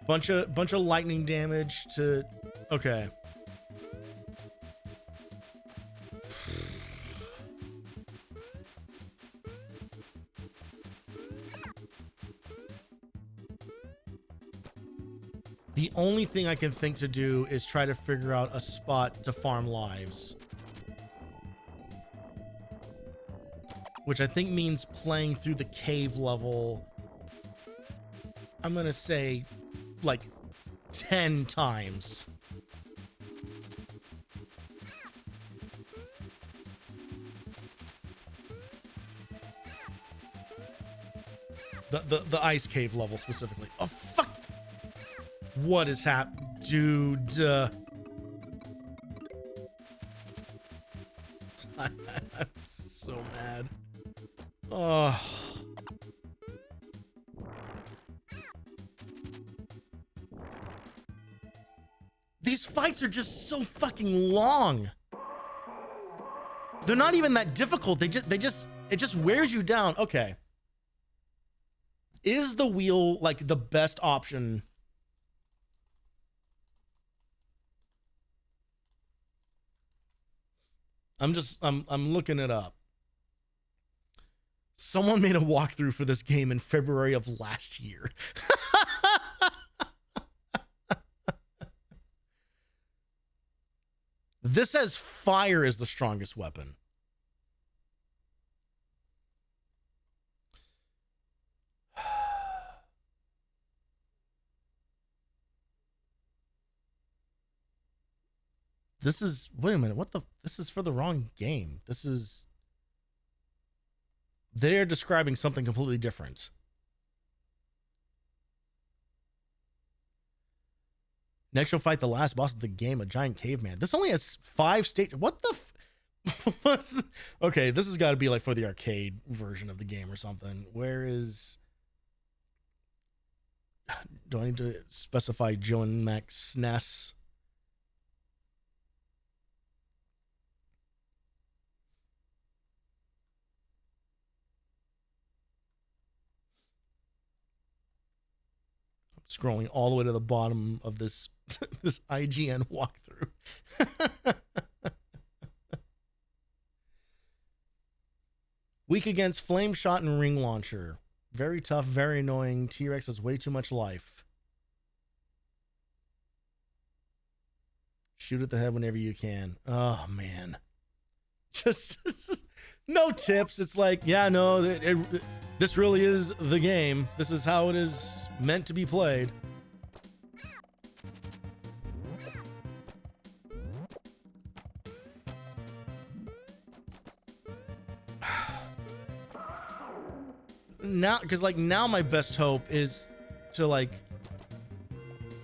Bunch of lightning damage to... Okay. The only thing I can think to do is try to figure out a spot to farm lives. Which I think means playing through the cave level. I'm gonna say like 10 times. The ice cave level specifically. Oh fuck! What is happening, dude? I'm so mad. Oh. These fights are just so fucking long. They're not even that difficult. It just wears you down. Okay. Is the wheel like the best option? I'm looking it up. Someone made a walkthrough for this game in February of last year. This says fire is the strongest weapon. This is, wait a minute, what the, this is for the wrong game. This is, they're describing something completely different. Next you'll fight the last boss of the game, a giant caveman. This only has 5 stages. What the okay, this has got to be like for the arcade version of the game or something. Where is, do I need to specify Joe and Max SNES? Scrolling all the way to the bottom of this this IGN walkthrough. Weak against flame shot and ring launcher. Very tough, very annoying. T-Rex has way too much life. Shoot at the head whenever you can. Oh man. Just no tips. It's like, yeah, no, this really is the game. This is how it is meant to be played. Now, because like now my best hope is to like,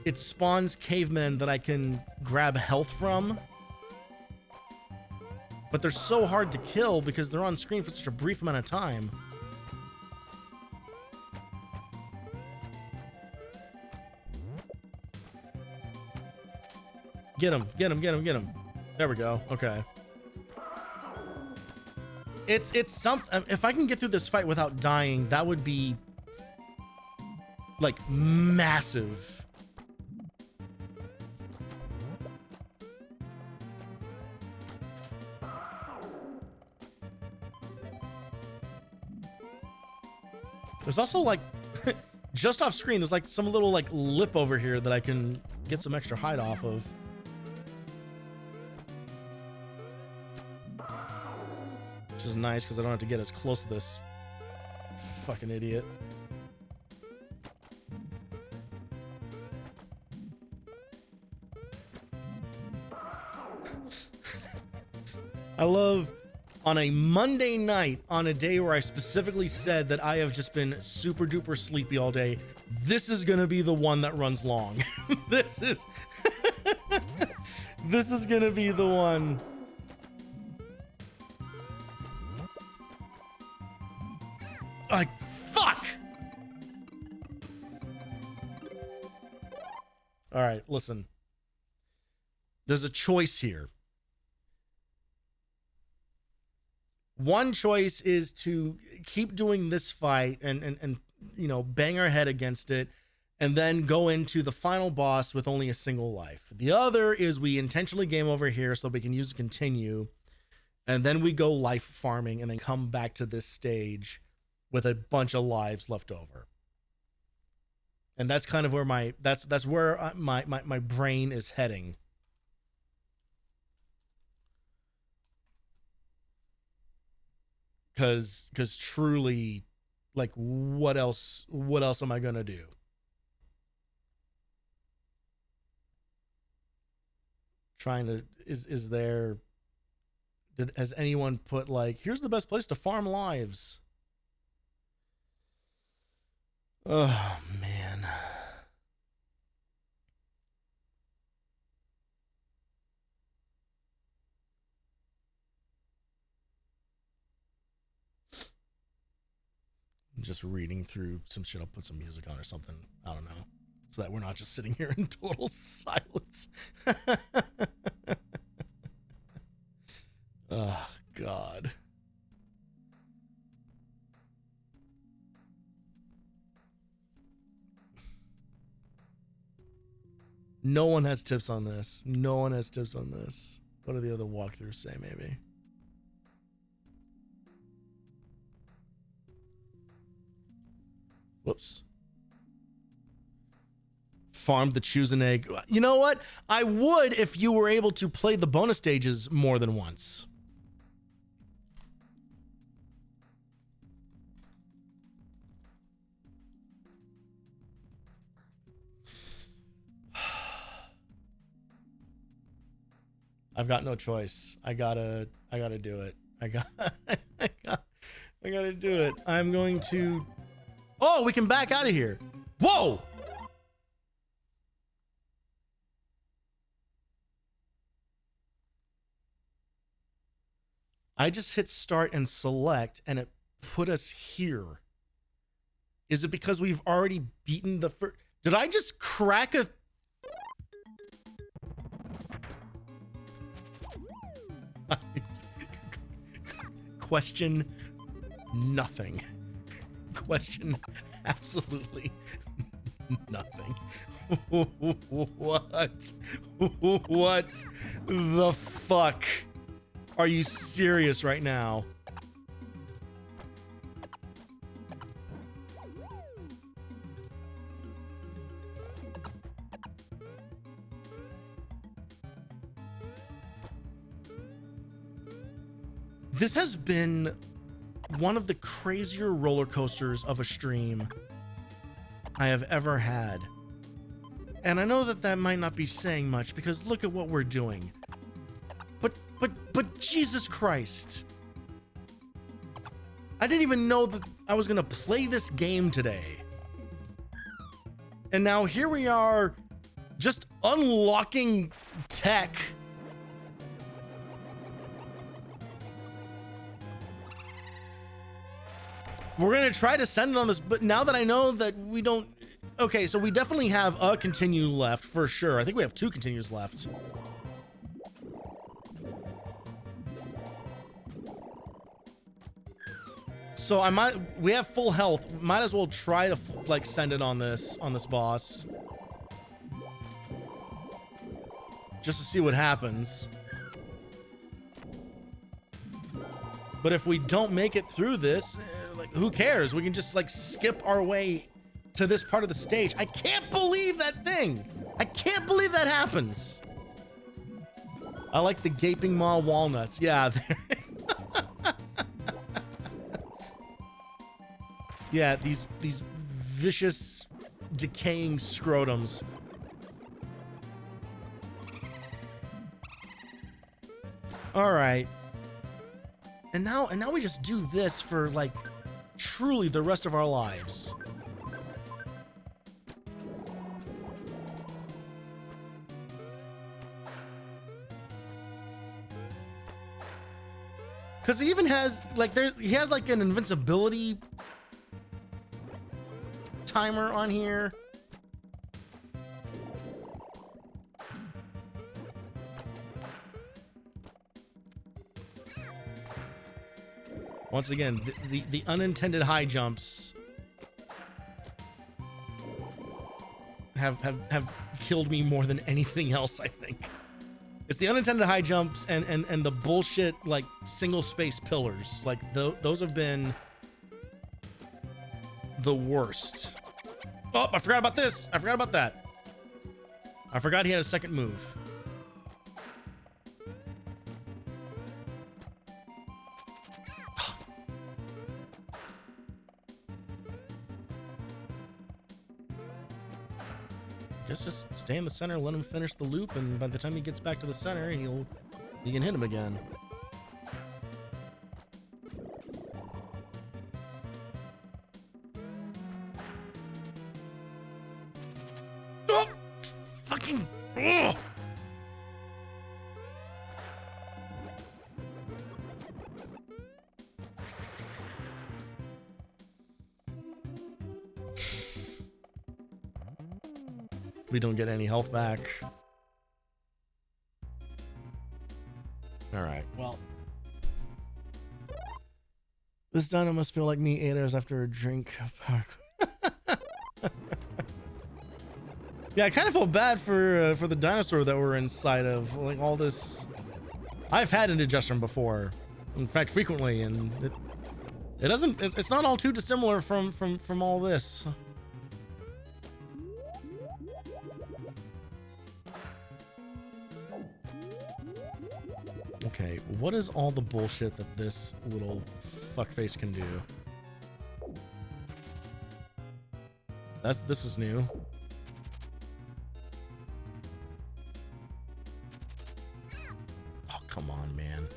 it spawns cavemen that I can grab health from. But they're so hard to kill because they're on screen for such a brief amount of time. Get him, get him, get him, get him. There we go. Okay. It's something. If I can get through this fight without dying, that would be like massive. There's also like, just off screen, there's like some little like lip over here that I can get some extra hide off of. Which is nice because I don't have to get as close to this fucking idiot. I love, on a Monday night, on a day where I specifically said that I have just been super duper sleepy all day, this is gonna be the one that runs long. This is this is gonna be the one. Like, fuck. All right, listen. There's a choice here. One choice is to keep doing this fight and you know, bang our head against it and then go into the final boss with only a single life. The other is we intentionally game over here so we can use continue, and then we go life farming and then come back to this stage with a bunch of lives left over. And that's kind of where my brain is heading. Cause truly, like, what else am I gonna do? Trying to has anyone put like, here's the best place to farm lives? Oh man. I'm just reading through some shit. I'll put some music on or something. I don't know. So that we're not just sitting here in total silence. Oh, God. No one has tips on this. No one has tips on this. What do the other walkthroughs say, maybe? Whoops. Farm the choose an egg. You know what? I would if you were able to play the bonus stages more than once. I've got no choice. I gotta do it. I gotta do it. I'm going to. Oh, we can back out of here. Whoa! I just hit start and select and it put us here. Is it because we've already beaten the first? Did I just crack a? Question nothing. Question absolutely nothing. What? What the fuck? Are you serious right now? This has been one of the crazier roller coasters of a stream I have ever had. And I know that might not be saying much because look at what we're doing. But Jesus Christ. I didn't even know that I was gonna play this game today. And now here we are just unlocking tech. We're gonna try to send it on this, but now that I know that we don't. Okay, so we definitely have a continue left for sure. I think we have 2 continues left. So we have full health. Might as well try to like send it on this boss. Just to see what happens. But if we don't make it through this, like, who cares? We can just like skip our way to this part of the stage. I can't believe that thing. I can't believe that happens. I like the gaping maw walnuts. Yeah. Yeah, these vicious decaying scrotums. All right. And now we just do this for like truly the rest of our lives. Cause he even has like he has like an invincibility timer on here. Once again, the unintended high jumps. have killed me more than anything else, I think. It's the unintended high jumps and the bullshit, like, single space pillars. Like, those have been the worst. Oh, I forgot about this. I forgot about that. I forgot he had a second move. Guess just stay in the center, let him finish the loop, and by the time he gets back to the center, you can hit him again. Oh, fucking. Ugh. We don't get any health back. All right, well. This dino must feel like me 8 hours after a drink. Yeah, I kind of feel bad for the dinosaur that we're inside of. Like, all this. I've had indigestion before. In fact, frequently, and it doesn't. It's not all too dissimilar from all this. Okay, what is all the bullshit that this little fuckface can do? This is new. Oh, come on, man.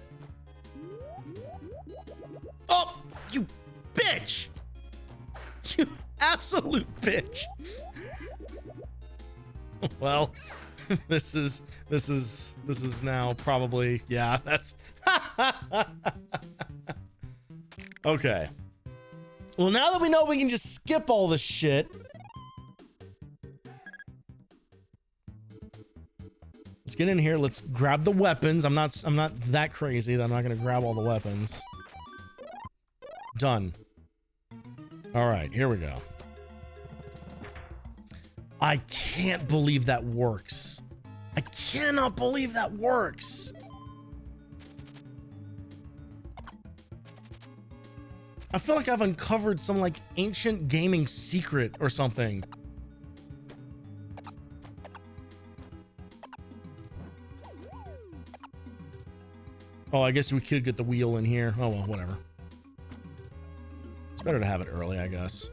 Oh, you bitch! You absolute bitch! Well, this is now probably, yeah, that's okay. Well, now that we know we can just skip all this shit, let's get in here. Let's grab the weapons. I'm not that crazy that I'm not gonna grab all the weapons. Done. All right, here we go. I can't believe that works. I cannot believe that works. I feel like I've uncovered some like ancient gaming secret or something. Oh, I guess we could get the wheel in here. Oh, well, whatever. It's better to have it early, I guess,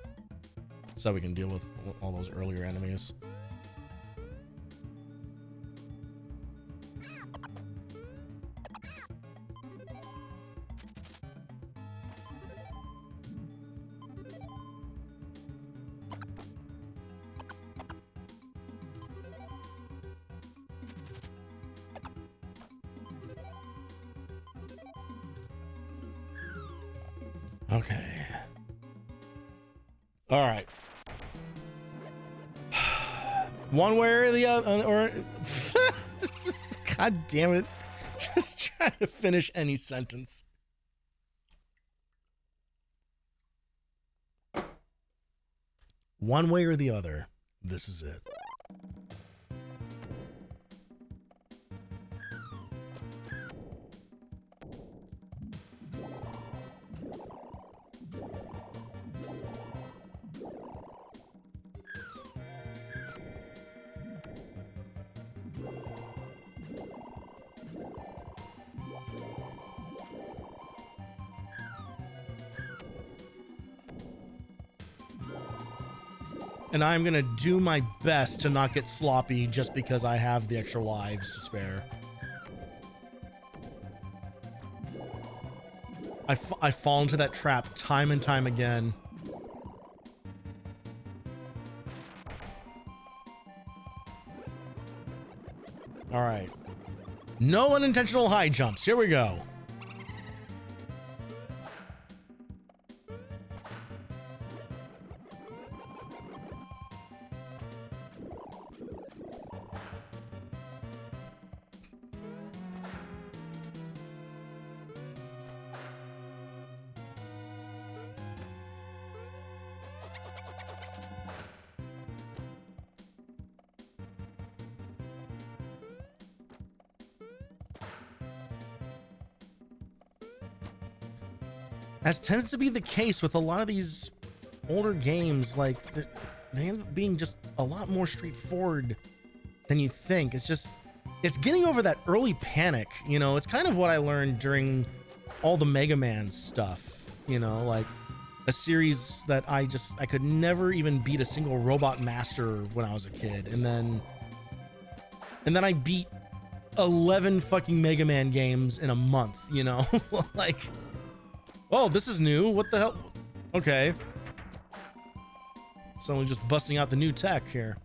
so we can deal with all those earlier enemies. Okay. All right. One way or the other, or God damn it. Just try to finish any sentence. One way or the other, this is it. And I'm gonna do my best to not get sloppy just because I have the extra lives to spare. I fall into that trap time and time again. All right. No unintentional high jumps. Here we go. as tends to be the case with a lot of these older games, like they end up being just a lot more straightforward than you think. It's getting over that early panic, you know. It's kind of what I learned during all the Mega Man stuff, you know, like a series that I could never even beat a single Robot Master when I was a kid. And then I beat 11 fucking Mega Man games in a month, you know. Like, oh, this is new. What the hell? Okay. Someone just busting out the new tech here.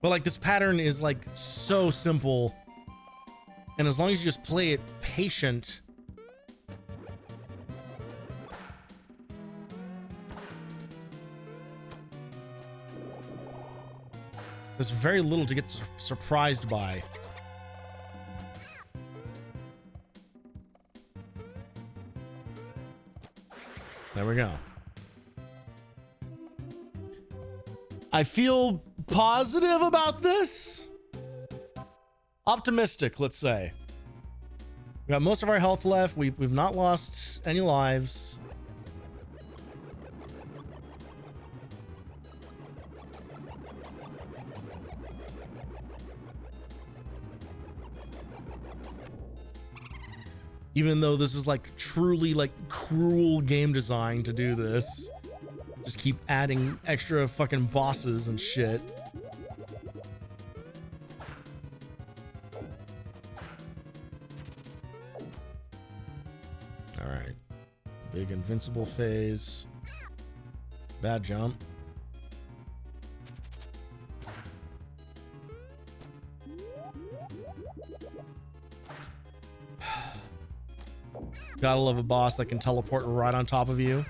But like, this pattern is like so simple. And as long as you just play it patient, there's very little to get surprised by. There we go. I feel positive about this. Optimistic, let's say. We got most of our health left. We've not lost any lives. Even though this is like truly like cruel game design to do this. Just keep adding extra fucking bosses and shit. All right. Big invincible phase. Bad jump. Gotta love a boss that can teleport right on top of you.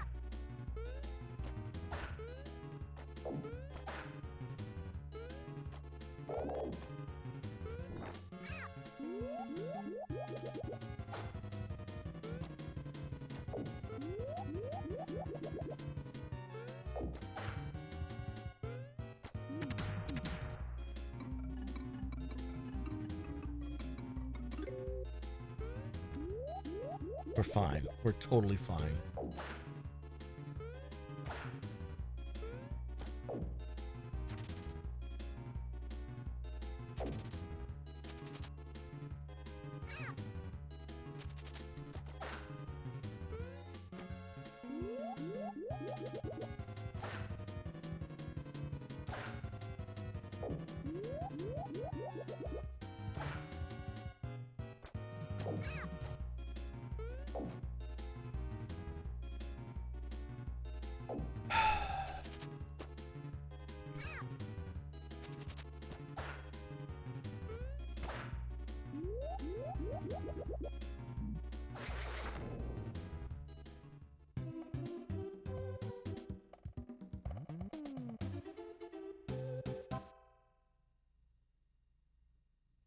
We're fine. We're totally fine.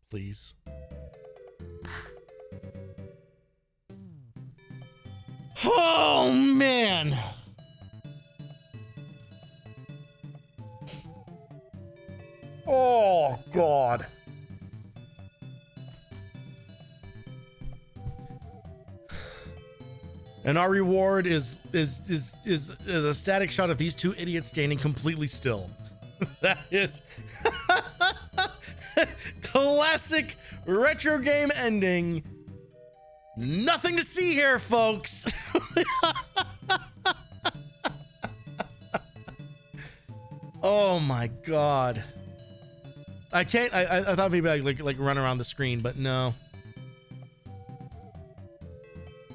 Please. Oh, man. Oh, God. And our reward is a static shot of these two idiots standing completely still. That is classic retro game ending. Nothing to see here, folks. Oh my God. I can't. I thought maybe I'd like run around the screen, but no.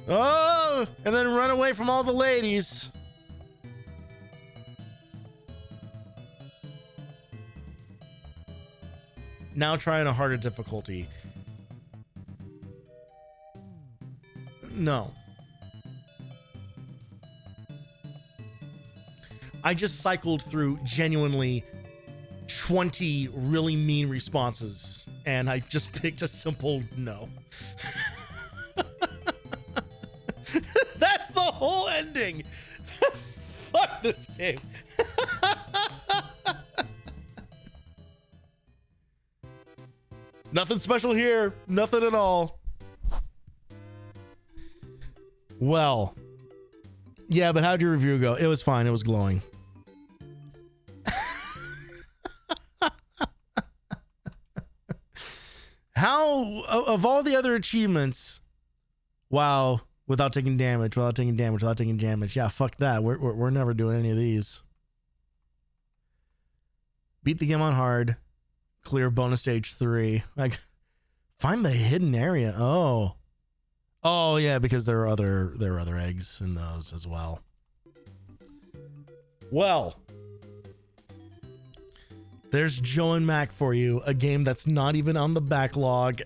Oh, and then run away from all the ladies. Now trying a harder difficulty. No. I just cycled through genuinely 20 really mean responses, and I just picked a simple no. That's the whole ending. Fuck this game. Nothing special here. Nothing at all. Well, yeah, but how'd your review go? It was fine. It was glowing. How, of all the other achievements, wow, without taking damage, without taking damage, without taking damage. Yeah, fuck that. We're never doing any of these. Beat the game on hard. Clear bonus stage 3. Like, find the hidden area. Oh yeah, because there are other eggs in those as well. Well, there's Joe and Mac for you, a game that's not even on the backlog.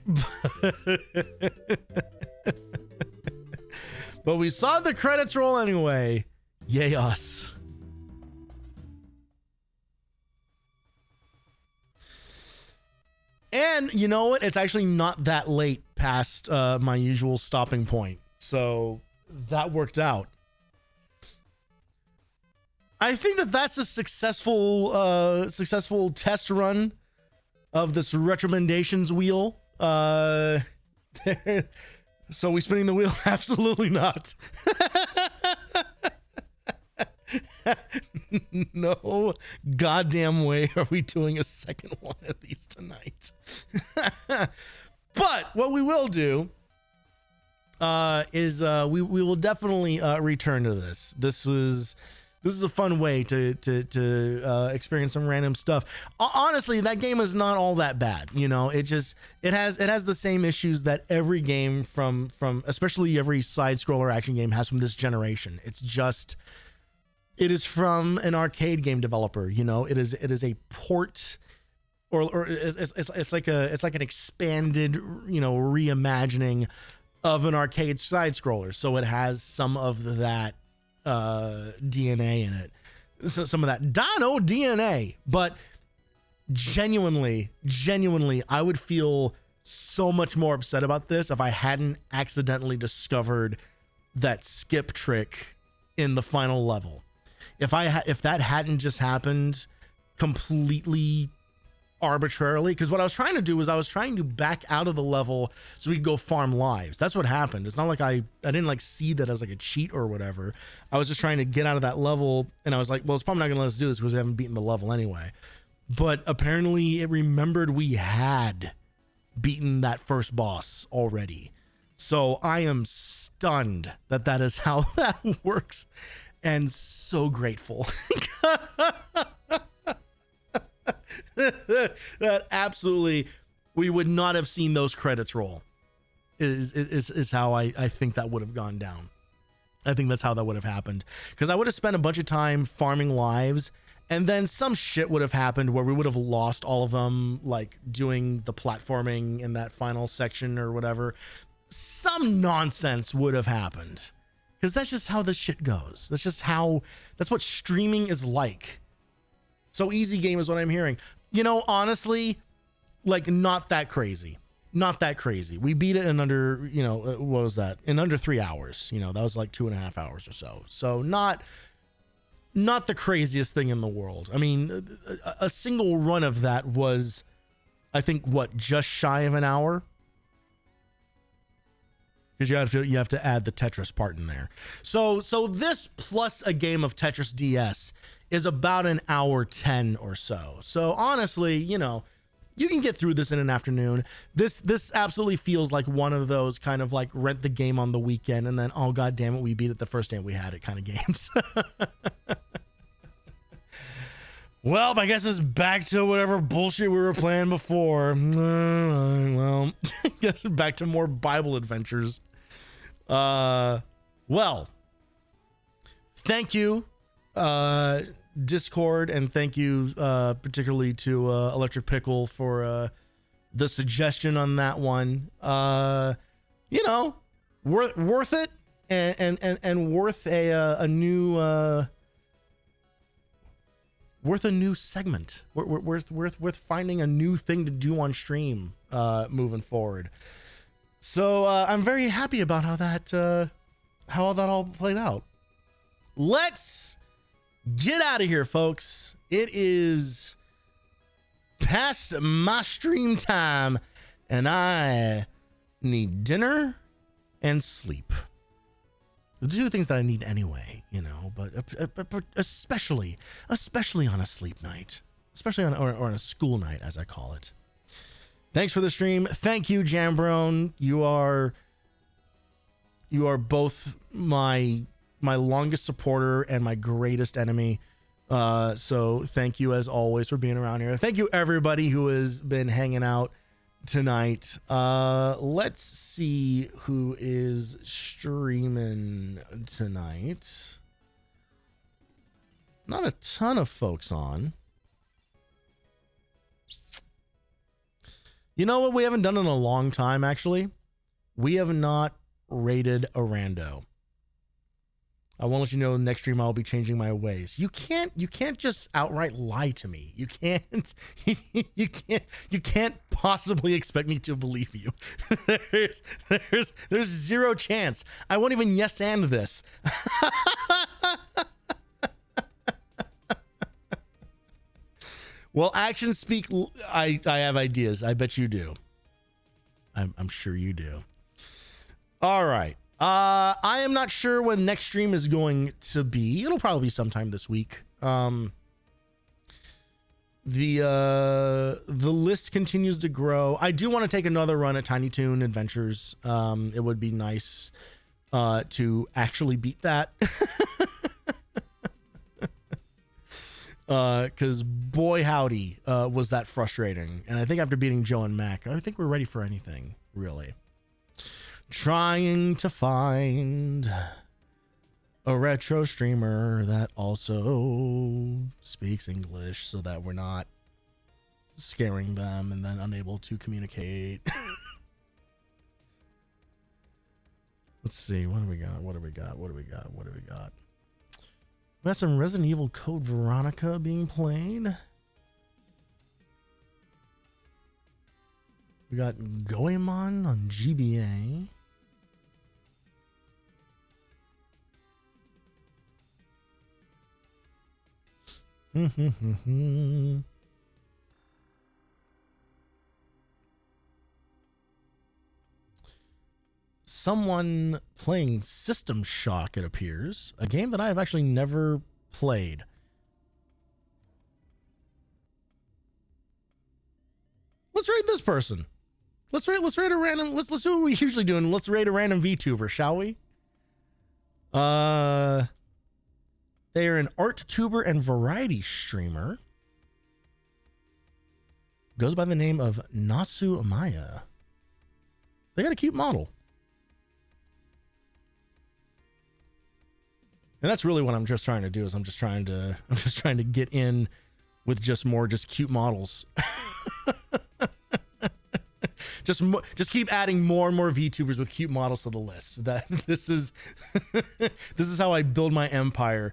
But we saw the credits roll anyway. Yay us. And you know what? It's actually not that late past my usual stopping point. So that worked out. I think that that's a successful test run of this recommendations wheel. So we spinning the wheel? Absolutely not. No goddamn way are we doing a second one of these tonight. But what we will do is we will definitely return to this. This is a fun way to experience some random stuff. Honestly, that game is not all that bad. You know, it has the same issues that every game from especially every side scroller action game has from this generation. It is from an arcade game developer. You know, it is a port, or it's like an expanded, you know, reimagining of an arcade side scroller. So it has some of that DNA in it, so some of that Dino DNA. But genuinely, I would feel so much more upset about this if I hadn't accidentally discovered that skip trick in the final level. If that hadn't just happened completely arbitrarily, because what I was trying to do was I was trying to back out of the level so we could go farm lives. That's what happened. It's not like I didn't like see that as like a cheat or whatever. I was just trying to get out of that level, and I was like, well, it's probably not gonna let us do this because we haven't beaten the level anyway. But apparently it remembered we had beaten that first boss already. So I am stunned that is how that works, and so grateful. That absolutely we would not have seen those credits roll is how I think that would have gone down. I think that's how that would have happened, because I would have spent a bunch of time farming lives, and then some shit would have happened where we would have lost all of them, like doing the platforming in that final section or whatever. Some nonsense would have happened, because that's just how this shit goes. That's what streaming is like. So easy game is what I'm hearing. You know, honestly, like not that crazy. Not that crazy. We beat it in under, you know, what was that? In under 3 hours. You know, that was like 2.5 hours or so. So not the craziest thing in the world. I mean, a single run of that was, I think, what, just shy of an hour? Because you have to add the Tetris part in there. So this plus a game of Tetris DS is about an hour 10 or so. So honestly, you know, you can get through this in an afternoon. This absolutely feels like one of those kind of like rent the game on the weekend and then, oh god damn it, we beat it the first day we had it kind of games. Well, I guess it's back to whatever bullshit we were playing before. Well, guess back to more Bible adventures. Well, thank you, Discord, and thank you particularly to Electric Pickle for the suggestion on that one. You know, worth it, and worth a new worth a new segment. Worth finding a new thing to do on stream moving forward. So I'm very happy about how that all played out. Let's get out of here, folks. It is past my stream time, and I need dinner and sleep. The two things that I need anyway, you know, but especially on a sleep night, especially on or on a school night, as I call it. Thanks for the stream. Thank you, Jambrone. You are both my longest supporter and my greatest enemy. So thank you as always for being around here. Thank you everybody who has been hanging out tonight. Let's see who is streaming tonight. Not a ton of folks on. You know what we haven't done in a long time, actually? We have not rated a rando. I want to let you know next stream I'll be changing my ways. You can't just outright lie to me. You can't you can't possibly expect me to believe you. There's zero chance. I won't even yes and this. Well, actions speak. I have ideas. I bet you do. I'm sure you do. All right. I am not sure when next stream is going to be. It'll probably be sometime this week. The list continues to grow. I do want to take another run at Tiny Toon Adventures. It would be nice to actually beat that. Because boy howdy, was that frustrating. And I think after beating Joe and Mac, I think we're ready for anything, really. Trying to find a retro streamer that also speaks English so that we're not scaring them and then unable to communicate. Let's see, what do we got? We got some Resident Evil Code Veronica being played. We got Goemon on GBA. Someone playing System Shock, it appears. A game that I have actually never played. Let's rate this person. Let's rate a random, let's do what we usually do, and let's rate a random VTuber, shall we? They are an art tuber and variety streamer. Goes by the name of Nasu Amaya. They got a cute model. And that's really what I'm just trying to do, is I'm just trying to get in with just cute models. just keep adding more and more VTubers with cute models to the list. That this is how I build my empire,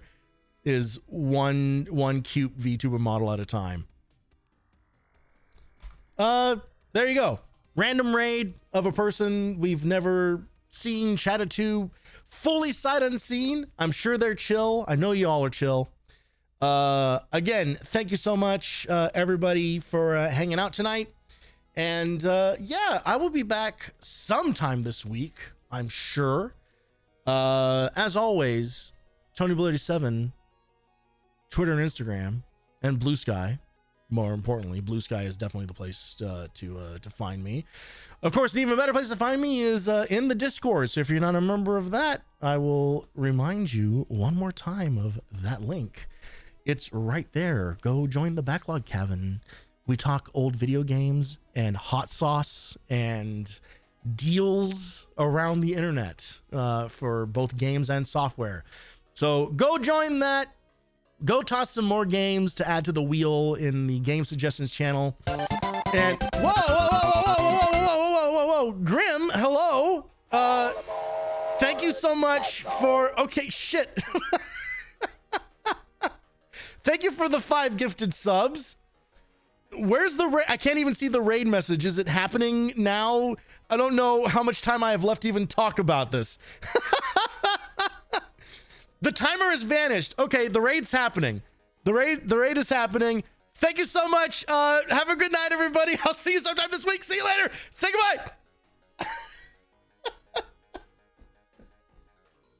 is one cute VTuber model at a time. There you go. Random raid of a person we've never seen, chatted to, fully sight unseen. I'm sure they're chill. I know you all are chill. Again, thank you so much, everybody, for hanging out tonight. And yeah, I will be back sometime this week, I'm sure. As always, TonyBull87, Twitter and Instagram, and Blue Sky. More importantly, Blue Sky is definitely the place to find me. Of course, an even better place to find me is in the Discord. So if you're not a member of that, I will remind you one more time of that link. It's right there. Go join the Backlog Cabin. We talk old video games and hot sauce and deals around the internet for both games and software. So go join that. Go toss some more games to add to the wheel in the game suggestions channel. And whoa, Grim, hello. Thank you so much for, okay, shit. Thank you for the 5 gifted subs. Where's the raid? I can't even see the raid message. Is it happening now? I don't know how much time I have left to even talk about this. The timer has vanished. Okay, the raid's happening. The raid is happening. Thank you so much. Have a good night, everybody. I'll see you sometime this week. See you later. Say goodbye.